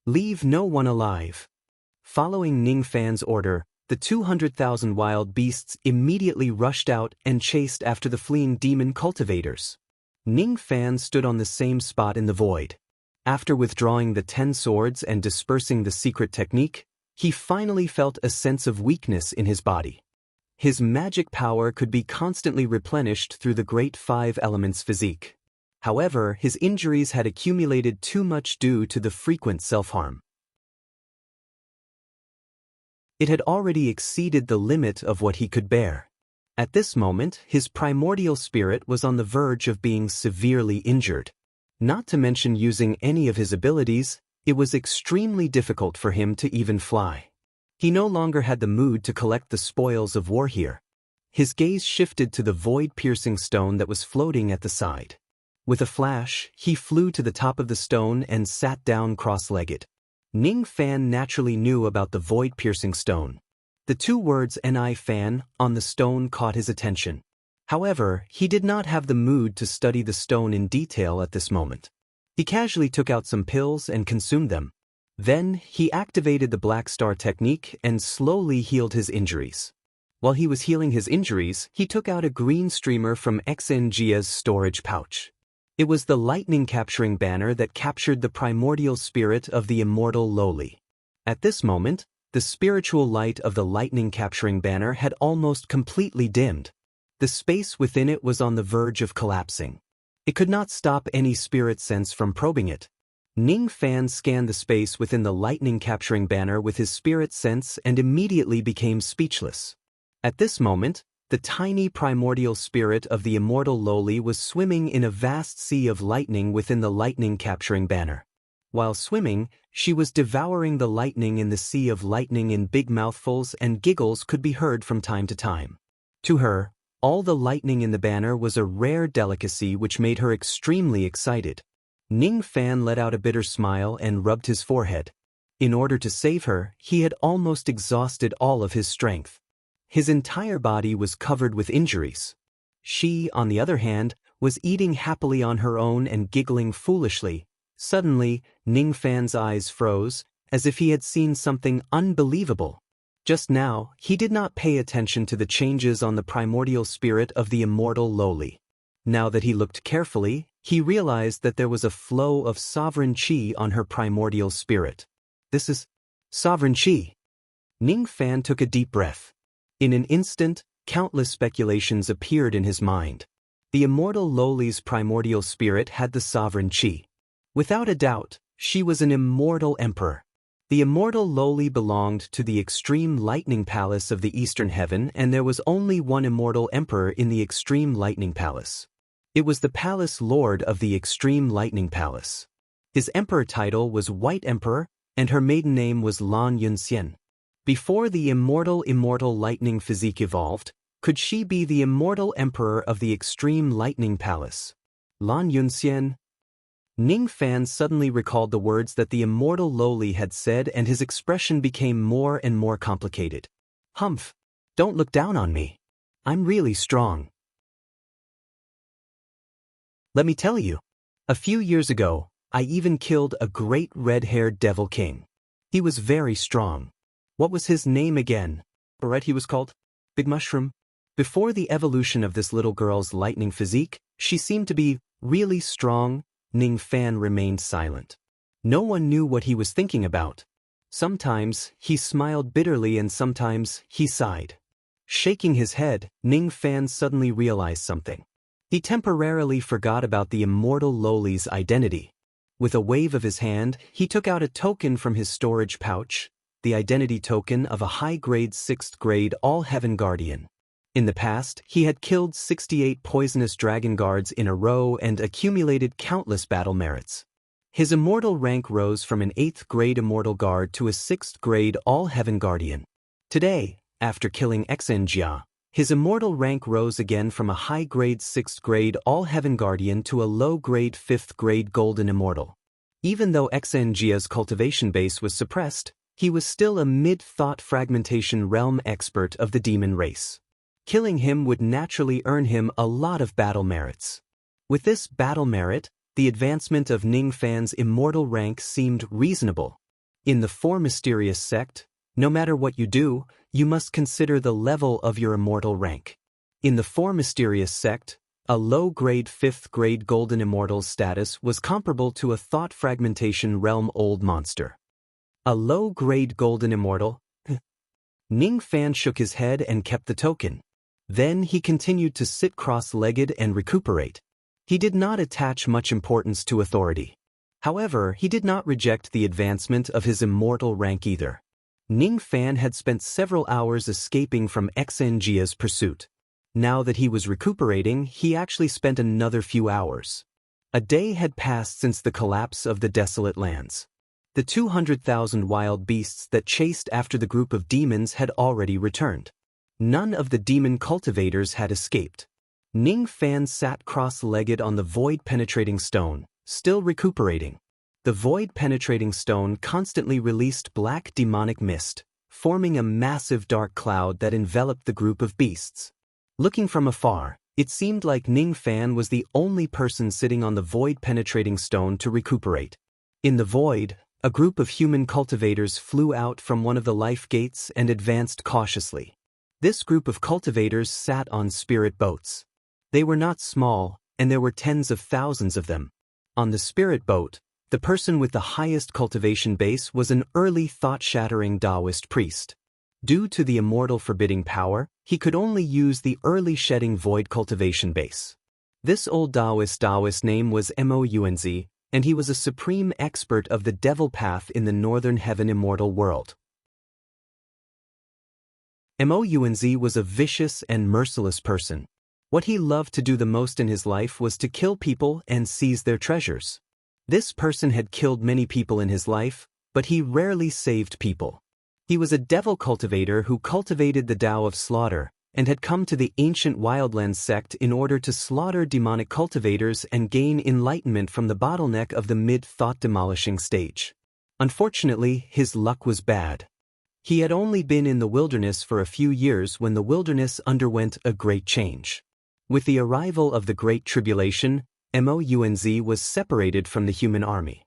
Leave no one alive. Following Ning Fan's order, the 200,000 wild beasts immediately rushed out and chased after the fleeing demon cultivators. Ning Fan stood on the same spot in the void. After withdrawing the 10 swords and dispersing the secret technique, he finally felt a sense of weakness in his body. His magic power could be constantly replenished through the great 5 elements physique. However, his injuries had accumulated too much due to the frequent self-harm. It had already exceeded the limit of what he could bear. At this moment, his primordial spirit was on the verge of being severely injured. Not to mention using any of his abilities, it was extremely difficult for him to even fly. He no longer had the mood to collect the spoils of war here. His gaze shifted to the void-piercing stone that was floating at the side. With a flash, he flew to the top of the stone and sat down cross-legged. Ning Fan naturally knew about the void-piercing stone. The 2 words "Ni Fan" on the stone caught his attention. However, he did not have the mood to study the stone in detail at this moment. He casually took out some pills and consumed them. Then, he activated the Black Star technique and slowly healed his injuries. While he was healing his injuries, he took out a green streamer from Xinjia's storage pouch. It was the lightning-capturing banner that captured the primordial spirit of the immortal lowly. At this moment, the spiritual light of the lightning-capturing banner had almost completely dimmed. The space within it was on the verge of collapsing. It could not stop any spirit sense from probing it. Ning Fan scanned the space within the lightning-capturing banner with his spirit sense and immediately became speechless. At this moment, the tiny primordial spirit of the immortal lowly was swimming in a vast sea of lightning within the lightning-capturing banner. While swimming, she was devouring the lightning in the sea of lightning in big mouthfuls, and giggles could be heard from time to time. To her, all the lightning in the banner was a rare delicacy which made her extremely excited. Ning Fan let out a bitter smile and rubbed his forehead. In order to save her, he had almost exhausted all of his strength. His entire body was covered with injuries. She, on the other hand, was eating happily on her own and giggling foolishly. Suddenly, Ning Fan's eyes froze, as if he had seen something unbelievable. Just now, he did not pay attention to the changes on the primordial spirit of the immortal lowly. Now that he looked carefully, he realized that there was a flow of sovereign qi on her primordial spirit. This is sovereign qi. Ning Fan took a deep breath. In an instant, countless speculations appeared in his mind. The immortal lowly's primordial spirit had the sovereign qi. Without a doubt, she was an immortal emperor. The immortal lowly belonged to the extreme lightning palace of the eastern heaven, and there was only one immortal emperor in the extreme lightning palace. It was the palace lord of the extreme lightning palace. His emperor title was White Emperor, and her maiden name was Lan Yunxian. Before the immortal lightning physique evolved, could she be the immortal emperor of the extreme lightning palace? Lan Yunxian? Ning Fan suddenly recalled the words that the immortal lowly had said, and his expression became more and more complicated. Humph! Don't look down on me. I'm really strong. Let me tell you. A few years ago, I even killed a great red-haired devil king. He was very strong. What was his name again? Right, he was called? Big Mushroom? Before the evolution of this little girl's lightning physique, she seemed to be really strong. Ning Fan remained silent. No one knew what he was thinking about. Sometimes he smiled bitterly and sometimes he sighed. Shaking his head, Ning Fan suddenly realized something. He temporarily forgot about the immortal lowly's identity. With a wave of his hand, he took out a token from his storage pouch, the identity token of a high-grade 6th grade All-Heaven Guardian. In the past, he had killed 68 poisonous dragon guards in a row and accumulated countless battle merits. His immortal rank rose from an 8th grade immortal guard to a 6th grade All-Heaven Guardian. Today, after killing Xinjia, his immortal rank rose again from a high-grade 6th grade All-Heaven Guardian to a low-grade 5th grade Golden Immortal. Even though Xinjia's cultivation base was suppressed, he was still a mid-thought fragmentation realm expert of the demon race. Killing him would naturally earn him a lot of battle merits. With this battle merit, the advancement of Ning Fan's immortal rank seemed reasonable. In the Four Mysterious sect, no matter what you do, you must consider the level of your immortal rank. In the Four Mysterious sect, a low-grade 5th grade Golden Immortal's status was comparable to a thought fragmentation realm old monster. A low-grade Golden Immortal? Ning Fan shook his head and kept the token. Then he continued to sit cross-legged and recuperate. He did not attach much importance to authority. However, he did not reject the advancement of his immortal rank either. Ning Fan had spent several hours escaping from Xinjia's pursuit. Now that he was recuperating, he actually spent another few hours. A day had passed since the collapse of the desolate lands. The 200,000 wild beasts that chased after the group of demons had already returned. None of the demon cultivators had escaped. Ning Fan sat cross-legged on the void-penetrating stone, still recuperating. The void-penetrating stone constantly released black demonic mist, forming a massive dark cloud that enveloped the group of beasts. Looking from afar, it seemed like Ning Fan was the only person sitting on the void-penetrating stone to recuperate. In the void, a group of human cultivators flew out from one of the life gates and advanced cautiously. This group of cultivators sat on spirit boats. They were not small, and there were tens of thousands of them. On the spirit boat, the person with the highest cultivation base was an early thought-shattering Taoist priest. Due to the immortal forbidding power, he could only use the early shedding void cultivation base. This old Taoist name was Mounz, and he was a supreme expert of the devil path in the northern heaven immortal world. Mounz was a vicious and merciless person. What he loved to do the most in his life was to kill people and seize their treasures. This person had killed many people in his life, but he rarely saved people. He was a devil cultivator who cultivated the Tao of slaughter, and had come to the ancient Wildlands sect in order to slaughter demonic cultivators and gain enlightenment from the bottleneck of the mid-thought demolishing stage. Unfortunately, his luck was bad. He had only been in the wilderness for a few years when the wilderness underwent a great change. With the arrival of the Great Tribulation, Mounz was separated from the human army.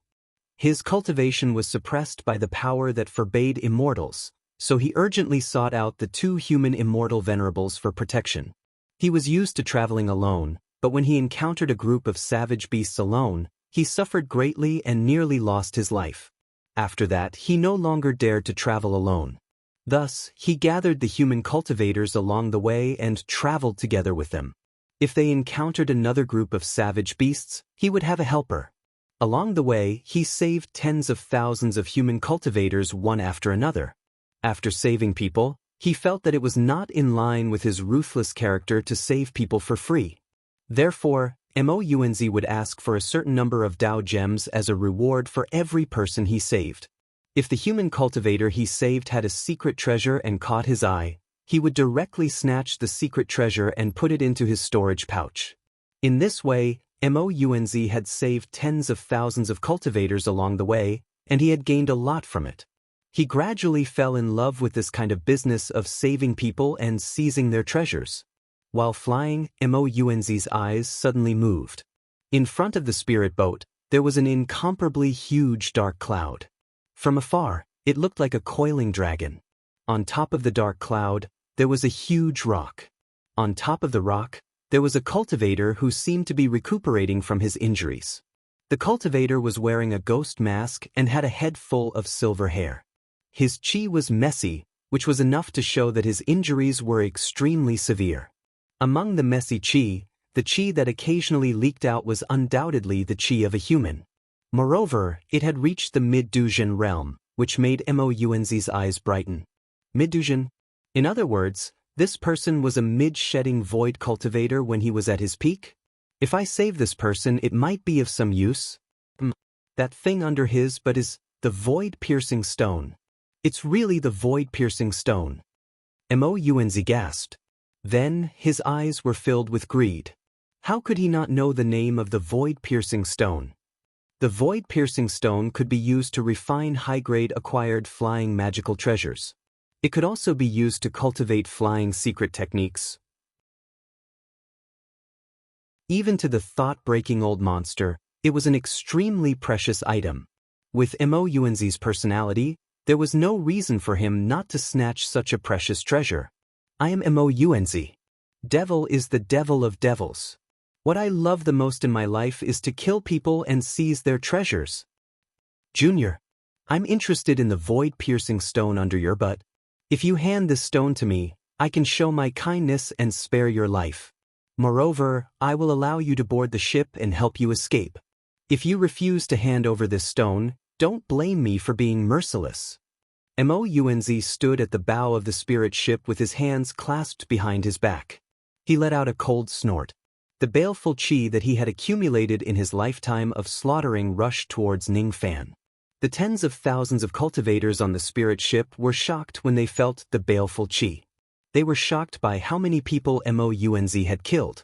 His cultivation was suppressed by the power that forbade immortals, so he urgently sought out the two human immortal venerables for protection. He was used to traveling alone, but when he encountered a group of savage beasts alone, he suffered greatly and nearly lost his life. After that, he no longer dared to travel alone. Thus, he gathered the human cultivators along the way and traveled together with them. If they encountered another group of savage beasts, he would have a helper. Along the way, he saved tens of thousands of human cultivators one after another. After saving people, he felt that it was not in line with his ruthless character to save people for free. Therefore, Mounz would ask for a certain number of Dao gems as a reward for every person he saved. If the human cultivator he saved had a secret treasure and caught his eye, he would directly snatch the secret treasure and put it into his storage pouch. In this way, Mounz had saved tens of thousands of cultivators along the way, and he had gained a lot from it. He gradually fell in love with this kind of business of saving people and seizing their treasures. While flying, Mounz's eyes suddenly moved. In front of the spirit boat, there was an incomparably huge dark cloud. From afar, it looked like a coiling dragon. On top of the dark cloud, there was a huge rock. On top of the rock, there was a cultivator who seemed to be recuperating from his injuries. The cultivator was wearing a ghost mask and had a head full of silver hair. His chi was messy, which was enough to show that his injuries were extremely severe. Among the messy chi, the chi that occasionally leaked out was undoubtedly the chi of a human. Moreover, it had reached the mid-Duzhen realm, which made Mounz's eyes brighten. Mid-Duzhen? In other words, this person was a mid-shedding void cultivator when he was at his peak? If I save this person, it might be of some use. That thing under his butt is the void-piercing stone. It's really the void-piercing stone. Mounz gasped. Then, his eyes were filled with greed. How could he not know the name of the void-piercing stone? The void-piercing stone could be used to refine high-grade acquired flying magical treasures. It could also be used to cultivate flying secret techniques. Even to the thought-breaking old monster, it was an extremely precious item. With Mounz's personality, there was no reason for him not to snatch such a precious treasure. I am Mounz. Devil is the devil of devils. What I love the most in my life is to kill people and seize their treasures. Junior, I'm interested in the void-piercing stone under your butt. If you hand this stone to me, I can show my kindness and spare your life. Moreover, I will allow you to board the ship and help you escape. If you refuse to hand over this stone, don't blame me for being merciless. Mounz stood at the bow of the spirit ship with his hands clasped behind his back. He let out a cold snort. The baleful chi that he had accumulated in his lifetime of slaughtering rushed towards Ningfan. The tens of thousands of cultivators on the spirit ship were shocked when they felt the baleful chi. They were shocked by how many people Mounz had killed.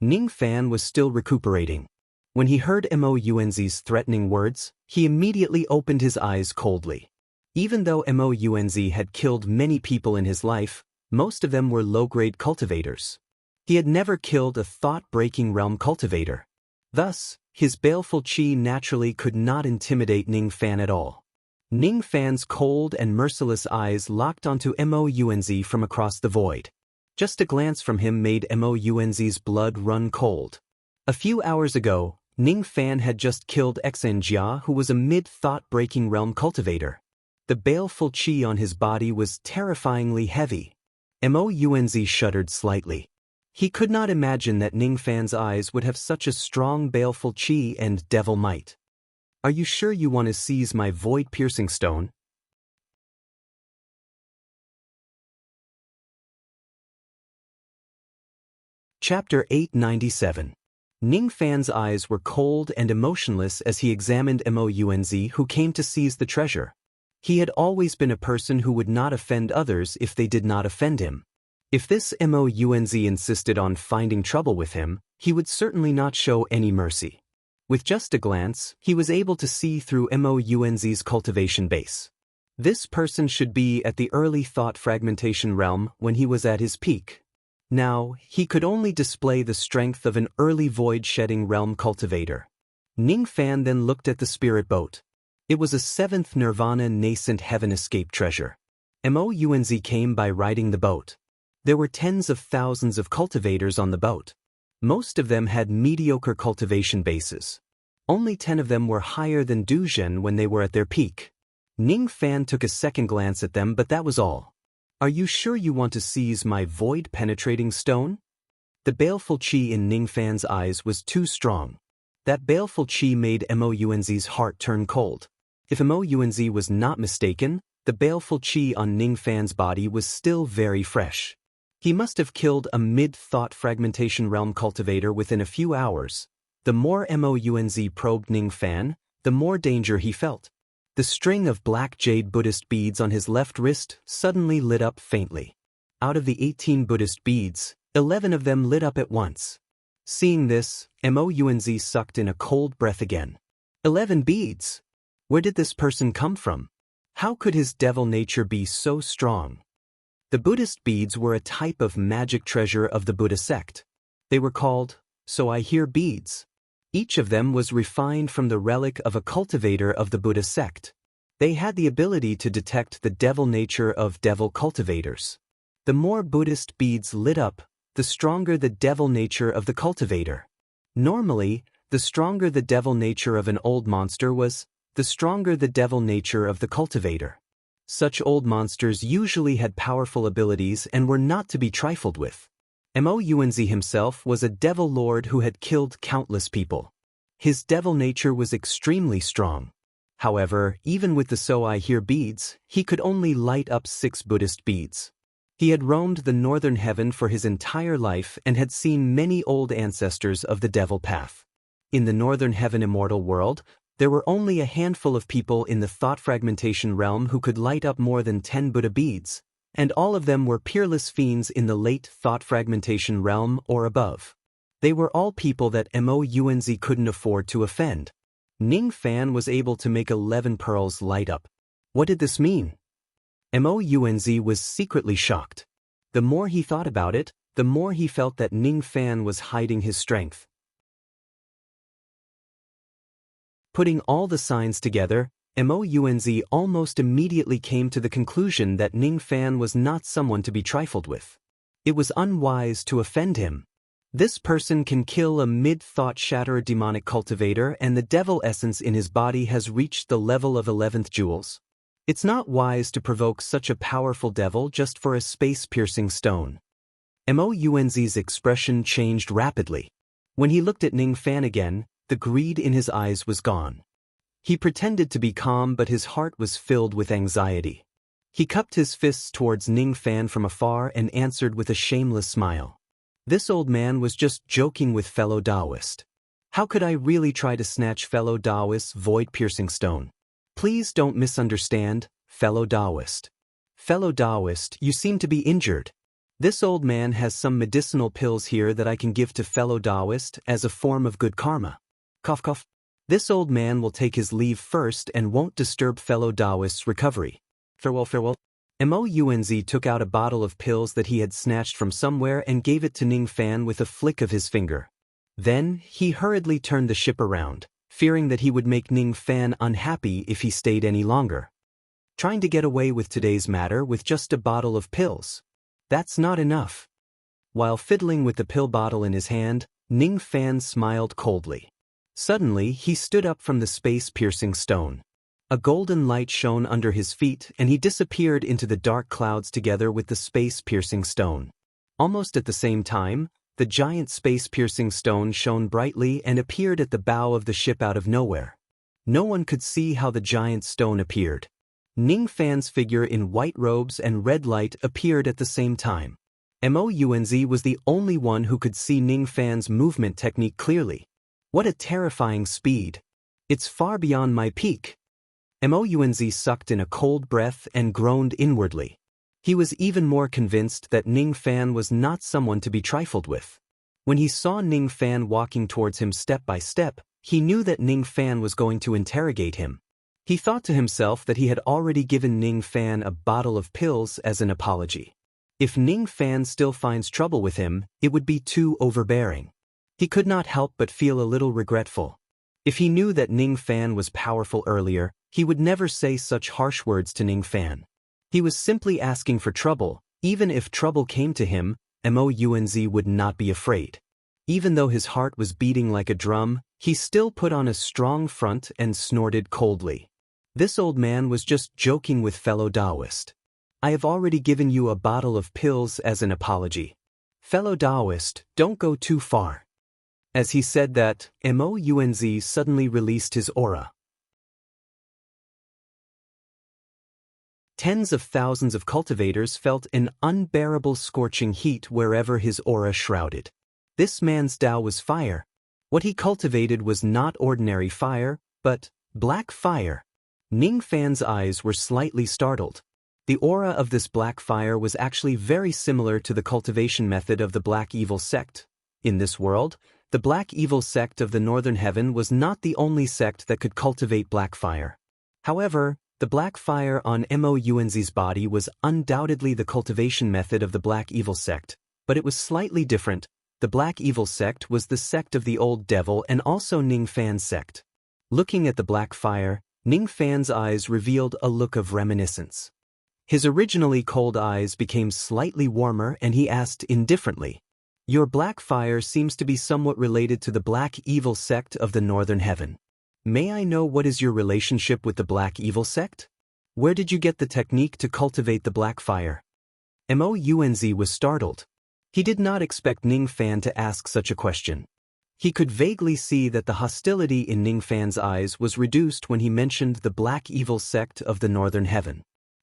Ningfan was still recuperating. When he heard Mounz's threatening words, he immediately opened his eyes coldly. Even though Mounz had killed many people in his life, most of them were low-grade cultivators. He had never killed a thought-breaking realm cultivator. Thus, his baleful chi naturally could not intimidate Ningfan at all. Ningfan's cold and merciless eyes locked onto Mounz from across the void. Just a glance from him made Mounz's blood run cold. A few hours ago, Ningfan had just killed Xinjia, who was a mid-thought-breaking realm cultivator. The baleful chi on his body was terrifyingly heavy. Mounz shuddered slightly. He could not imagine that Ningfan's eyes would have such a strong baleful chi and devil might. Are you sure you want to seize my void-piercing stone? Chapter 897. Ningfan's eyes were cold and emotionless as he examined Mounz, who came to seize the treasure. He had always been a person who would not offend others if they did not offend him. If this Mounz insisted on finding trouble with him, he would certainly not show any mercy. With just a glance, he was able to see through Mounz's cultivation base. This person should be at the early thought fragmentation realm when he was at his peak. Now, he could only display the strength of an early void-shedding realm cultivator. Ningfan then looked at the spirit boat. It was a seventh nirvana nascent heaven escape treasure. Mounz came by riding the boat. There were tens of thousands of cultivators on the boat. Most of them had mediocre cultivation bases. Only 10 of them were higher than Duzhen when they were at their peak. Ningfan took a second glance at them, but that was all. Are you sure you want to seize my void-penetrating stone? The baleful chi in Ningfan's eyes was too strong. That baleful chi made Mounz's heart turn cold. If Mounz was not mistaken, the baleful chi on Ningfan's body was still very fresh. He must have killed a mid-thought fragmentation realm cultivator within a few hours, The more Mounz probed Ning Fan, the more danger he felt. The string of black jade Buddhist beads on his left wrist suddenly lit up faintly. Out of the 18 Buddhist beads, 11 of them lit up at once. Seeing this, Mounz sucked in a cold breath again. 11 beads! Where did this person come from? How could his devil nature be so strong? The Buddhist beads were a type of magic treasure of the Buddha sect. They were called, so I hear, beads. Each of them was refined from the relic of a cultivator of the Buddha sect. They had the ability to detect the devil nature of devil cultivators. The more Buddhist beads lit up, the stronger the devil nature of the cultivator. Normally, the stronger the devil nature of an old monster was, the stronger the devil nature of the cultivator. Such old monsters usually had powerful abilities and were not to be trifled with. Mounz himself was a devil lord who had killed countless people. His devil nature was extremely strong. However, even with the So I Hear beads, he could only light up 6 Buddhist beads. He had roamed the northern heaven for his entire life and had seen many old ancestors of the devil path. In the northern heaven immortal world, there were only a handful of people in the thought fragmentation realm who could light up more than 10 Buddha beads, and all of them were peerless fiends in the late thought fragmentation realm or above. They were all people that Mounz couldn't afford to offend. Ning Fan was able to make 11 pearls light up. What did this mean? Mounz was secretly shocked. The more he thought about it, the more he felt that Ning Fan was hiding his strength. Putting all the signs together, Mounz almost immediately came to the conclusion that Ning Fan was not someone to be trifled with. It was unwise to offend him. This person can kill a mid-thought shatter demonic cultivator and the devil essence in his body has reached the level of 11th jewels. It's not wise to provoke such a powerful devil just for a space-piercing stone. Mounz's expression changed rapidly. When he looked at Ning Fan again, the greed in his eyes was gone. He pretended to be calm but his heart was filled with anxiety. He cupped his fists towards Ning Fan from afar and answered with a shameless smile. This old man was just joking with fellow Taoist. How could I really try to snatch fellow Taoist's void-piercing stone? Please don't misunderstand, fellow Taoist. Fellow Taoist, you seem to be injured. This old man has some medicinal pills here that I can give to fellow Taoist as a form of good karma. Cough cough. This old man will take his leave first and won't disturb fellow Taoist's recovery. Farewell, farewell. Mounz took out a bottle of pills that he had snatched from somewhere and gave it to Ning Fan with a flick of his finger. Then, he hurriedly turned the ship around, fearing that he would make Ning Fan unhappy if he stayed any longer. Trying to get away with today's matter with just a bottle of pills. That's not enough. While fiddling with the pill bottle in his hand, Ning Fan smiled coldly. Suddenly, he stood up from the space-piercing stone. A golden light shone under his feet and he disappeared into the dark clouds together with the space-piercing stone. Almost at the same time, the giant space-piercing stone shone brightly and appeared at the bow of the ship out of nowhere. No one could see how the giant stone appeared. Ning Fan's figure in white robes and red light appeared at the same time. Mounz was the only one who could see Ning Fan's movement technique clearly. What a terrifying speed. It's far beyond my peak. Mounz sucked in a cold breath and groaned inwardly. He was even more convinced that Ning Fan was not someone to be trifled with. When he saw Ning Fan walking towards him step by step, he knew that Ning Fan was going to interrogate him. He thought to himself that he had already given Ning Fan a bottle of pills as an apology. If Ning Fan still finds trouble with him, it would be too overbearing. He could not help but feel a little regretful. If he knew that Ning Fan was powerful earlier, he would never say such harsh words to Ning Fan. He was simply asking for trouble. Even if trouble came to him, Mounz would not be afraid. Even though his heart was beating like a drum, he still put on a strong front and snorted coldly. This old man was just joking with fellow Taoist. I have already given you a bottle of pills as an apology. Fellow Taoist, don't go too far. As he said that, Mounz suddenly released his aura. Tens of thousands of cultivators felt an unbearable scorching heat wherever his aura shrouded. This man's Tao was fire. What he cultivated was not ordinary fire, but black fire. Ning Fan's eyes were slightly startled. The aura of this black fire was actually very similar to the cultivation method of the Black Evil sect. In this world, the Black Evil sect of the Northern Heaven was not the only sect that could cultivate black fire. However, the black fire on Mounz's body was undoubtedly the cultivation method of the Black Evil sect, but it was slightly different. The Black Evil sect was the sect of the Old Devil and also Ning Fan's sect. Looking at the black fire, Ning Fan's eyes revealed a look of reminiscence. His originally cold eyes became slightly warmer and he asked indifferently, "Your black fire seems to be somewhat related to the Black Evil sect of the Northern Heaven. May I know what is your relationship with the Black Evil sect? Where did you get the technique to cultivate the black fire?" Mounz was startled. He did not expect Ning Fan to ask such a question. He could vaguely see that the hostility in Ning Fan's eyes was reduced when he mentioned the Black Evil sect of the Northern Heaven.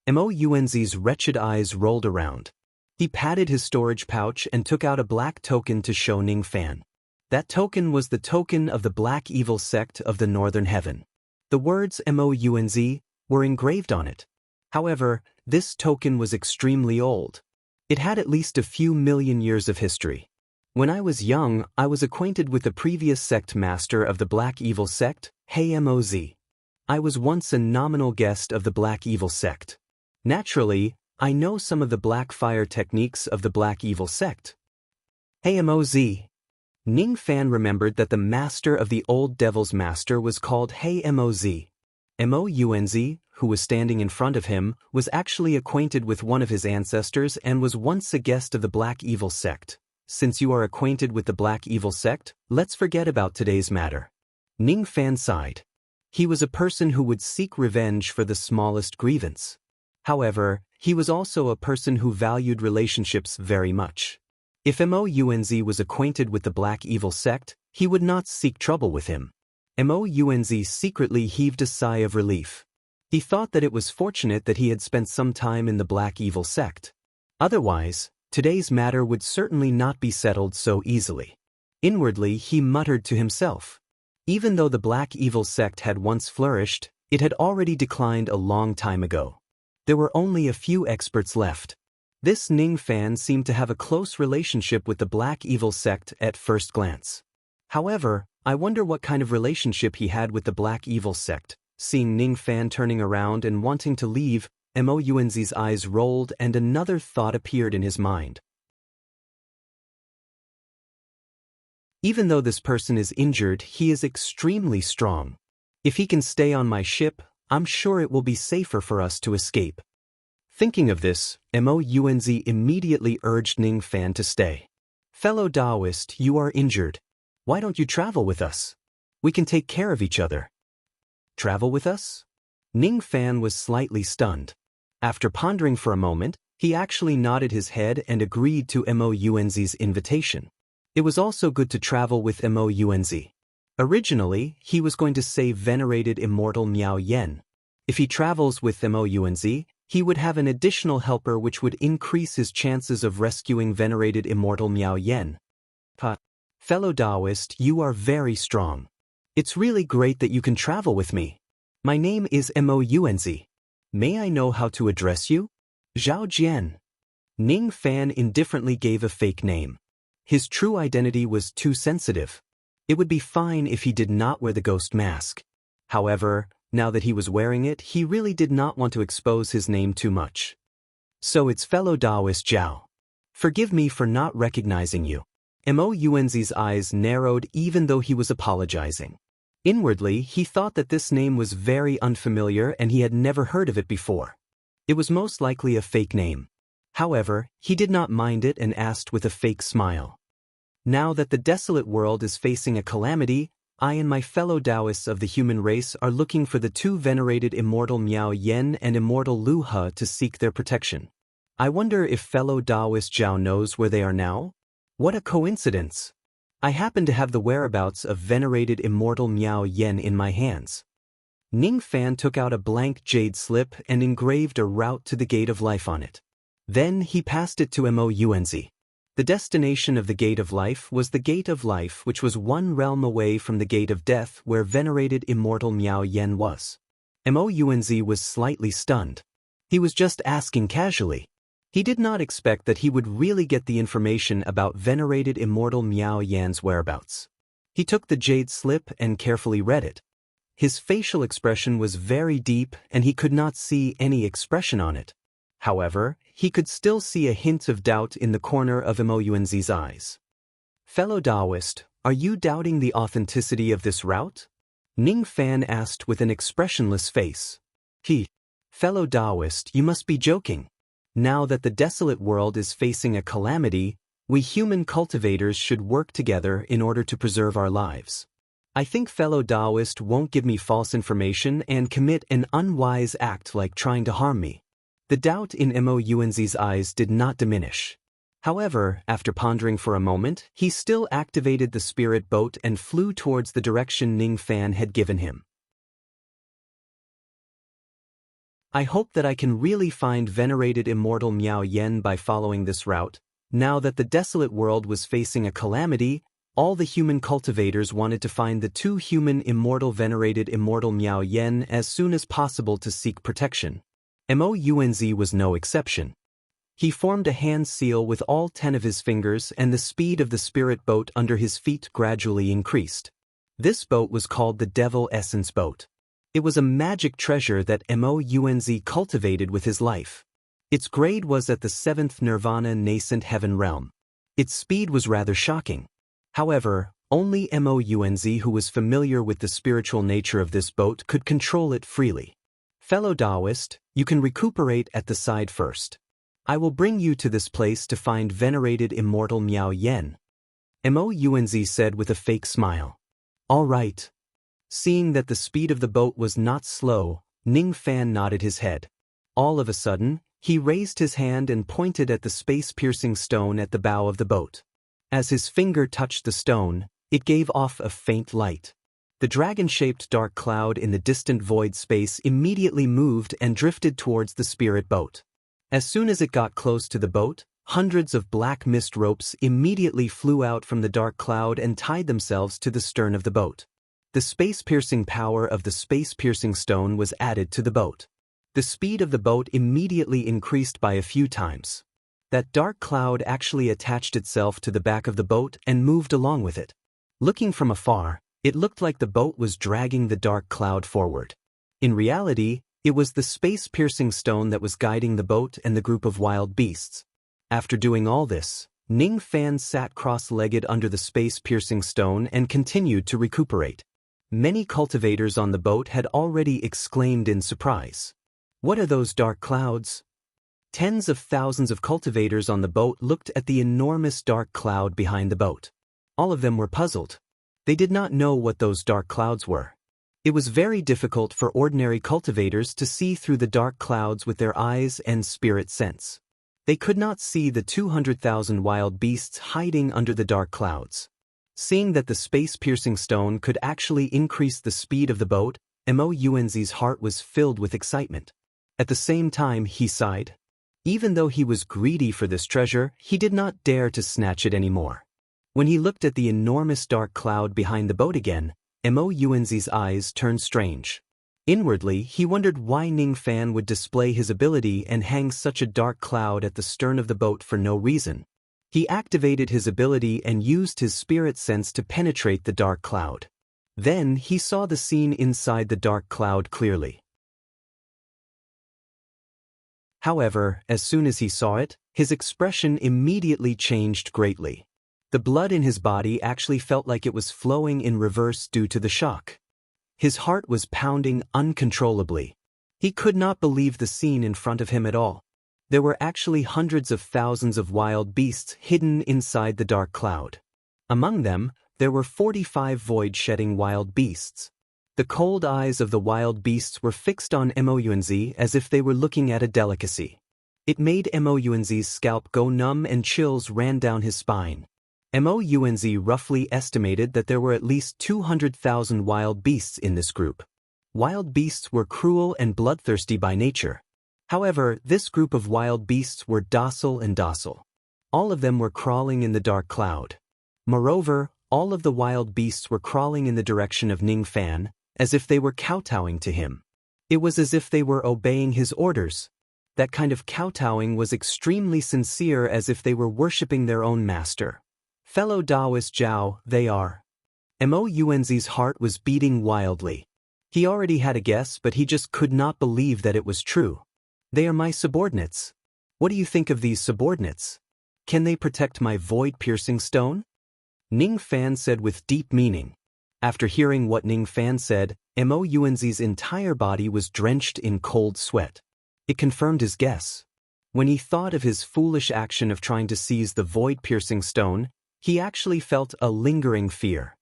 Mounz's wretched eyes rolled around. He patted his storage pouch and took out a black token to show Ning Fan. That token was the token of the Black Evil sect of the Northern Heaven. The words Mounz were engraved on it. However, this token was extremely old. It had at least a few million years of history. When I was young, I was acquainted with the previous sect master of the Black Evil sect, Moz. I was once a nominal guest of the Black Evil sect. Naturally, I know some of the black fire techniques of the Black Evil sect. Moz. Ning Fan remembered that the master of the Old Devil's master was called Moz. Mounz, who was standing in front of him, was actually acquainted with one of his ancestors and was once a guest of the Black Evil sect. Since you are acquainted with the Black Evil sect, let's forget about today's matter. Ning Fan sighed. He was a person who would seek revenge for the smallest grievance. However, he was also a person who valued relationships very much. If Mounz was acquainted with the Black Evil sect, he would not seek trouble with him. Mounz secretly heaved a sigh of relief. He thought that it was fortunate that he had spent some time in the Black Evil sect. Otherwise, today's matter would certainly not be settled so easily. Inwardly, he muttered to himself. Even though the Black Evil sect had once flourished, it had already declined a long time ago. There were only a few experts left. This Ning Fan seemed to have a close relationship with the Black Evil sect at first glance. However, I wonder what kind of relationship he had with the Black Evil sect. Seeing Ning Fan turning around and wanting to leave, Mounz's eyes rolled and another thought appeared in his mind. Even though this person is injured, he is extremely strong. If he can stay on my ship, I'm sure it will be safer for us to escape. Thinking of this, Mounz immediately urged Ning Fan to stay. "Fellow Taoist, you are injured. Why don't you travel with us? We can take care of each other." "Travel with us?" Ning Fan was slightly stunned. After pondering for a moment, he actually nodded his head and agreed to Mounz's invitation. It was also good to travel with Mounz. Originally, he was going to save venerated immortal Miao Yen. If he travels with Mounz, he would have an additional helper which would increase his chances of rescuing venerated immortal Miao Yen. "Fellow Taoist, you are very strong. It's really great that you can travel with me. My name is Mounz. May I know how to address you?" "Zhao Jian." Ning Fan indifferently gave a fake name. His true identity was too sensitive. It would be fine if he did not wear the ghost mask. However, now that he was wearing it, he really did not want to expose his name too much. "So it's fellow Taoist Zhao. Forgive me for not recognizing you." Mounz's eyes narrowed even though he was apologizing. Inwardly, he thought that this name was very unfamiliar and he had never heard of it before. It was most likely a fake name. However, he did not mind it and asked with a fake smile. "Now that the desolate world is facing a calamity, I and my fellow Taoists of the human race are looking for the two venerated immortal Miao Yen and immortal Lu He to seek their protection. I wonder if fellow Taoist Zhao knows where they are now? What a coincidence! I happen to have the whereabouts of venerated immortal Miao Yen in my hands." Ning Fan took out a blank jade slip and engraved a route to the gate of life on it. Then he passed it to Mounz. The destination of the Gate of Life was the Gate of Life, which was one realm away from the Gate of Death where venerated immortal Miao Yen was. Mounz was slightly stunned. He was just asking casually. He did not expect that he would really get the information about venerated immortal Miao Yan's whereabouts. He took the jade slip and carefully read it. His facial expression was very deep and he could not see any expression on it. However, he could still see a hint of doubt in the corner of Mounz's eyes. "Fellow Taoist, are you doubting the authenticity of this route?" Ning Fan asked with an expressionless face. "Fellow Taoist, you must be joking. Now that the desolate world is facing a calamity, we human cultivators should work together in order to preserve our lives. I think fellow Taoist won't give me false information and commit an unwise act like trying to harm me." The doubt in Mounz's eyes did not diminish. However, after pondering for a moment, he still activated the spirit boat and flew towards the direction Ning Fan had given him. "I hope that I can really find venerated immortal Miao Yen by following this route." Now that the desolate world was facing a calamity, all the human cultivators wanted to find the two human immortal venerated immortal Miao Yen as soon as possible to seek protection. Mounz was no exception. He formed a hand seal with all 10 of his fingers and the speed of the spirit boat under his feet gradually increased. This boat was called the Devil Essence Boat. It was a magic treasure that Mounz cultivated with his life. Its grade was at the 7th Nirvana Nascent Heaven realm. Its speed was rather shocking. However, only Mounz, who was familiar with the spiritual nature of this boat, could control it freely. "Fellow Taoist, you can recuperate at the side first. I will bring you to this place to find venerated immortal Miao Yen," Mounz said with a fake smile. "All right." Seeing that the speed of the boat was not slow, Ning Fan nodded his head. All of a sudden, he raised his hand and pointed at the space-piercing stone at the bow of the boat. As his finger touched the stone, it gave off a faint light. The dragon-shaped dark cloud in the distant void space immediately moved and drifted towards the spirit boat. As soon as it got close to the boat, hundreds of black mist ropes immediately flew out from the dark cloud and tied themselves to the stern of the boat. The space-piercing power of the space-piercing stone was added to the boat. The speed of the boat immediately increased by a few times. That dark cloud actually attached itself to the back of the boat and moved along with it. Looking from afar, it looked like the boat was dragging the dark cloud forward. In reality, it was the space-piercing stone that was guiding the boat and the group of wild beasts. After doing all this, Ning Fan sat cross-legged under the space-piercing stone and continued to recuperate. Many cultivators on the boat had already exclaimed in surprise. "What are those dark clouds?" Tens of thousands of cultivators on the boat looked at the enormous dark cloud behind the boat. All of them were puzzled. They did not know what those dark clouds were. It was very difficult for ordinary cultivators to see through the dark clouds with their eyes and spirit sense. They could not see the 200,000 wild beasts hiding under the dark clouds. Seeing that the space-piercing stone could actually increase the speed of the boat, Mounz's heart was filled with excitement. At the same time, he sighed. Even though he was greedy for this treasure, he did not dare to snatch it anymore. When he looked at the enormous dark cloud behind the boat again, Mounz's eyes turned strange. Inwardly, he wondered why Ning Fan would display his ability and hang such a dark cloud at the stern of the boat for no reason. He activated his ability and used his spirit sense to penetrate the dark cloud. Then he saw the scene inside the dark cloud clearly. However, as soon as he saw it, his expression immediately changed greatly. The blood in his body actually felt like it was flowing in reverse due to the shock. His heart was pounding uncontrollably. He could not believe the scene in front of him at all. There were actually hundreds of thousands of wild beasts hidden inside the dark cloud. Among them, there were 45 void-shedding wild beasts. The cold eyes of the wild beasts were fixed on Mounz as if they were looking at a delicacy. It made Mounz's scalp go numb and chills ran down his spine. Mounz roughly estimated that there were at least 200,000 wild beasts in this group. Wild beasts were cruel and bloodthirsty by nature. However, this group of wild beasts were docile. All of them were crawling in the dark cloud. Moreover, all of the wild beasts were crawling in the direction of Ning Fan, as if they were kowtowing to him. It was as if they were obeying his orders. That kind of kowtowing was extremely sincere, as if they were worshipping their own master. Fellow Taoist Zhao, they are. Mo Yuanzi's heart was beating wildly. He already had a guess, but he just could not believe that it was true. They are my subordinates. What do you think of these subordinates? Can they protect my void-piercing stone? Ning Fan said with deep meaning. After hearing what Ning Fan said, Mo Yuanzi's entire body was drenched in cold sweat. It confirmed his guess. When he thought of his foolish action of trying to seize the void-piercing stone, he actually felt a lingering fear.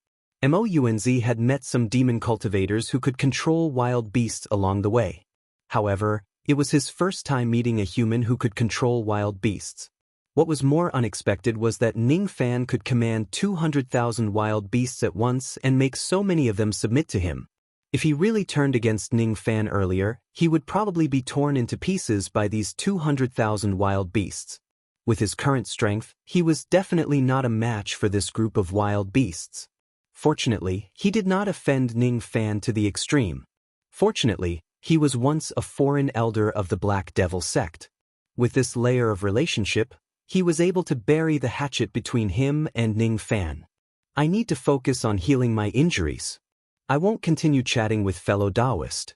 Mo Yuanzi had met some demon cultivators who could control wild beasts along the way. However, it was his first time meeting a human who could control wild beasts. What was more unexpected was that Ning Fan could command 200,000 wild beasts at once and make so many of them submit to him. If he really turned against Ning Fan earlier, he would probably be torn into pieces by these 200,000 wild beasts. With his current strength, he was definitely not a match for this group of wild beasts. Fortunately, he did not offend Ning Fan to the extreme. Fortunately, he was once a foreign elder of the Black Devil sect. With this layer of relationship, he was able to bury the hatchet between him and Ning Fan. I need to focus on healing my injuries. I won't continue chatting with fellow Taoist.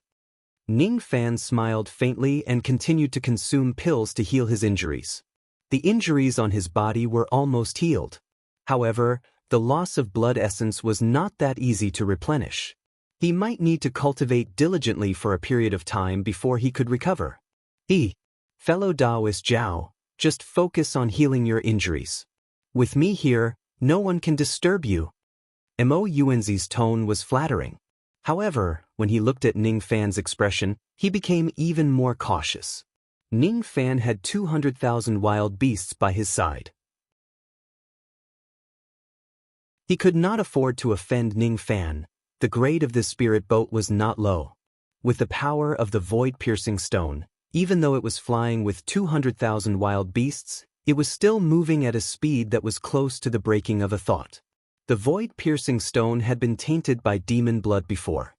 Ning Fan smiled faintly and continued to consume pills to heal his injuries. The injuries on his body were almost healed. However, the loss of blood essence was not that easy to replenish. He might need to cultivate diligently for a period of time before he could recover. Fellow Taoist Zhao, just focus on healing your injuries. With me here, no one can disturb you. Mo Yuanzi's tone was flattering. However, when he looked at Ning Fan's expression, he became even more cautious. Ning Fan had 200,000 wild beasts by his side. He could not afford to offend Ning Fan. The grade of this spirit boat was not low. With the power of the void-piercing stone, even though it was flying with 200,000 wild beasts, it was still moving at a speed that was close to the breaking of a thought. The void-piercing stone had been tainted by demon blood before.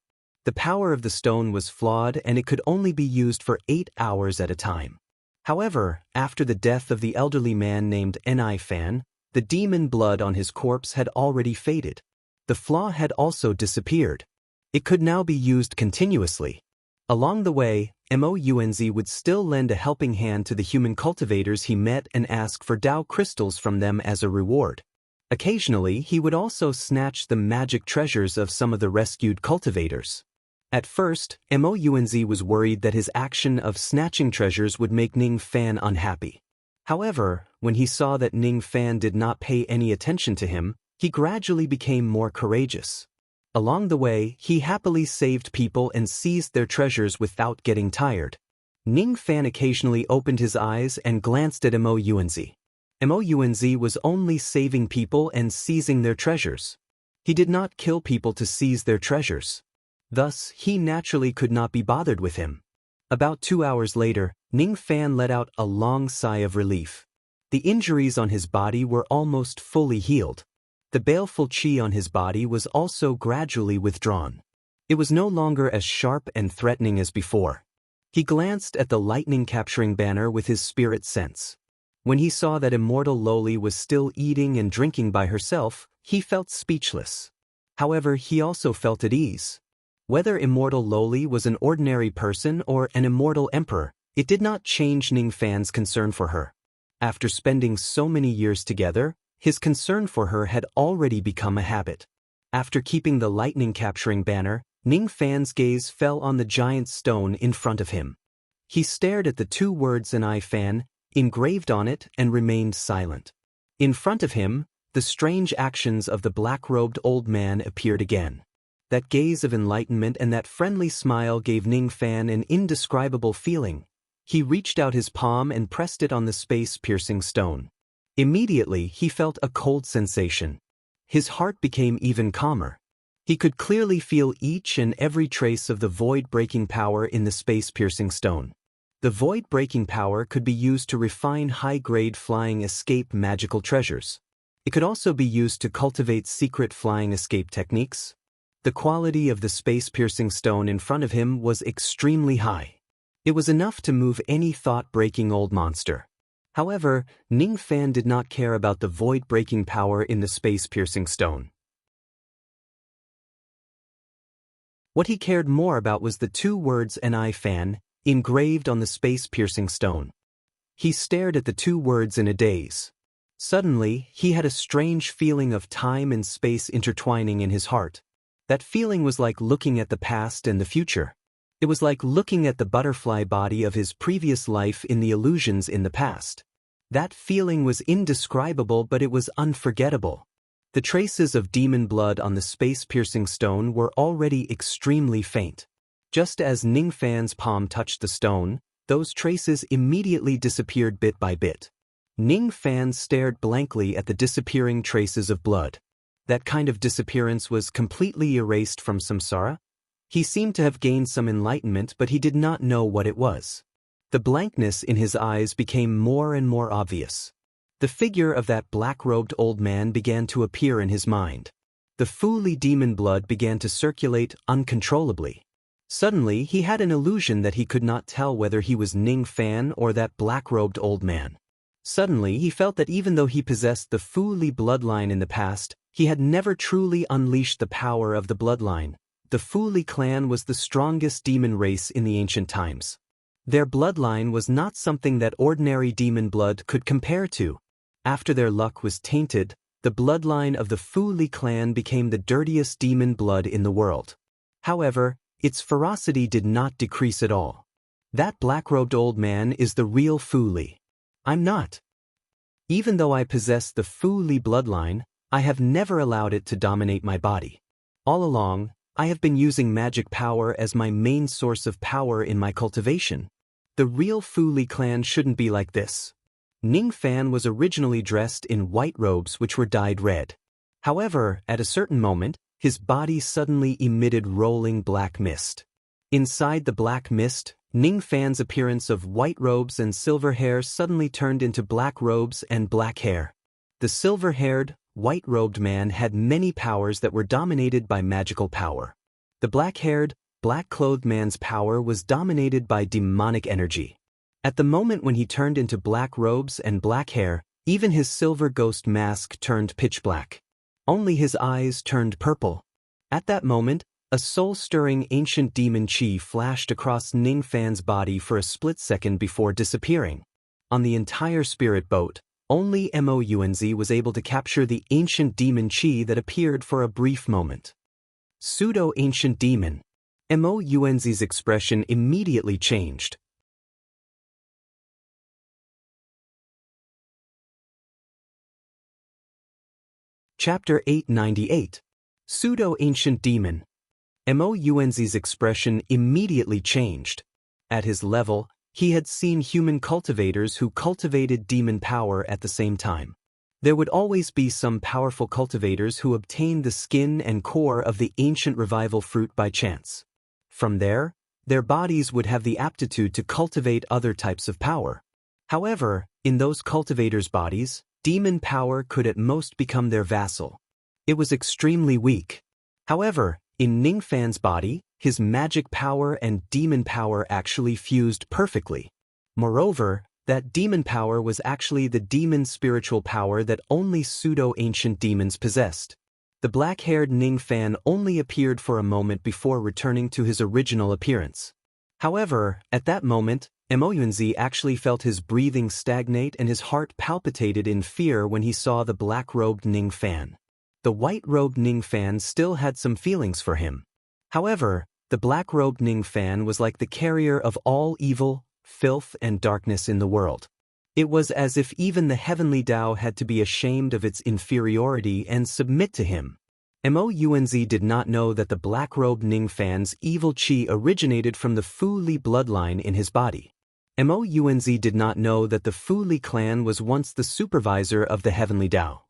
The power of the stone was flawed and it could only be used for 8 hours at a time. However, after the death of the elderly man named Ni Fan, the demon blood on his corpse had already faded. The flaw had also disappeared. It could now be used continuously. Along the way, Mo Yuanzi would still lend a helping hand to the human cultivators he met and ask for Tao crystals from them as a reward. Occasionally, he would also snatch the magic treasures of some of the rescued cultivators. At first, Mo Yuanzi was worried that his action of snatching treasures would make Ning Fan unhappy. However, when he saw that Ning Fan did not pay any attention to him, he gradually became more courageous. Along the way, he happily saved people and seized their treasures without getting tired. Ning Fan occasionally opened his eyes and glanced at Mo Yuanzi. Mo Yuanzi was only saving people and seizing their treasures. He did not kill people to seize their treasures. Thus, he naturally could not be bothered with him. About 2 hours later, Ning Fan let out a long sigh of relief. The injuries on his body were almost fully healed. The baleful qi on his body was also gradually withdrawn. It was no longer as sharp and threatening as before. He glanced at the lightning-capturing banner with his spirit sense. When he saw that immortal Loli was still eating and drinking by herself, he felt speechless. However, he also felt at ease. Whether immortal Loli was an ordinary person or an immortal emperor, it did not change Ning Fan's concern for her. After spending so many years together, his concern for her had already become a habit. After keeping the lightning-capturing banner, Ning Fan's gaze fell on the giant stone in front of him. He stared at the 2 words Ni Fan engraved on it and remained silent. In front of him, the strange actions of the black-robed old man appeared again. That gaze of enlightenment and that friendly smile gave Ning Fan an indescribable feeling. He reached out his palm and pressed it on the space-piercing stone. Immediately, he felt a cold sensation. His heart became even calmer. He could clearly feel each and every trace of the void-breaking power in the space-piercing stone. The void-breaking power could be used to refine high-grade flying escape magical treasures. It could also be used to cultivate secret flying escape techniques. The quality of the space-piercing stone in front of him was extremely high. It was enough to move any thought-breaking old monster. However, Ning Fan did not care about the void-breaking power in the space-piercing stone. What he cared more about was the two words "Ni Fan" engraved on the space-piercing stone. He stared at the two words in a daze. Suddenly, he had a strange feeling of time and space intertwining in his heart. That feeling was like looking at the past and the future. It was like looking at the butterfly body of his previous life in the illusions in the past. That feeling was indescribable, but it was unforgettable. The traces of demon blood on the space-piercing stone were already extremely faint. Just as Ning Fan's palm touched the stone, those traces immediately disappeared bit by bit. Ning Fan stared blankly at the disappearing traces of blood. That kind of disappearance was completely erased from samsara. He seemed to have gained some enlightenment, but he did not know what it was. The blankness in his eyes became more and more obvious. The figure of that black-robed old man began to appear in his mind. The Fuli demon blood began to circulate uncontrollably. Suddenly, he had an illusion that he could not tell whether he was Ning Fan or that black-robed old man. Suddenly, he felt that even though he possessed the Fuli bloodline in the past, he had never truly unleashed the power of the bloodline. The Fuli clan was the strongest demon race in the ancient times. Their bloodline was not something that ordinary demon blood could compare to. After their luck was tainted, the bloodline of the Fuli clan became the dirtiest demon blood in the world. However, its ferocity did not decrease at all. That black-robed old man is the real Fuli. I'm not. Even though I possess the Fuli bloodline, I have never allowed it to dominate my body. All along, I have been using magic power as my main source of power in my cultivation. The real Fuli clan shouldn't be like this. Ning Fan was originally dressed in white robes which were dyed red. However, at a certain moment, his body suddenly emitted rolling black mist. Inside the black mist, Ning Fan's appearance of white robes and silver hair suddenly turned into black robes and black hair. The silver-haired, white-robed man had many powers that were dominated by magical power. The black-haired, black-clothed man's power was dominated by demonic energy. At the moment when he turned into black robes and black hair, even his silver ghost mask turned pitch black. Only his eyes turned purple. At that moment, a soul-stirring ancient demon chi flashed across Ning Fan's body for a split second before disappearing. On the entire spirit boat, only Mounz was able to capture the ancient demon chi that appeared for a brief moment. Pseudo-ancient demon. Mounz's expression immediately changed. Chapter 898. Pseudo-ancient demon. Mounz's expression immediately changed. At his level, he had seen human cultivators who cultivated demon power at the same time. There would always be some powerful cultivators who obtained the skin and core of the ancient revival fruit by chance. From there, their bodies would have the aptitude to cultivate other types of power. However, in those cultivators' bodies, demon power could at most become their vassal. It was extremely weak. However, in Ning Fan's body, his magic power and demon power actually fused perfectly. Moreover, that demon power was actually the demon spiritual power that only pseudo-ancient demons possessed. The black-haired Ning Fan only appeared for a moment before returning to his original appearance. However, at that moment, Mounz actually felt his breathing stagnate and his heart palpitated in fear when he saw the black-robed Ning Fan. The white-robed Ning Fan still had some feelings for him. However, the black-robed Ning Fan was like the carrier of all evil, filth, and darkness in the world. It was as if even the heavenly Tao had to be ashamed of its inferiority and submit to him. Mounz did not know that the black-robed Ning Fan's evil chi originated from the Fuli bloodline in his body. Mounz did not know that the Fuli clan was once the supervisor of the heavenly Tao.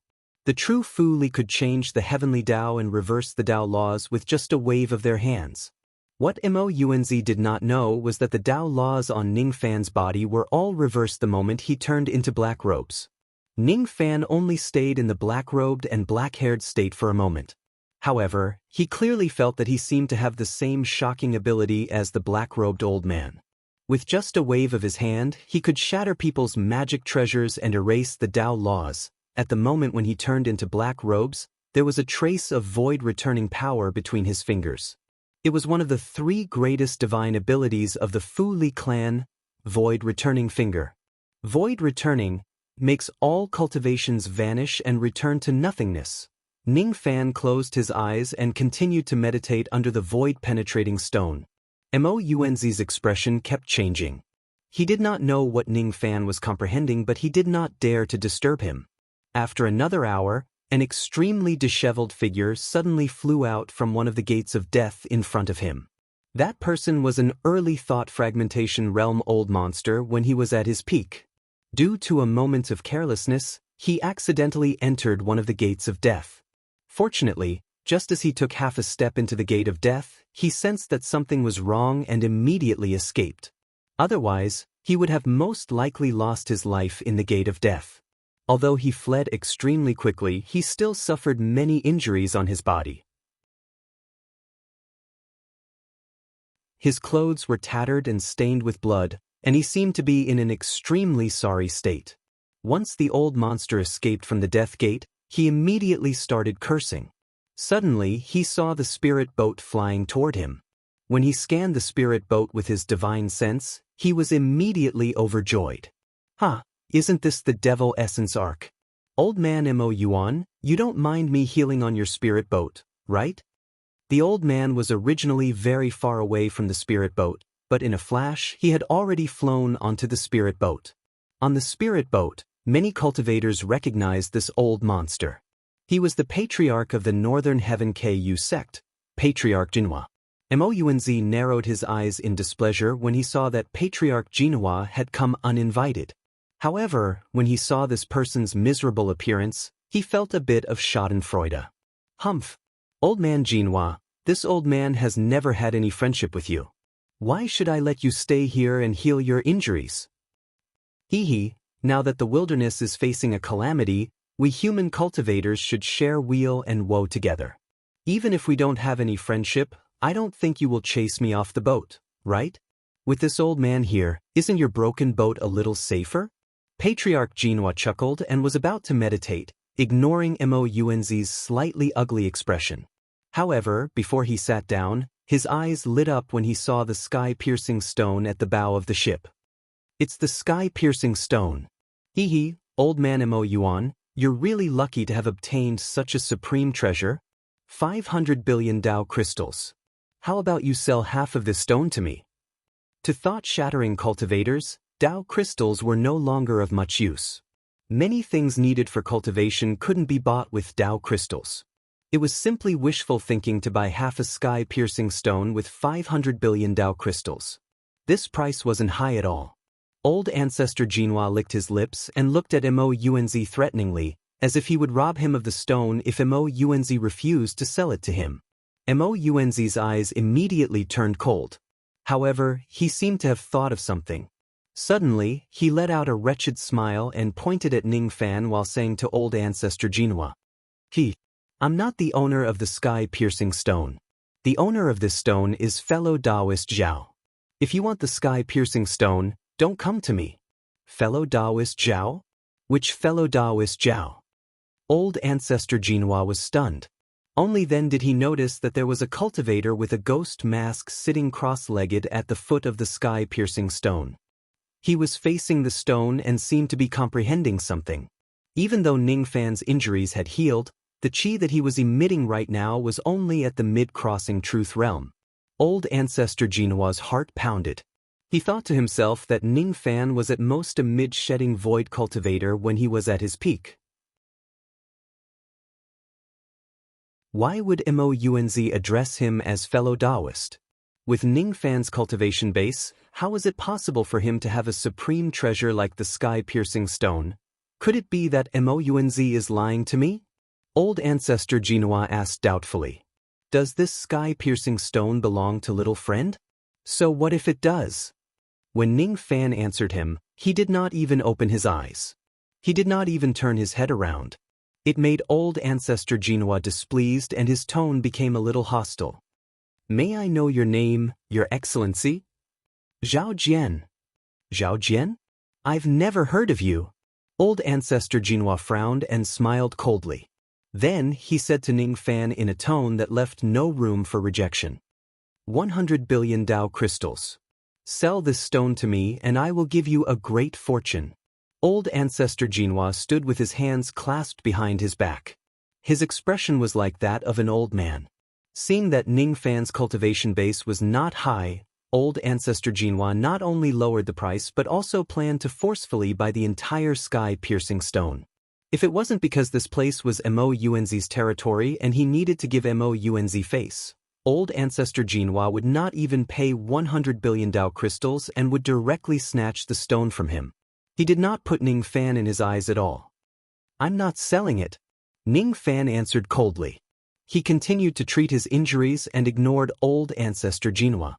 The true Fuli could change the heavenly Tao and reverse the Tao laws with just a wave of their hands. What Mounz did not know was that the Tao laws on Ning Fan's body were all reversed the moment he turned into black robes. Ning Fan only stayed in the black-robed and black-haired state for a moment. However, he clearly felt that he seemed to have the same shocking ability as the black-robed old man. With just a wave of his hand, he could shatter people's magic treasures and erase the Tao laws. At the moment when he turned into black robes, there was a trace of void returning power between his fingers. It was one of the 3 greatest divine abilities of the Fu Li clan, Void Returning Finger. Void Returning makes all cultivations vanish and return to nothingness. Ning Fan closed his eyes and continued to meditate under the void-penetrating stone. Mounz's expression kept changing. He did not know what Ning Fan was comprehending, but he did not dare to disturb him. After another hour, an extremely disheveled figure suddenly flew out from one of the gates of death in front of him. That person was an early thought fragmentation realm old monster when he was at his peak. Due to a moment of carelessness, he accidentally entered one of the gates of death. Fortunately, just as he took half a step into the gate of death, he sensed that something was wrong and immediately escaped. Otherwise, he would have most likely lost his life in the gate of death. Although he fled extremely quickly, he still suffered many injuries on his body. His clothes were tattered and stained with blood, and he seemed to be in an extremely sorry state. Once the old monster escaped from the death gate, he immediately started cursing. Suddenly, he saw the spirit boat flying toward him. When he scanned the spirit boat with his divine sense, he was immediately overjoyed. Isn't this the Devil Essence Arc? Old man Mounz, you don't mind me healing on your spirit boat, right? The old man was originally very far away from the spirit boat, but in a flash he had already flown onto the spirit boat. On the spirit boat, many cultivators recognized this old monster. He was the patriarch of the Northern Heaven Ku sect, Patriarch Jinhua. Mounz narrowed his eyes in displeasure when he saw that Patriarch Jinhua had come uninvited. However, when he saw this person's miserable appearance, he felt a bit of schadenfreude. Humph! Old man Jinhua, this old man has never had any friendship with you. Why should I let you stay here and heal your injuries? Now that the wilderness is facing a calamity, we human cultivators should share weal and woe together. Even if we don't have any friendship, I don't think you will chase me off the boat, right? With this old man here, isn't your broken boat a little safer? Patriarch Jinhua chuckled and was about to meditate, ignoring Mounz's slightly ugly expression. However, before he sat down, his eyes lit up when he saw the sky-piercing stone at the bow of the ship. It's the sky-piercing stone. Old man Mounz, you're really lucky to have obtained such a supreme treasure. 500 billion Tao crystals. How about you sell half of this stone to me? To thought-shattering cultivators, Tao crystals were no longer of much use. Many things needed for cultivation couldn't be bought with Tao crystals. It was simply wishful thinking to buy half a sky-piercing stone with 500 billion Tao crystals. This price wasn't high at all. Old ancestor Jinhua licked his lips and looked at Mounz threateningly, as if he would rob him of the stone if Mounz refused to sell it to him. Mounz's eyes immediately turned cold. However, he seemed to have thought of something. Suddenly, he let out a wretched smile and pointed at Ning Fan while saying to old ancestor Jinhua, I'm not the owner of the sky-piercing stone. The owner of this stone is fellow Taoist Zhao. If you want the sky-piercing stone, don't come to me. Fellow Taoist Zhao? Which fellow Taoist Zhao? Old ancestor Jinhua was stunned. Only then did he notice that there was a cultivator with a ghost mask sitting cross-legged at the foot of the sky-piercing stone. He was facing the stone and seemed to be comprehending something. Even though Ning Fan's injuries had healed, the chi that he was emitting right now was only at the mid-crossing truth realm. Old ancestor Jinhua's heart pounded. He thought to himself that Ning Fan was at most a mid-shedding void cultivator when he was at his peak. Why would Mounz address him as fellow Taoist? With Ning Fan's cultivation base, how is it possible for him to have a supreme treasure like the sky-piercing stone? Could it be that Mounz is lying to me? Old ancestor Jinhua asked doubtfully. Does this sky-piercing stone belong to little friend? So what if it does? When Ning Fan answered him, he did not even open his eyes. He did not even turn his head around. It made old ancestor Jinhua displeased and his tone became a little hostile. May I know your name, your excellency? Zhao Jian. Zhao Jian? I've never heard of you. Old ancestor Jinhua frowned and smiled coldly. Then he said to Ning Fan in a tone that left no room for rejection. 100 billion Dao crystals. Sell this stone to me and I will give you a great fortune. Old ancestor Jinhua stood with his hands clasped behind his back. His expression was like that of an old man. Seeing that Ning Fan's cultivation base was not high, old ancestor Jinhua not only lowered the price but also planned to forcefully buy the entire sky-piercing stone. If it wasn't because this place was Mo Yuanzi's territory and he needed to give Mo Yuanzi face, old ancestor Jinhua would not even pay 100 billion Dao crystals and would directly snatch the stone from him. He did not put Ning Fan in his eyes at all. I'm not selling it. Ning Fan answered coldly. He continued to treat his injuries and ignored old ancestor Jinhua.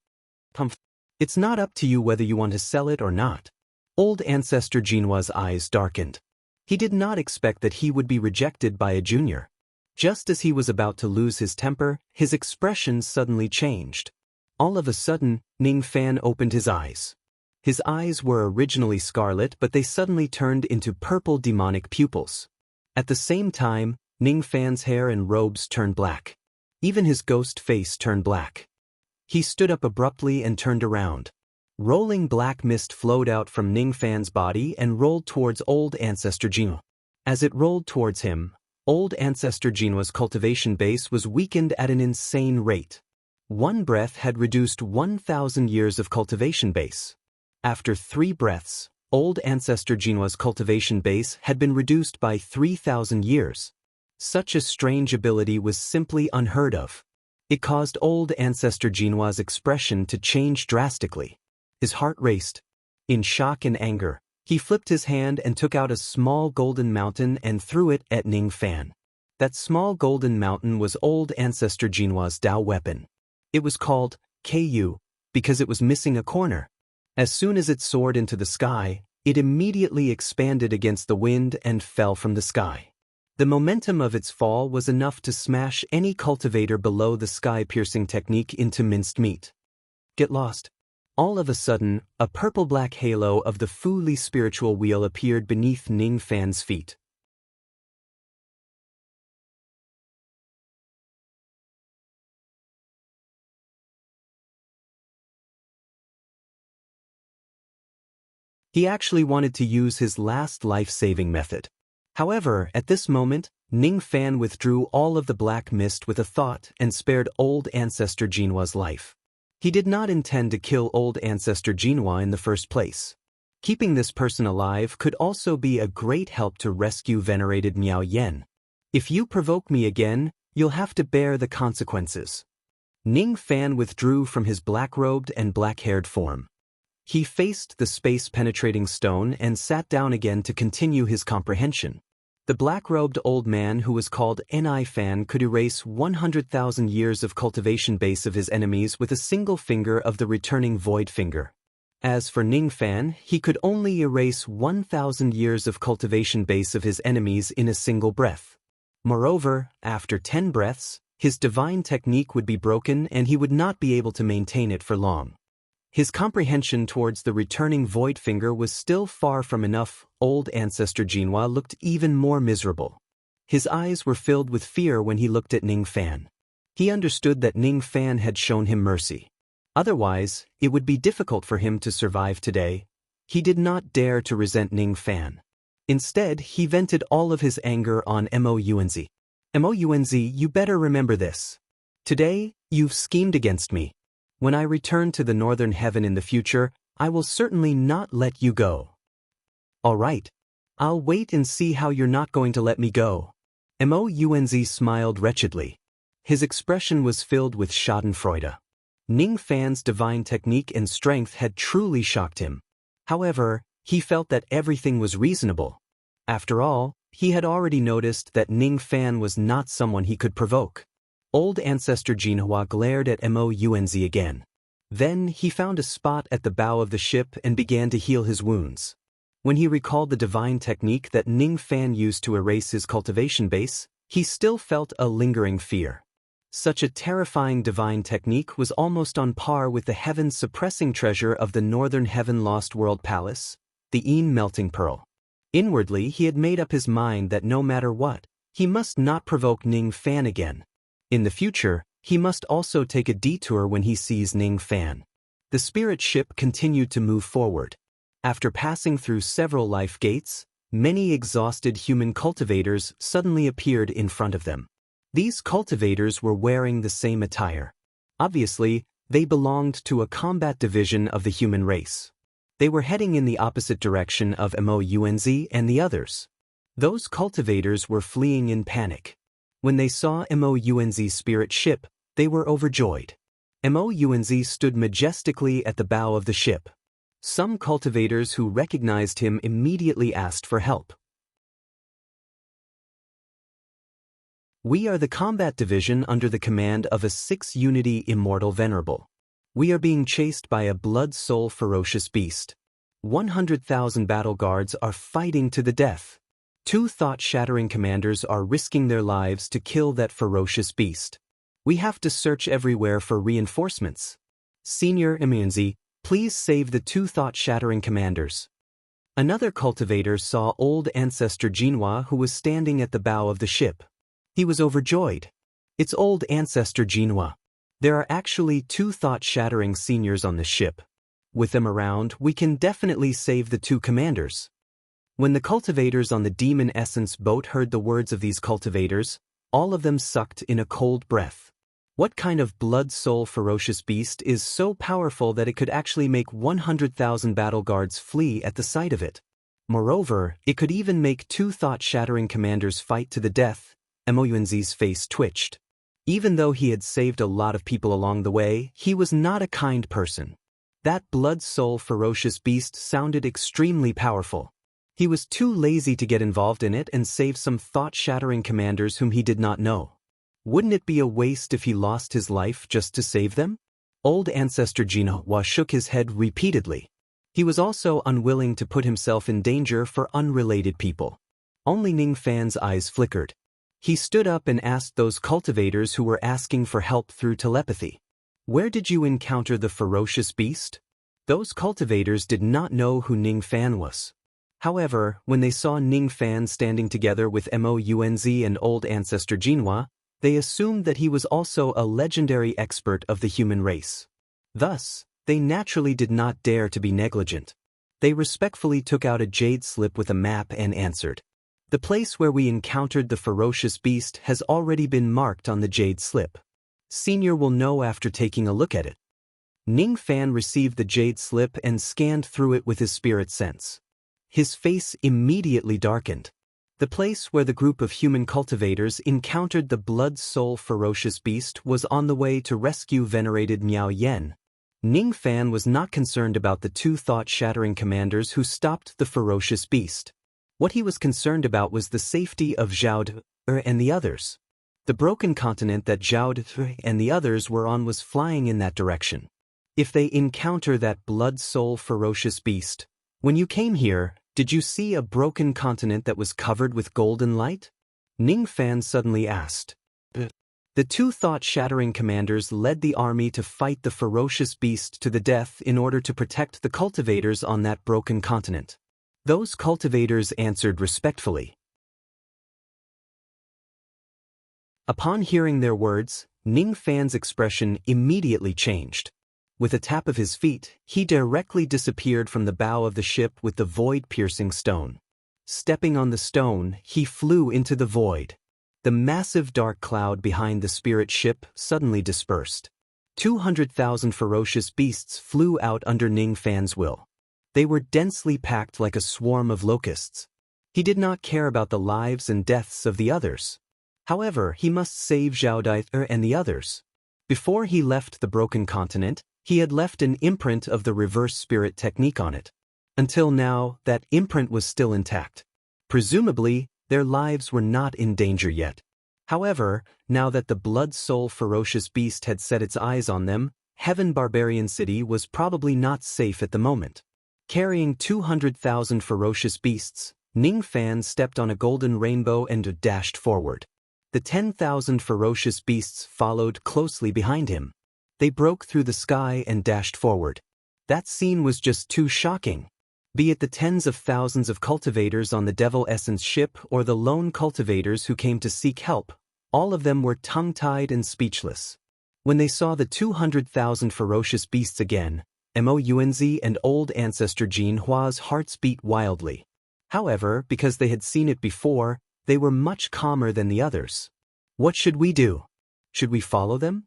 It's not up to you whether you want to sell it or not. Old ancestor Jinhua's eyes darkened. He did not expect that he would be rejected by a junior. Just as he was about to lose his temper, his expression suddenly changed. All of a sudden, Ning Fan opened his eyes. His eyes were originally scarlet but they suddenly turned into purple demonic pupils. At the same time, Ning Fan's hair and robes turned black. Even his ghost face turned black. He stood up abruptly and turned around. Rolling black mist flowed out from Ning Fan's body and rolled towards old ancestor Jinhua. As it rolled towards him, old ancestor Jinhua's cultivation base was weakened at an insane rate. One breath had reduced 1,000 years of cultivation base. After 3 breaths, old ancestor Jinhua's cultivation base had been reduced by 3,000 years. Such a strange ability was simply unheard of. It caused old ancestor Jinhua's expression to change drastically. His heart raced. In shock and anger, he flipped his hand and took out a small golden mountain and threw it at Ning Fan. That small golden mountain was old ancestor Jinhua's Dao weapon. It was called Ku because it was missing a corner. As soon as it soared into the sky, it immediately expanded against the wind and fell from the sky. The momentum of its fall was enough to smash any cultivator below the sky-piercing technique into minced meat. Get lost. All of a sudden, a purple-black halo of the Fu Li spiritual wheel appeared beneath Ning Fan's feet. He actually wanted to use his last life-saving method. However, at this moment, Ning Fan withdrew all of the black mist with a thought and spared old ancestor Jinhua's life. He did not intend to kill old ancestor Jinhua in the first place. Keeping this person alive could also be a great help to rescue venerated Miao Yen. If you provoke me again, you'll have to bear the consequences. Ning Fan withdrew from his black-robed and black-haired form. He faced the space-penetrating stone and sat down again to continue his comprehension. The black-robed old man who was called Ni Fan could erase 100,000 years of cultivation base of his enemies with a single finger of the returning void finger. As for Ning Fan, he could only erase 1,000 years of cultivation base of his enemies in a single breath. Moreover, after 10 breaths, his divine technique would be broken and he would not be able to maintain it for long. His comprehension towards the returning void finger was still far from enough. Old ancestor Jinhua looked even more miserable. His eyes were filled with fear when he looked at Ning Fan. He understood that Ning Fan had shown him mercy. Otherwise, it would be difficult for him to survive today. He did not dare to resent Ning Fan. Instead, he vented all of his anger on Mo Yuanzi. Mo Yuanzi, you better remember this. Today, you've schemed against me. When I return to the northern heaven in the future, I will certainly not let you go. All right. I'll wait and see how you're not going to let me go. Mo Yuanzi smiled wretchedly. His expression was filled with schadenfreude. Ning Fan's divine technique and strength had truly shocked him. However, he felt that everything was reasonable. After all, he had already noticed that Ning Fan was not someone he could provoke. Old Ancestor Jinhua glared at Mounz again. Then he found a spot at the bow of the ship and began to heal his wounds. When he recalled the divine technique that Ning Fan used to erase his cultivation base, he still felt a lingering fear. Such a terrifying divine technique was almost on par with the heaven-suppressing treasure of the Northern Heaven Lost World Palace, the Een Melting Pearl. Inwardly, he had made up his mind that no matter what, he must not provoke Ning Fan again. In the future, he must also take a detour when he sees Ning Fan. The spirit ship continued to move forward. After passing through several life gates, many exhausted human cultivators suddenly appeared in front of them. These cultivators were wearing the same attire. Obviously, they belonged to a combat division of the human race. They were heading in the opposite direction of Mounz and the others. Those cultivators were fleeing in panic. When they saw Mounz's spirit ship, they were overjoyed. Mounz stood majestically at the bow of the ship. Some cultivators who recognized him immediately asked for help. We are the combat division under the command of a 6-unity immortal venerable. We are being chased by a blood-soul ferocious beast. 100,000 battle guards are fighting to the death. 2 thought-shattering commanders are risking their lives to kill that ferocious beast. We have to search everywhere for reinforcements. Senior Mounz, please save the 2 thought-shattering commanders. Another cultivator saw old Ancestor Jinhua, who was standing at the bow of the ship. He was overjoyed. It's old Ancestor Jinhua. There are actually 2 thought-shattering seniors on the ship. With them around, we can definitely save the 2 commanders. When the cultivators on the Demon Essence boat heard the words of these cultivators, all of them sucked in a cold breath. What kind of blood-soul ferocious beast is so powerful that it could actually make 100,000 battle guards flee at the sight of it? Moreover, it could even make 2 thought-shattering commanders fight to the death. Mounz's face twitched. Even though he had saved a lot of people along the way, he was not a kind person. That blood-soul ferocious beast sounded extremely powerful. He was too lazy to get involved in it and save some thought-shattering commanders whom he did not know. Wouldn't it be a waste if he lost his life just to save them? Old Ancestor Jinhua shook his head repeatedly. He was also unwilling to put himself in danger for unrelated people. Only Ning Fan's eyes flickered. He stood up and asked those cultivators who were asking for help through telepathy. Where did you encounter the ferocious beast? Those cultivators did not know who Ning Fan was. However, when they saw Ning Fan standing together with Mounz and old Ancestor Jinhua, they assumed that he was also a legendary expert of the human race. Thus, they naturally did not dare to be negligent. They respectfully took out a jade slip with a map and answered. The place where we encountered the ferocious beast has already been marked on the jade slip. Senior will know after taking a look at it. Ning Fan received the jade slip and scanned through it with his spirit sense. His face immediately darkened. The place where the group of human cultivators encountered the blood-soul ferocious beast was on the way to rescue venerated Miao Yen. Ning Fan was not concerned about the 2 thought-shattering commanders who stopped the ferocious beast. What he was concerned about was the safety of Zhao De and the others. The broken continent that Zhao De and the others were on was flying in that direction. If they encounter that blood-soul ferocious beast, when you came here, did you see a broken continent that was covered with golden light? Ning Fan suddenly asked. The 2 thought-shattering commanders led the army to fight the ferocious beast to the death in order to protect the cultivators on that broken continent. Those cultivators answered respectfully. Upon hearing their words, Ning Fan's expression immediately changed. With a tap of his feet, he directly disappeared from the bow of the ship with the void-piercing stone. Stepping on the stone, he flew into the void. The massive dark cloud behind the spirit ship suddenly dispersed. 200,000 ferocious beasts flew out under Ning Fan's will. They were densely packed like a swarm of locusts. He did not care about the lives and deaths of the others. However, he must save Zhao De and the others. Before he left the broken continent, he had left an imprint of the reverse spirit technique on it. Until now, that imprint was still intact. Presumably, their lives were not in danger yet. However, now that the blood-soul ferocious beast had set its eyes on them, Heaven Barbarian City was probably not safe at the moment. Carrying 200,000 ferocious beasts, Ning Fan stepped on a golden rainbow and dashed forward. The 10,000 ferocious beasts followed closely behind him. They broke through the sky and dashed forward. That scene was just too shocking. Be it the tens of thousands of cultivators on the Devil Essence ship or the lone cultivators who came to seek help, all of them were tongue-tied and speechless. When they saw the 200,000 ferocious beasts again, Mounz and old ancestor Jin Hua's hearts beat wildly. However, because they had seen it before, they were much calmer than the others. What should we do? Should we follow them?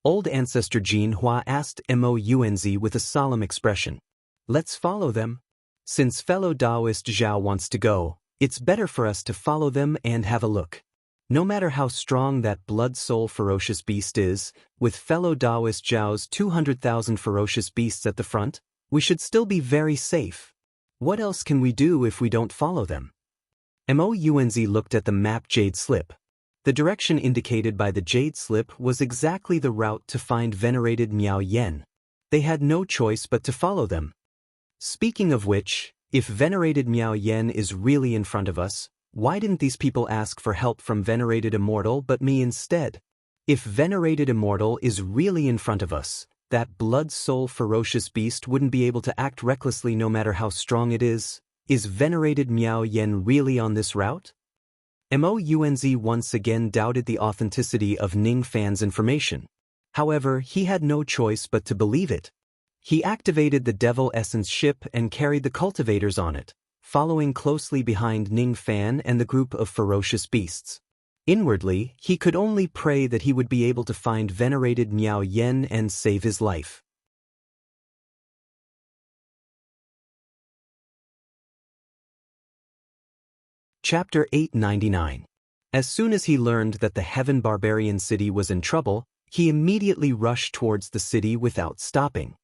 Old ancestor Jin Hua asked Mounz with a solemn expression. Let's follow them. Since fellow Taoist Zhao wants to go, it's better for us to follow them and have a look. No matter how strong that blood-soul ferocious beast is, with fellow Taoist Zhao's 200,000 ferocious beasts at the front, we should still be very safe. What else can we do if we don't follow them? Mounz looked at the map Jade Slip. The direction indicated by the Jade Slip was exactly the route to find venerated Miao Yen. They had no choice but to follow them. Speaking of which, if venerated Miao Yen is really in front of us, why didn't these people ask for help from venerated Immortal but me instead? If venerated Immortal is really in front of us, that blood-soul ferocious beast wouldn't be able to act recklessly no matter how strong it is. Is venerated Miao Yen really on this route? Mounz once again doubted the authenticity of Ning Fan's information. However, he had no choice but to believe it. He activated the Devil Essence ship and carried the cultivators on it, following closely behind Ning Fan and the group of ferocious beasts. Inwardly, he could only pray that he would be able to find venerated Miao Yen and save his life. Chapter 899. As soon as he learned that the Heaven Barbarian City was in trouble, he immediately rushed towards the city without stopping.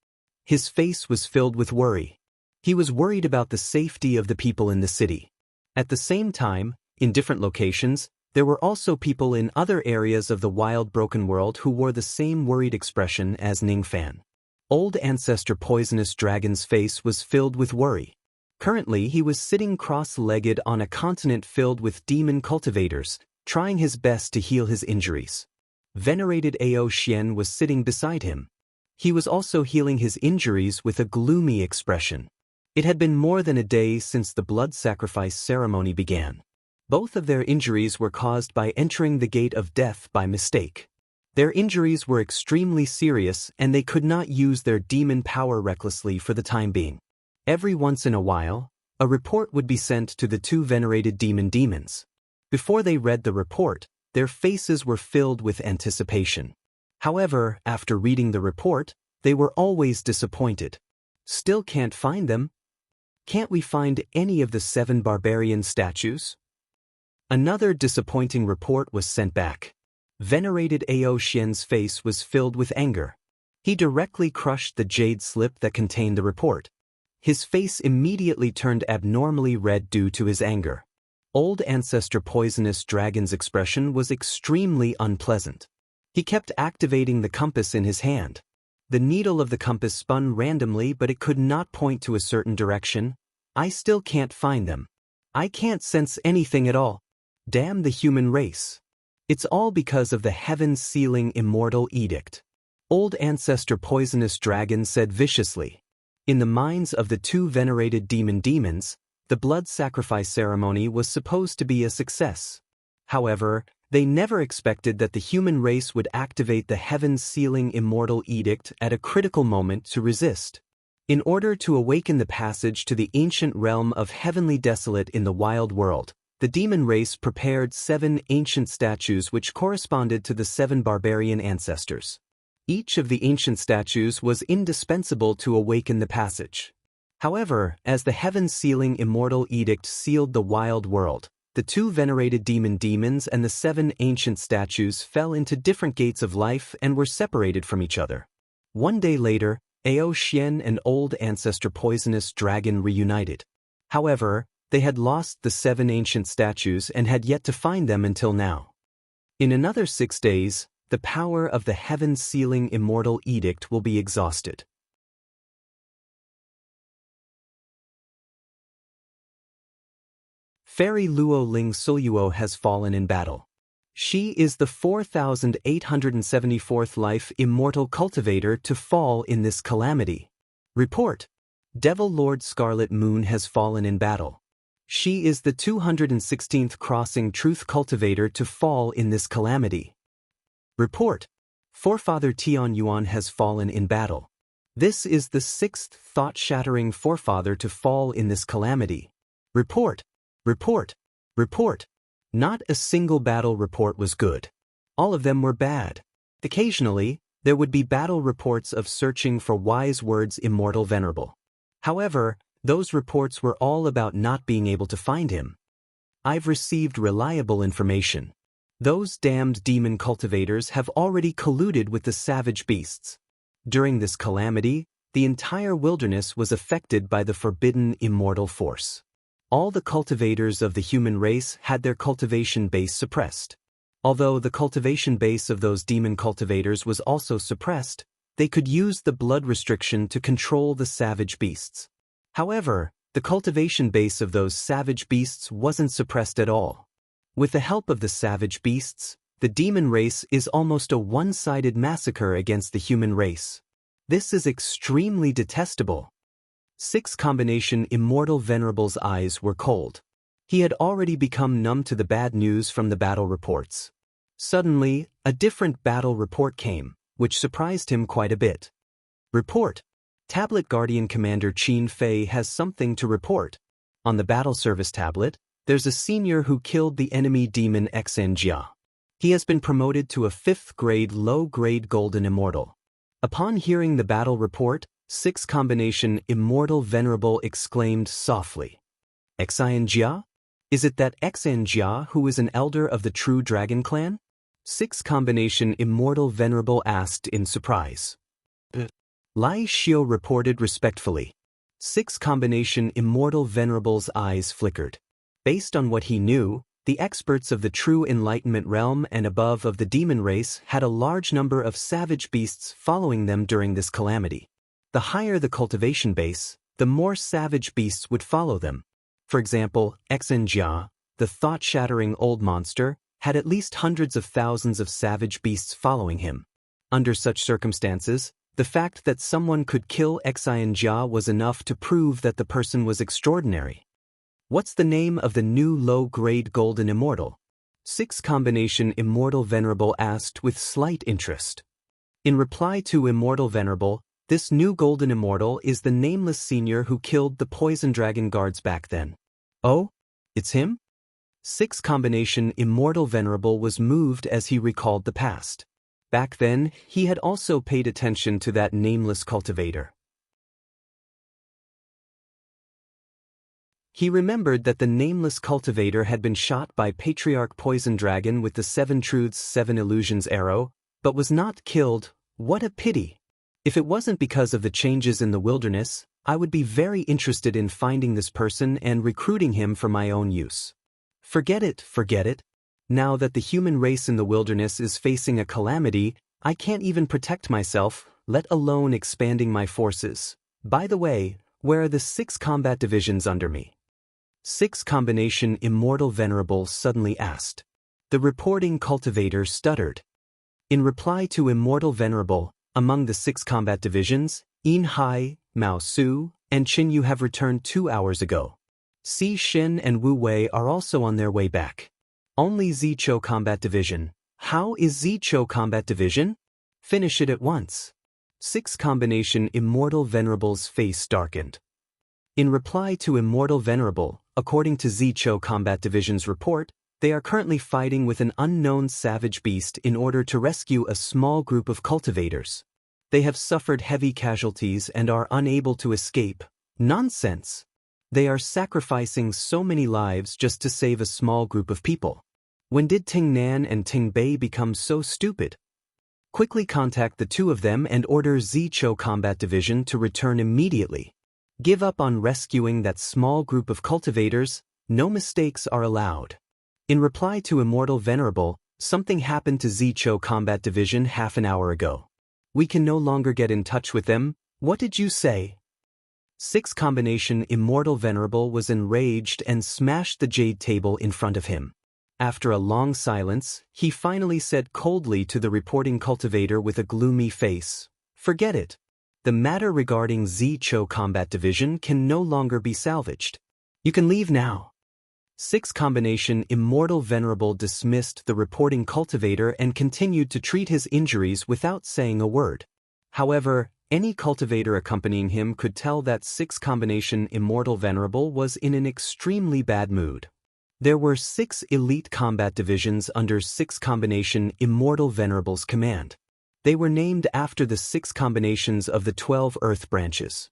His face was filled with worry. He was worried about the safety of the people in the city. At the same time, in different locations, there were also people in other areas of the wild broken world who wore the same worried expression as Ning Fan. Old ancestor Poisonous Dragon's face was filled with worry. Currently, he was sitting cross-legged on a continent filled with demon cultivators, trying his best to heal his injuries. Venerated Ao Xian was sitting beside him. He was also healing his injuries with a gloomy expression. It had been more than a day since the blood sacrifice ceremony began. Both of their injuries were caused by entering the gate of death by mistake. Their injuries were extremely serious and they could not use their demon power recklessly for the time being. Every once in a while, a report would be sent to the two venerated demons. Before they read the report, their faces were filled with anticipation. However, after reading the report, they were always disappointed. Still can't find them. Can't we find any of the 7 barbarian statues? Another disappointing report was sent back. Venerated Ao Xian's face was filled with anger. He directly crushed the jade slip that contained the report. His face immediately turned abnormally red due to his anger. Old ancestor Poisonous Dragon's expression was extremely unpleasant. He kept activating the compass in his hand. The needle of the compass spun randomly, but it could not point to a certain direction. I still can't find them. I can't sense anything at all. Damn the human race. It's all because of the heaven-sealing immortal edict. Old ancestor Poisonous Dragon said viciously. In the minds of the two venerated demons, the blood sacrifice ceremony was supposed to be a success. However, they never expected that the human race would activate the heaven-sealing immortal edict at a critical moment to resist. In order to awaken the passage to the ancient realm of heavenly desolate in the wild world, the demon race prepared 7 ancient statues which corresponded to the 7 barbarian ancestors. Each of the ancient statues was indispensable to awaken the passage. However, as the heaven-sealing immortal edict sealed the wild world, the 2 venerated demons and the 7 ancient statues fell into different gates of life and were separated from each other. One day later, Ao Xian and old ancestor Poisonous Dragon reunited. However, they had lost the 7 ancient statues and had yet to find them until now. In another 6 days, the power of the heaven-sealing immortal edict will be exhausted. Fairy Luo Ling Suluo has fallen in battle. She is the 4,874th life immortal cultivator to fall in this calamity. Report. Devil Lord Scarlet Moon has fallen in battle. She is the 216th crossing truth cultivator to fall in this calamity. Report. Forefather Tian Yuan has fallen in battle. This is the 6th thought-shattering forefather to fall in this calamity. Report. Report. Report. Not a single battle report was good. All of them were bad. Occasionally, there would be battle reports of searching for wise words immortal venerable. However, those reports were all about not being able to find him. I've received reliable information. Those damned demon cultivators have already colluded with the savage beasts. During this calamity, the entire wilderness was affected by the forbidden immortal force. All the cultivators of the human race had their cultivation base suppressed. Although the cultivation base of those demon cultivators was also suppressed, they could use the blood restriction to control the savage beasts. However, the cultivation base of those savage beasts wasn't suppressed at all. With the help of the savage beasts, the demon race is almost a one-sided massacre against the human race. This is extremely detestable. 6 combination immortal venerable's eyes were cold. He had already become numb to the bad news from the battle reports. Suddenly, a different battle report came, which surprised him quite a bit. Report. Tablet Guardian Commander Qin Fei has something to report. On the battle service tablet, there's a senior who killed the enemy demon Xinjia. He has been promoted to a 5th grade low-grade golden immortal. Upon hearing the battle report, 6 combination immortal venerable exclaimed softly. Xinjia? Is it that Xinjia who is an elder of the true dragon clan? 6 combination immortal venerable asked in surprise. Lai Xiao reported respectfully. 6 combination immortal venerable's eyes flickered. Based on what he knew, the experts of the true enlightenment realm and above of the demon race had a large number of savage beasts following them during this calamity. The higher the cultivation base, the more savage beasts would follow them. For example, Xinjia, the thought-shattering old monster, had at least hundreds of thousands of savage beasts following him. Under such circumstances, the fact that someone could kill Xinjia was enough to prove that the person was extraordinary. What's the name of the new low-grade golden immortal? 6 combination immortal venerable asked with slight interest. In reply to immortal venerable, this new golden immortal is the nameless senior who killed the poison dragon guards back then. Oh? It's him? 6 combination immortal venerable was moved as he recalled the past. Back then, he had also paid attention to that nameless cultivator. He remembered that the nameless cultivator had been shot by Patriarch Poison Dragon with the 7 Truths 7 Illusions arrow, but was not killed. What a pity! If it wasn't because of the changes in the wilderness, I would be very interested in finding this person and recruiting him for my own use. Forget it, forget it. Now that the human race in the wilderness is facing a calamity, I can't even protect myself, let alone expanding my forces. By the way, where are the 6 combat divisions under me? 6 combination immortal venerable suddenly asked. The reporting cultivator stuttered. In reply to immortal venerable, among the 6 combat divisions, Yin Hai, Mao Su, and Qin Yu have returned 2 hours ago. Si Xin and Wu Wei are also on their way back. Only Zichou Combat Division. How is Zichou Combat Division? Finish it at once. 6 combination immortal venerable's face darkened. In reply to immortal venerable, according to Zichou Combat Division's report, they are currently fighting with an unknown savage beast in order to rescue a small group of cultivators. They have suffered heavy casualties and are unable to escape. Nonsense! They are sacrificing so many lives just to save a small group of people. When did Ting Nan and Ting Bei become so stupid? Quickly contact the 2 of them and order Zichou Combat Division to return immediately. Give up on rescuing that small group of cultivators. No mistakes are allowed. In reply to immortal venerable, Something happened to Zicho Combat Division half an hour ago. We can no longer get in touch with them. What did you say? 6 combination Immortal Venerable was enraged and smashed the jade table in front of him. After a long silence, he finally said coldly to the reporting cultivator with a gloomy face, "Forget it. The matter regarding Zicho Combat Division can no longer be salvaged. You can leave now." 6 combination Immortal Venerable dismissed the reporting cultivator and continued to treat his injuries without saying a word. However, any cultivator accompanying him could tell that 6 combination Immortal Venerable was in an extremely bad mood. There were 6 elite combat divisions under 6 combination Immortal Venerable's command. They were named after the 6 combinations of the 12 Earth branches.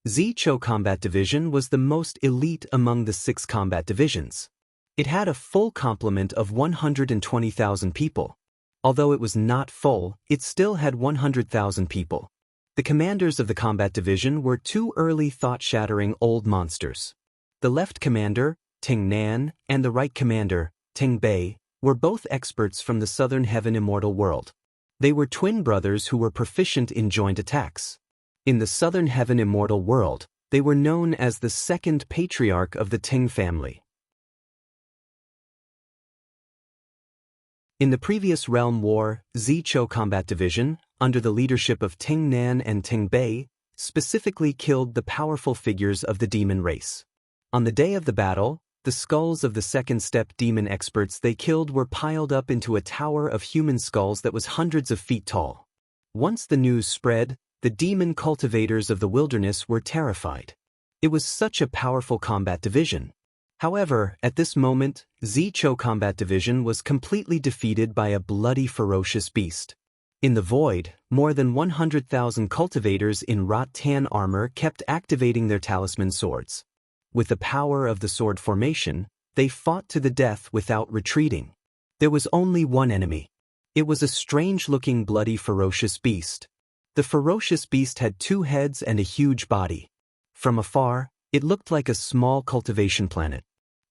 Zicho Combat Division was the most elite among the 6 combat divisions. It had a full complement of 120,000 people. Although it was not full, it still had 100,000 people. The commanders of the combat division were 2 early thought-shattering old monsters. The left commander, Ting Nan, and the right commander, Ting Bei, were both experts from the Southern Heaven Immortal world. They were twin brothers who were proficient in joint attacks. In the Southern Heaven Immortal world, they were known as the second patriarch of the Ting family. In the previous Realm War, Zicho Combat Division, under the leadership of Ting Nan and Ting Bei, specifically killed the powerful figures of the demon race. On the day of the battle, the skulls of the second-step demon experts they killed were piled up into a tower of human skulls that was hundreds of feet tall. Once the news spread, the demon cultivators of the wilderness were terrified. It was such a powerful combat division. However, at this moment, Zicho Combat Division was completely defeated by a bloody ferocious beast. In the void, more than 100,000 cultivators in rattan armor kept activating their talisman swords. With the power of the sword formation, they fought to the death without retreating. There was only one enemy. It was a strange-looking bloody ferocious beast. The ferocious beast had 2 heads and a huge body. From afar, it looked like a small cultivation planet.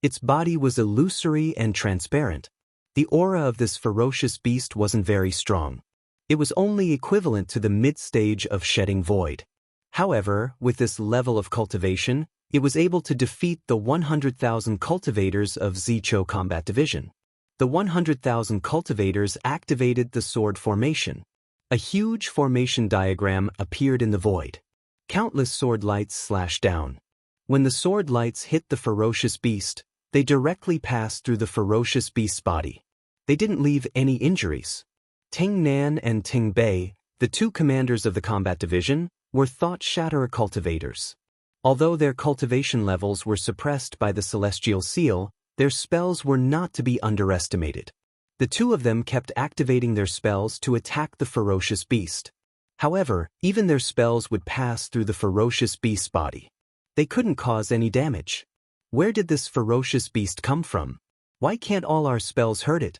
Its body was illusory and transparent. The aura of this ferocious beast wasn't very strong. It was only equivalent to the mid-stage of shedding void. However, with this level of cultivation, it was able to defeat the 100,000 cultivators of Zicho Combat Division. The 100,000 cultivators activated the sword formation. A huge formation diagram appeared in the void. Countless sword lights slashed down. When the sword lights hit the ferocious beast, they directly passed through the ferocious beast's body. They didn't leave any injuries. Ting Nan and Ting Bei, the 2 commanders of the combat division, were thought-shatterer cultivators. Although their cultivation levels were suppressed by the celestial seal, their spells were not to be underestimated. The 2 of them kept activating their spells to attack the ferocious beast. However, even their spells would pass through the ferocious beast's body. They couldn't cause any damage. Where did this ferocious beast come from? Why can't all our spells hurt it?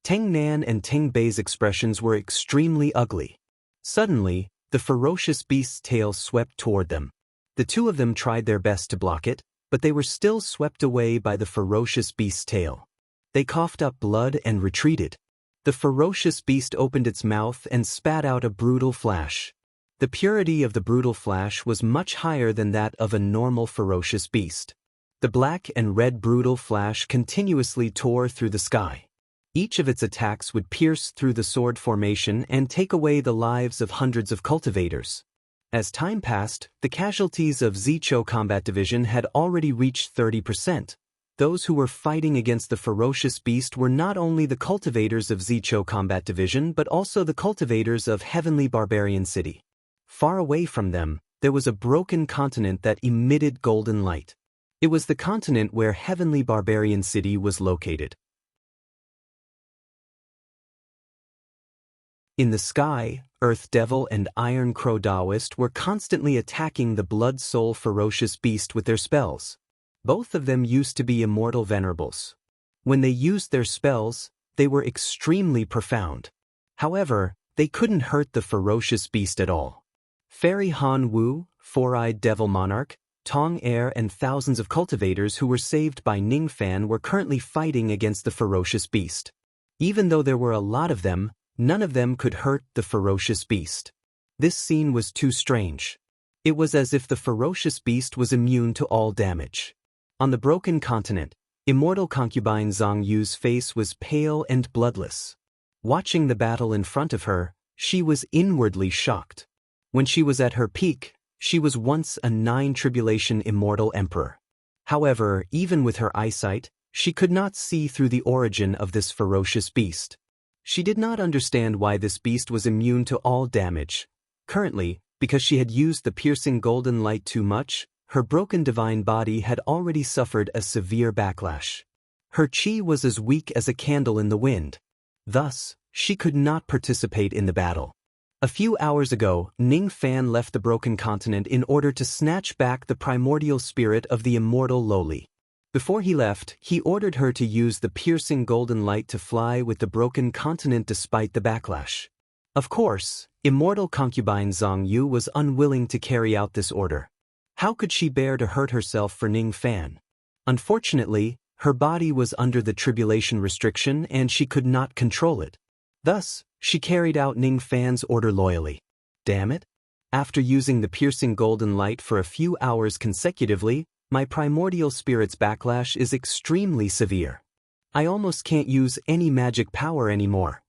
Ting Nan and Ting Bei's expressions were extremely ugly. Suddenly, the ferocious beast's tail swept toward them. The 2 of them tried their best to block it, but they were still swept away by the ferocious beast's tail. They coughed up blood and retreated. The ferocious beast opened its mouth and spat out a brutal flash. The purity of the brutal flash was much higher than that of a normal ferocious beast. The black and red brutal flash continuously tore through the sky. Each of its attacks would pierce through the sword formation and take away the lives of hundreds of cultivators. As time passed, the casualties of Zicho Combat Division had already reached 30%. Those who were fighting against the ferocious beast were not only the cultivators of Zicho Combat Division but also the cultivators of Heavenly Barbarian City. Far away from them, there was a broken continent that emitted golden light. It was the continent where Heavenly Barbarian City was located. In the sky, Earth Devil and Iron Crow Taoist were constantly attacking the Blood Soul ferocious beast with their spells. Both of them used to be immortal venerables. When they used their spells, they were extremely profound. However, they couldn't hurt the ferocious beast at all. Fairy Han Wu, Four-Eyed Devil Monarch, Tong Air and thousands of cultivators who were saved by Ning Fan were currently fighting against the ferocious beast. Even though there were a lot of them, none of them could hurt the ferocious beast. This scene was too strange. It was as if the ferocious beast was immune to all damage. On the broken continent, immortal concubine Zhang Yu's face was pale and bloodless. Watching the battle in front of her, she was inwardly shocked. When she was at her peak, she was once a 9-tribulation immortal emperor. However, even with her eyesight, she could not see through the origin of this ferocious beast. She did not understand why this beast was immune to all damage. Currently, because she had used the piercing golden light too much, her broken divine body had already suffered a severe backlash. Her chi was as weak as a candle in the wind. Thus, she could not participate in the battle. A few hours ago, Ning Fan left the broken continent in order to snatch back the primordial spirit of the immortal Loli. Before he left, he ordered her to use the piercing golden light to fly with the broken continent despite the backlash. Of course, immortal concubine Zhang Yu was unwilling to carry out this order. How could she bear to hurt herself for Ning Fan? Unfortunately, her body was under the tribulation restriction and she could not control it. Thus, she carried out Ning Fan's order loyally. Damn it! After using the piercing golden light for a few hours consecutively, my primordial spirit's backlash is extremely severe. I almost can't use any magic power anymore.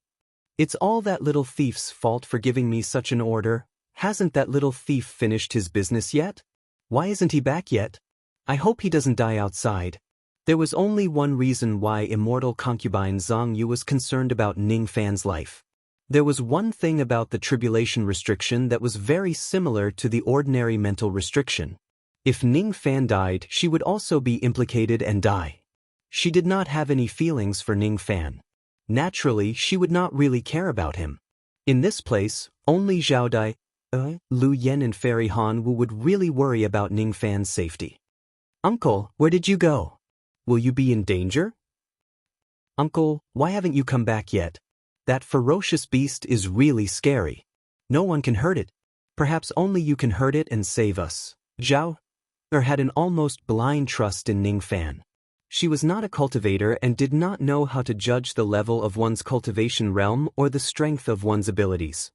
It's all that little thief's fault for giving me such an order. Hasn't that little thief finished his business yet? Why isn't he back yet? I hope he doesn't die outside. There was only one reason why immortal concubine Zhang Yu was concerned about Ning Fan's life. There was one thing about the tribulation restriction that was very similar to the ordinary mental restriction. If Ning Fan died, she would also be implicated and die. She did not have any feelings for Ning Fan. Naturally, she would not really care about him. In this place, only Zhao Dai, Lu Yen and Fairy Han Wu would really worry about Ning Fan's safety. Uncle, where did you go? Will you be in danger? Uncle, why haven't you come back yet? That ferocious beast is really scary. No one can hurt it. Perhaps only you can hurt it and save us. Zhao had an almost blind trust in Ning Fan. She was not a cultivator and did not know how to judge the level of one's cultivation realm or the strength of one's abilities.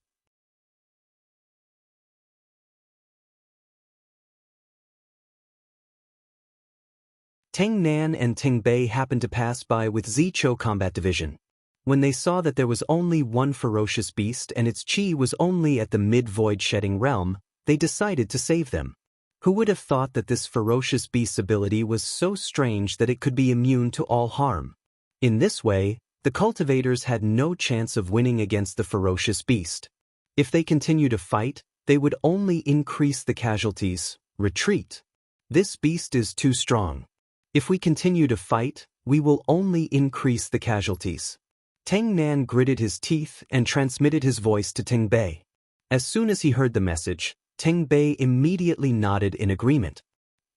Teng Nan and Teng Bei happened to pass by with Zichou Combat Division. When they saw that there was only one ferocious beast and its chi was only at the mid-void shedding realm, they decided to save them. Who would have thought that this ferocious beast's ability was so strange that it could be immune to all harm? In this way, the cultivators had no chance of winning against the ferocious beast. If they continue to fight, they would only increase the casualties. Retreat. This beast is too strong. If we continue to fight, we will only increase the casualties. Teng Nan gritted his teeth and transmitted his voice to Teng Bei. As soon as he heard the message, Teng Bei immediately nodded in agreement.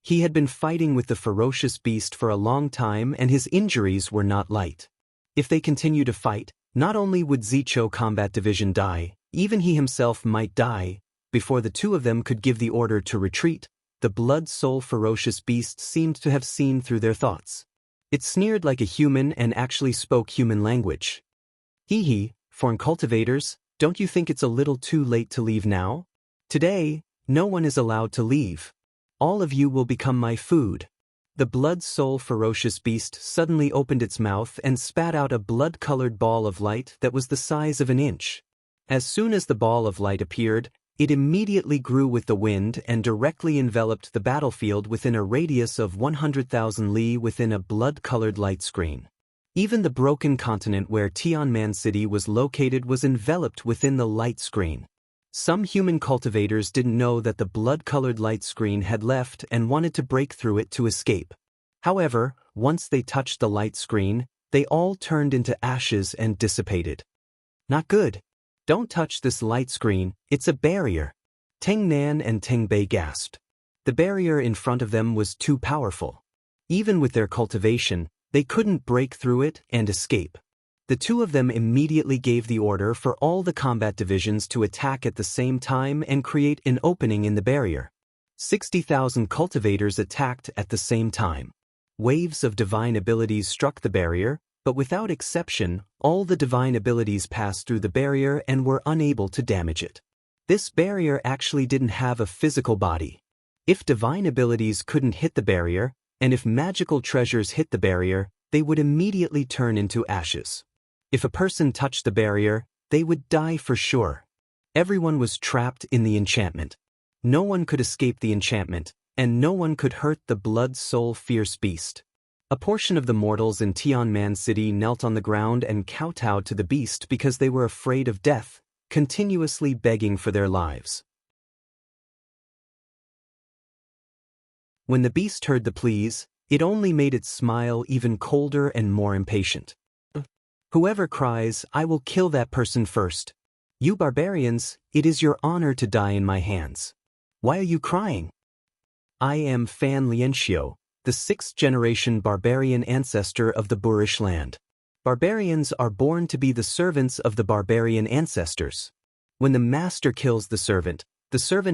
He had been fighting with the ferocious beast for a long time and his injuries were not light. If they continue to fight, not only would Zichou Combat Division die, even he himself might die. Before the two of them could give the order to retreat, the blood-soul ferocious beast seemed to have seen through their thoughts. It sneered like a human and actually spoke human language. Hee, foreign cultivators, don't you think it's a little too late to leave now? Today, no one is allowed to leave. All of you will become my food. The blood-soul ferocious beast suddenly opened its mouth and spat out a blood-colored ball of light that was the size of an inch. As soon as the ball of light appeared, it immediately grew with the wind and directly enveloped the battlefield within a radius of 100,000 li within a blood-colored light screen. Even the broken continent where Tianman City was located was enveloped within the light screen. Some human cultivators didn't know that the blood-colored light screen had left and wanted to break through it to escape. However, once they touched the light screen, they all turned into ashes and dissipated. Not good. Don't touch this light screen, it's a barrier. Teng Nan and Teng Bei gasped. The barrier in front of them was too powerful. Even with their cultivation, they couldn't break through it and escape. The two of them immediately gave the order for all the combat divisions to attack at the same time and create an opening in the barrier. 60,000 cultivators attacked at the same time. Waves of divine abilities struck the barrier, but without exception, all the divine abilities passed through the barrier and were unable to damage it. This barrier actually didn't have a physical body. If divine abilities couldn't hit the barrier, and if magical treasures hit the barrier, they would immediately turn into ashes. If a person touched the barrier, they would die for sure. Everyone was trapped in the enchantment. No one could escape the enchantment, and no one could hurt the blood-soul fierce beast. A portion of the mortals in Tianman City knelt on the ground and kowtowed to the beast because they were afraid of death, continuously begging for their lives. When the beast heard the pleas, it only made it smile even colder and more impatient. Whoever cries, "I will kill that person first. You barbarians, it is your honor to die in my hands. Why are you crying? I am Fan Liencio, the 6th-generation barbarian ancestor of the Boorish land. Barbarians are born to be the servants of the barbarian ancestors. When the master kills the servant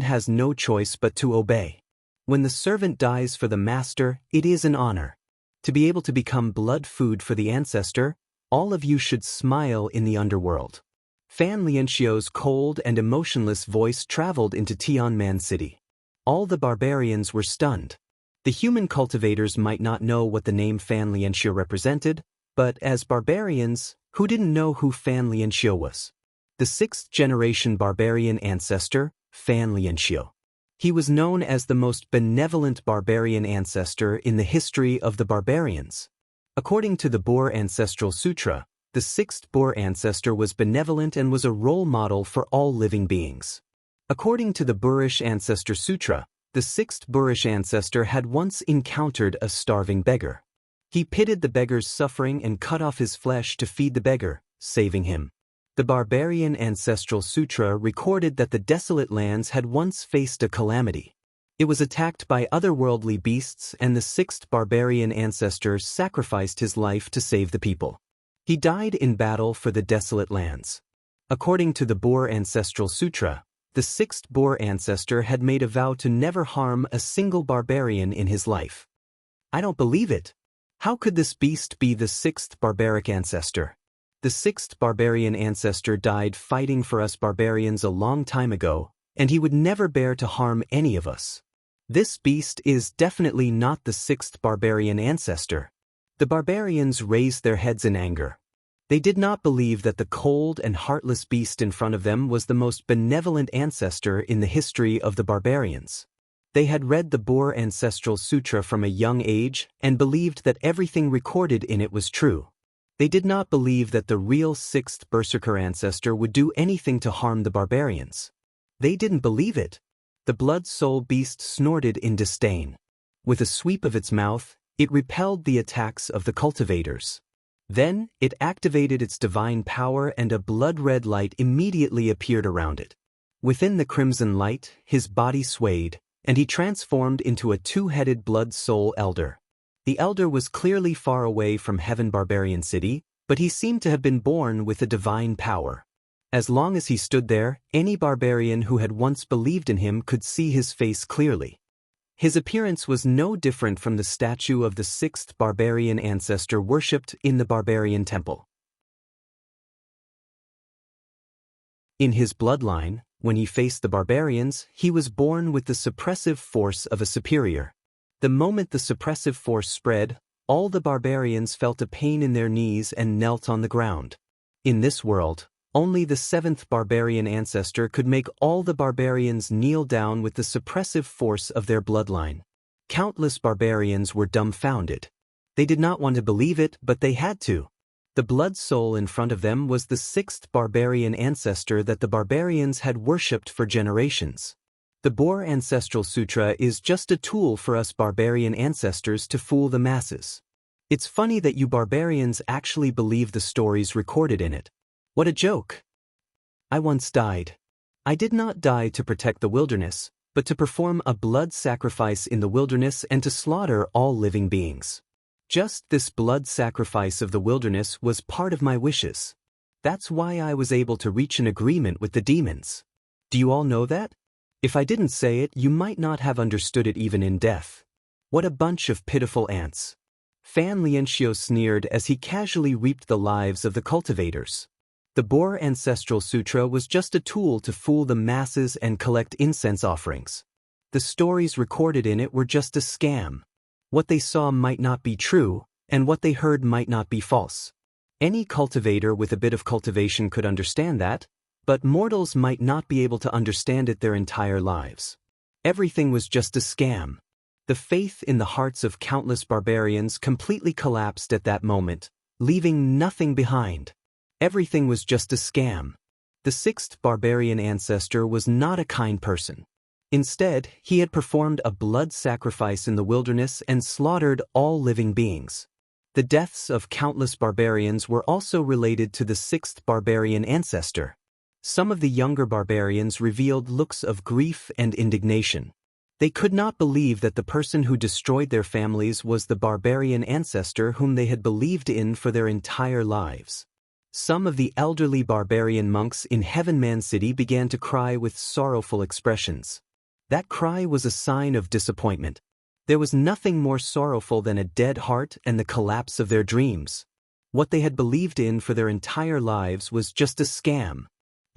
has no choice but to obey. When the servant dies for the master, it is an honor. To be able to become blood food for the ancestor, all of you should smile in the underworld." Fan Liencio's cold and emotionless voice traveled into Tianman City. All the barbarians were stunned. The human cultivators might not know what the name Fan Liencio represented, but as barbarians, who didn't know who Fan Liencio was? The 6th-generation barbarian ancestor, Fan Liencio. He was known as the most benevolent barbarian ancestor in the history of the barbarians. According to the Boer Ancestral Sutra, the 6th Boer ancestor was benevolent and was a role model for all living beings. According to the Boerish Ancestor Sutra, the 6th Boerish ancestor had once encountered a starving beggar. He pitied the beggar's suffering and cut off his flesh to feed the beggar, saving him. The Barbarian Ancestral Sutra recorded that the desolate lands had once faced a calamity. It was attacked by otherworldly beasts, and the 6th barbarian ancestor sacrificed his life to save the people. He died in battle for the desolate lands. According to the Boer Ancestral Sutra, the 6th Boer ancestor had made a vow to never harm a single barbarian in his life. I don't believe it. How could this beast be the 6th barbaric ancestor? The 6th barbarian ancestor died fighting for us barbarians a long time ago, and he would never bear to harm any of us. This beast is definitely not the 6th barbarian ancestor. The barbarians raised their heads in anger. They did not believe that the cold and heartless beast in front of them was the most benevolent ancestor in the history of the barbarians. They had read the Boer Ancestral Sutra from a young age and believed that everything recorded in it was true. They did not believe that the real 6th Berserker ancestor would do anything to harm the barbarians. They didn't believe it. The blood-soul beast snorted in disdain. With a sweep of its mouth, it repelled the attacks of the cultivators. Then, it activated its divine power and a blood-red light immediately appeared around it. Within the crimson light, his body swayed, and he transformed into a 2-headed blood-soul elder. The elder was clearly far away from Heaven Barbarian City, but he seemed to have been born with a divine power. As long as he stood there, any barbarian who had once believed in him could see his face clearly. His appearance was no different from the statue of the 6th barbarian ancestor worshipped in the barbarian temple. In his bloodline, when he faced the barbarians, he was born with the suppressive force of a superior. The moment the suppressive force spread, all the barbarians felt a pain in their knees and knelt on the ground. In this world, only the 7th barbarian ancestor could make all the barbarians kneel down with the suppressive force of their bloodline. Countless barbarians were dumbfounded. They did not want to believe it, but they had to. The blood soul in front of them was the 6th barbarian ancestor that the barbarians had worshipped for generations. The Boer Ancestral Sutra is just a tool for us barbarian ancestors to fool the masses. It's funny that you barbarians actually believe the stories recorded in it. What a joke! I once died. I did not die to protect the wilderness, but to perform a blood sacrifice in the wilderness and to slaughter all living beings. Just this blood sacrifice of the wilderness was part of my wishes. That's why I was able to reach an agreement with the demons. Do you all know that? If I didn't say it, you might not have understood it even in death. What a bunch of pitiful ants. Fan Lianxiu sneered as he casually reaped the lives of the cultivators. The Boar Ancestral Sutra was just a tool to fool the masses and collect incense offerings. The stories recorded in it were just a scam. What they saw might not be true, and what they heard might not be false. Any cultivator with a bit of cultivation could understand that, but mortals might not be able to understand it their entire lives. Everything was just a scam. The faith in the hearts of countless barbarians completely collapsed at that moment, leaving nothing behind. Everything was just a scam. The sixth barbarian ancestor was not a kind person. Instead, he had performed a blood sacrifice in the wilderness and slaughtered all living beings. The deaths of countless barbarians were also related to the sixth barbarian ancestor. Some of the younger barbarians revealed looks of grief and indignation. They could not believe that the person who destroyed their families was the barbarian ancestor whom they had believed in for their entire lives. Some of the elderly barbarian monks in Heavenman City began to cry with sorrowful expressions. That cry was a sign of disappointment. There was nothing more sorrowful than a dead heart and the collapse of their dreams. What they had believed in for their entire lives was just a scam.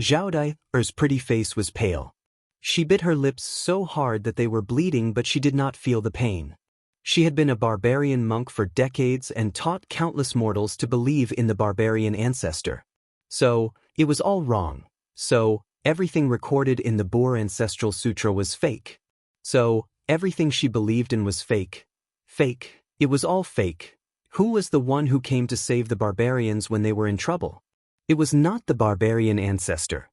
Zhao Dai's pretty face was pale. She bit her lips so hard that they were bleeding, but she did not feel the pain. She had been a barbarian monk for decades and taught countless mortals to believe in the barbarian ancestor. So, it was all wrong. So, everything recorded in the Boar Ancestral Sutra was fake. So, everything she believed in was fake. Fake. It was all fake. Who was the one who came to save the barbarians when they were in trouble? It was not the barbarian ancestor.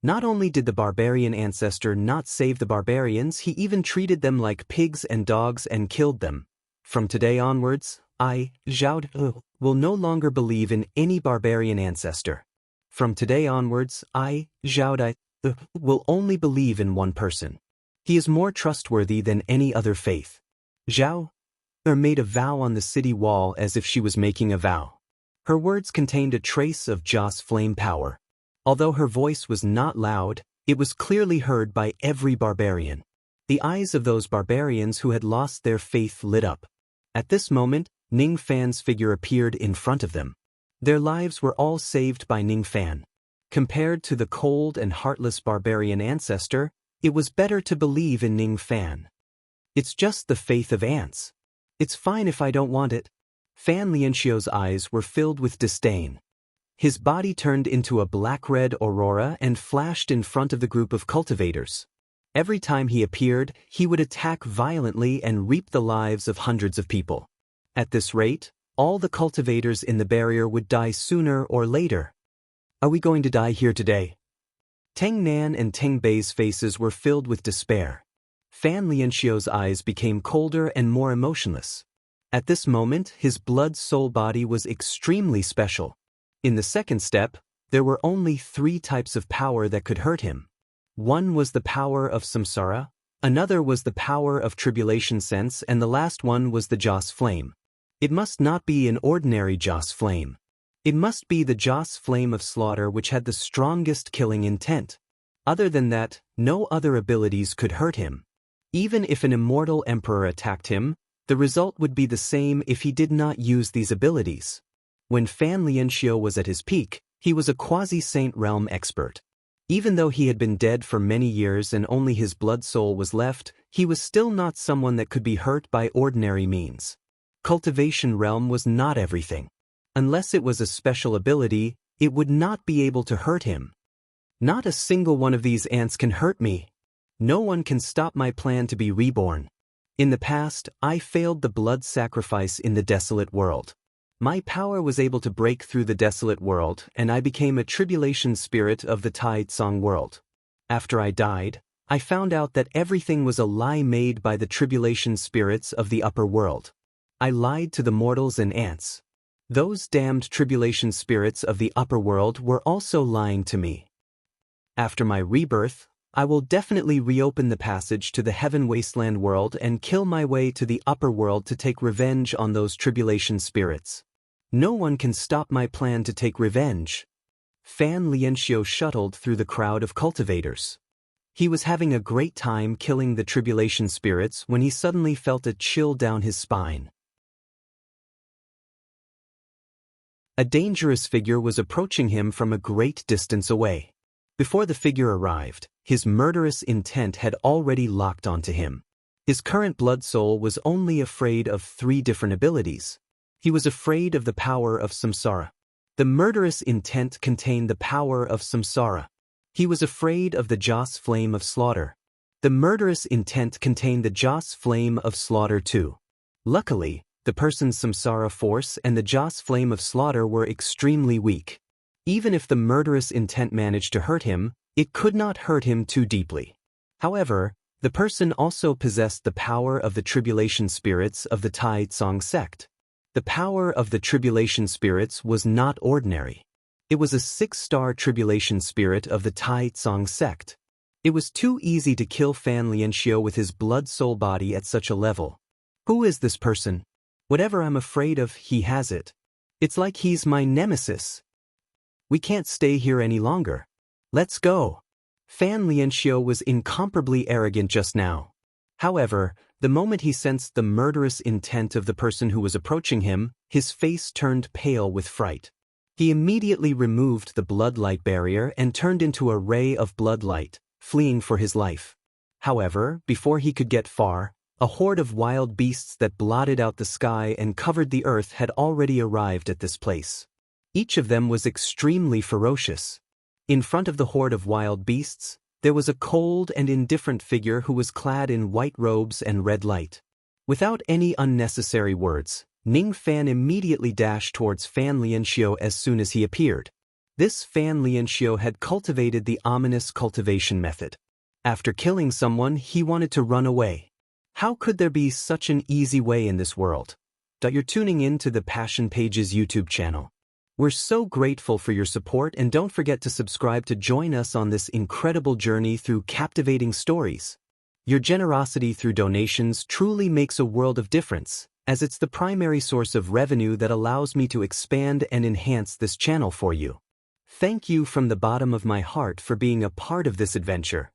Not only did the barbarian ancestor not save the barbarians, he even treated them like pigs and dogs and killed them. From today onwards, I, Zhao Dai, will no longer believe in any barbarian ancestor. From today onwards, I, Zhao Dai, will only believe in one person. He is more trustworthy than any other faith. Zhao Dai made a vow on the city wall as if she was making a vow. Her words contained a trace of Joss flame power. Although her voice was not loud, it was clearly heard by every barbarian. The eyes of those barbarians who had lost their faith lit up. At this moment, Ning Fan's figure appeared in front of them. Their lives were all saved by Ning Fan. Compared to the cold and heartless barbarian ancestor, it was better to believe in Ning Fan. It's just the faith of ants. It's fine if I don't want it. Fan Lianxiu's eyes were filled with disdain. His body turned into a black-red aurora and flashed in front of the group of cultivators. Every time he appeared, he would attack violently and reap the lives of hundreds of people. At this rate, all the cultivators in the barrier would die sooner or later. Are we going to die here today? Teng Nan and Teng Bei's faces were filled with despair. Fan Lianxiu's eyes became colder and more emotionless. At this moment, his blood-soul body was extremely special. In the second step, there were only 3 types of power that could hurt him. One was the power of samsara, another was the power of tribulation sense, and the last one was the Joss flame. It must not be an ordinary Joss flame. It must be the Joss flame of slaughter which had the strongest killing intent. Other than that, no other abilities could hurt him. Even if an immortal emperor attacked him, the result would be the same if he did not use these abilities. When Fan Lianxiu was at his peak, he was a quasi-saint realm expert. Even though he had been dead for many years and only his blood soul was left, he was still not someone that could be hurt by ordinary means. Cultivation realm was not everything. Unless it was a special ability, it would not be able to hurt him. Not a single one of these ants can hurt me. No one can stop my plan to be reborn. In the past, I failed the blood sacrifice in the desolate world. My power was able to break through the desolate world, and I became a tribulation spirit of the Tai Tsong world. After I died, I found out that everything was a lie made by the tribulation spirits of the upper world. I lied to the mortals and ants. Those damned tribulation spirits of the upper world were also lying to me. After my rebirth, I will definitely reopen the passage to the heaven wasteland world and kill my way to the upper world to take revenge on those tribulation spirits. No one can stop my plan to take revenge. Fan Lianxiu shuttled through the crowd of cultivators. He was having a great time killing the tribulation spirits when he suddenly felt a chill down his spine. A dangerous figure was approaching him from a great distance away. Before the figure arrived, his murderous intent had already locked onto him. His current blood soul was only afraid of 3 different abilities. He was afraid of the power of samsara. The murderous intent contained the power of samsara. He was afraid of the Jas flame of slaughter. The murderous intent contained the Jas flame of slaughter too. Luckily, the person's samsara force and the Jas flame of slaughter were extremely weak. Even if the murderous intent managed to hurt him, it could not hurt him too deeply. However, the person also possessed the power of the tribulation spirits of the Tai Tsong sect. The power of the tribulation spirits was not ordinary. It was a 6-star tribulation spirit of the Tai Tsong sect. It was too easy to kill Fan Lianxiu with his blood-soul body at such a level. Who is this person? Whatever I'm afraid of, he has it. It's like he's my nemesis. We can't stay here any longer. Let's go. Fan Lianxiu was incomparably arrogant just now. However, the moment he sensed the murderous intent of the person who was approaching him, his face turned pale with fright. He immediately removed the blood light barrier and turned into a ray of blood light, fleeing for his life. However, before he could get far, a horde of wild beasts that blotted out the sky and covered the earth had already arrived at this place. Each of them was extremely ferocious. In front of the horde of wild beasts, there was a cold and indifferent figure who was clad in white robes and red light. Without any unnecessary words, Ning Fan immediately dashed towards Fan Lianxiu as soon as he appeared. This Fan Lianxiu had cultivated the ominous cultivation method. After killing someone, he wanted to run away. How could there be such an easy way in this world? You're tuning in to the Passion Pages YouTube channel. We're so grateful for your support, and don't forget to subscribe to join us on this incredible journey through captivating stories. Your generosity through donations truly makes a world of difference, as it's the primary source of revenue that allows me to expand and enhance this channel for you. Thank you from the bottom of my heart for being a part of this adventure.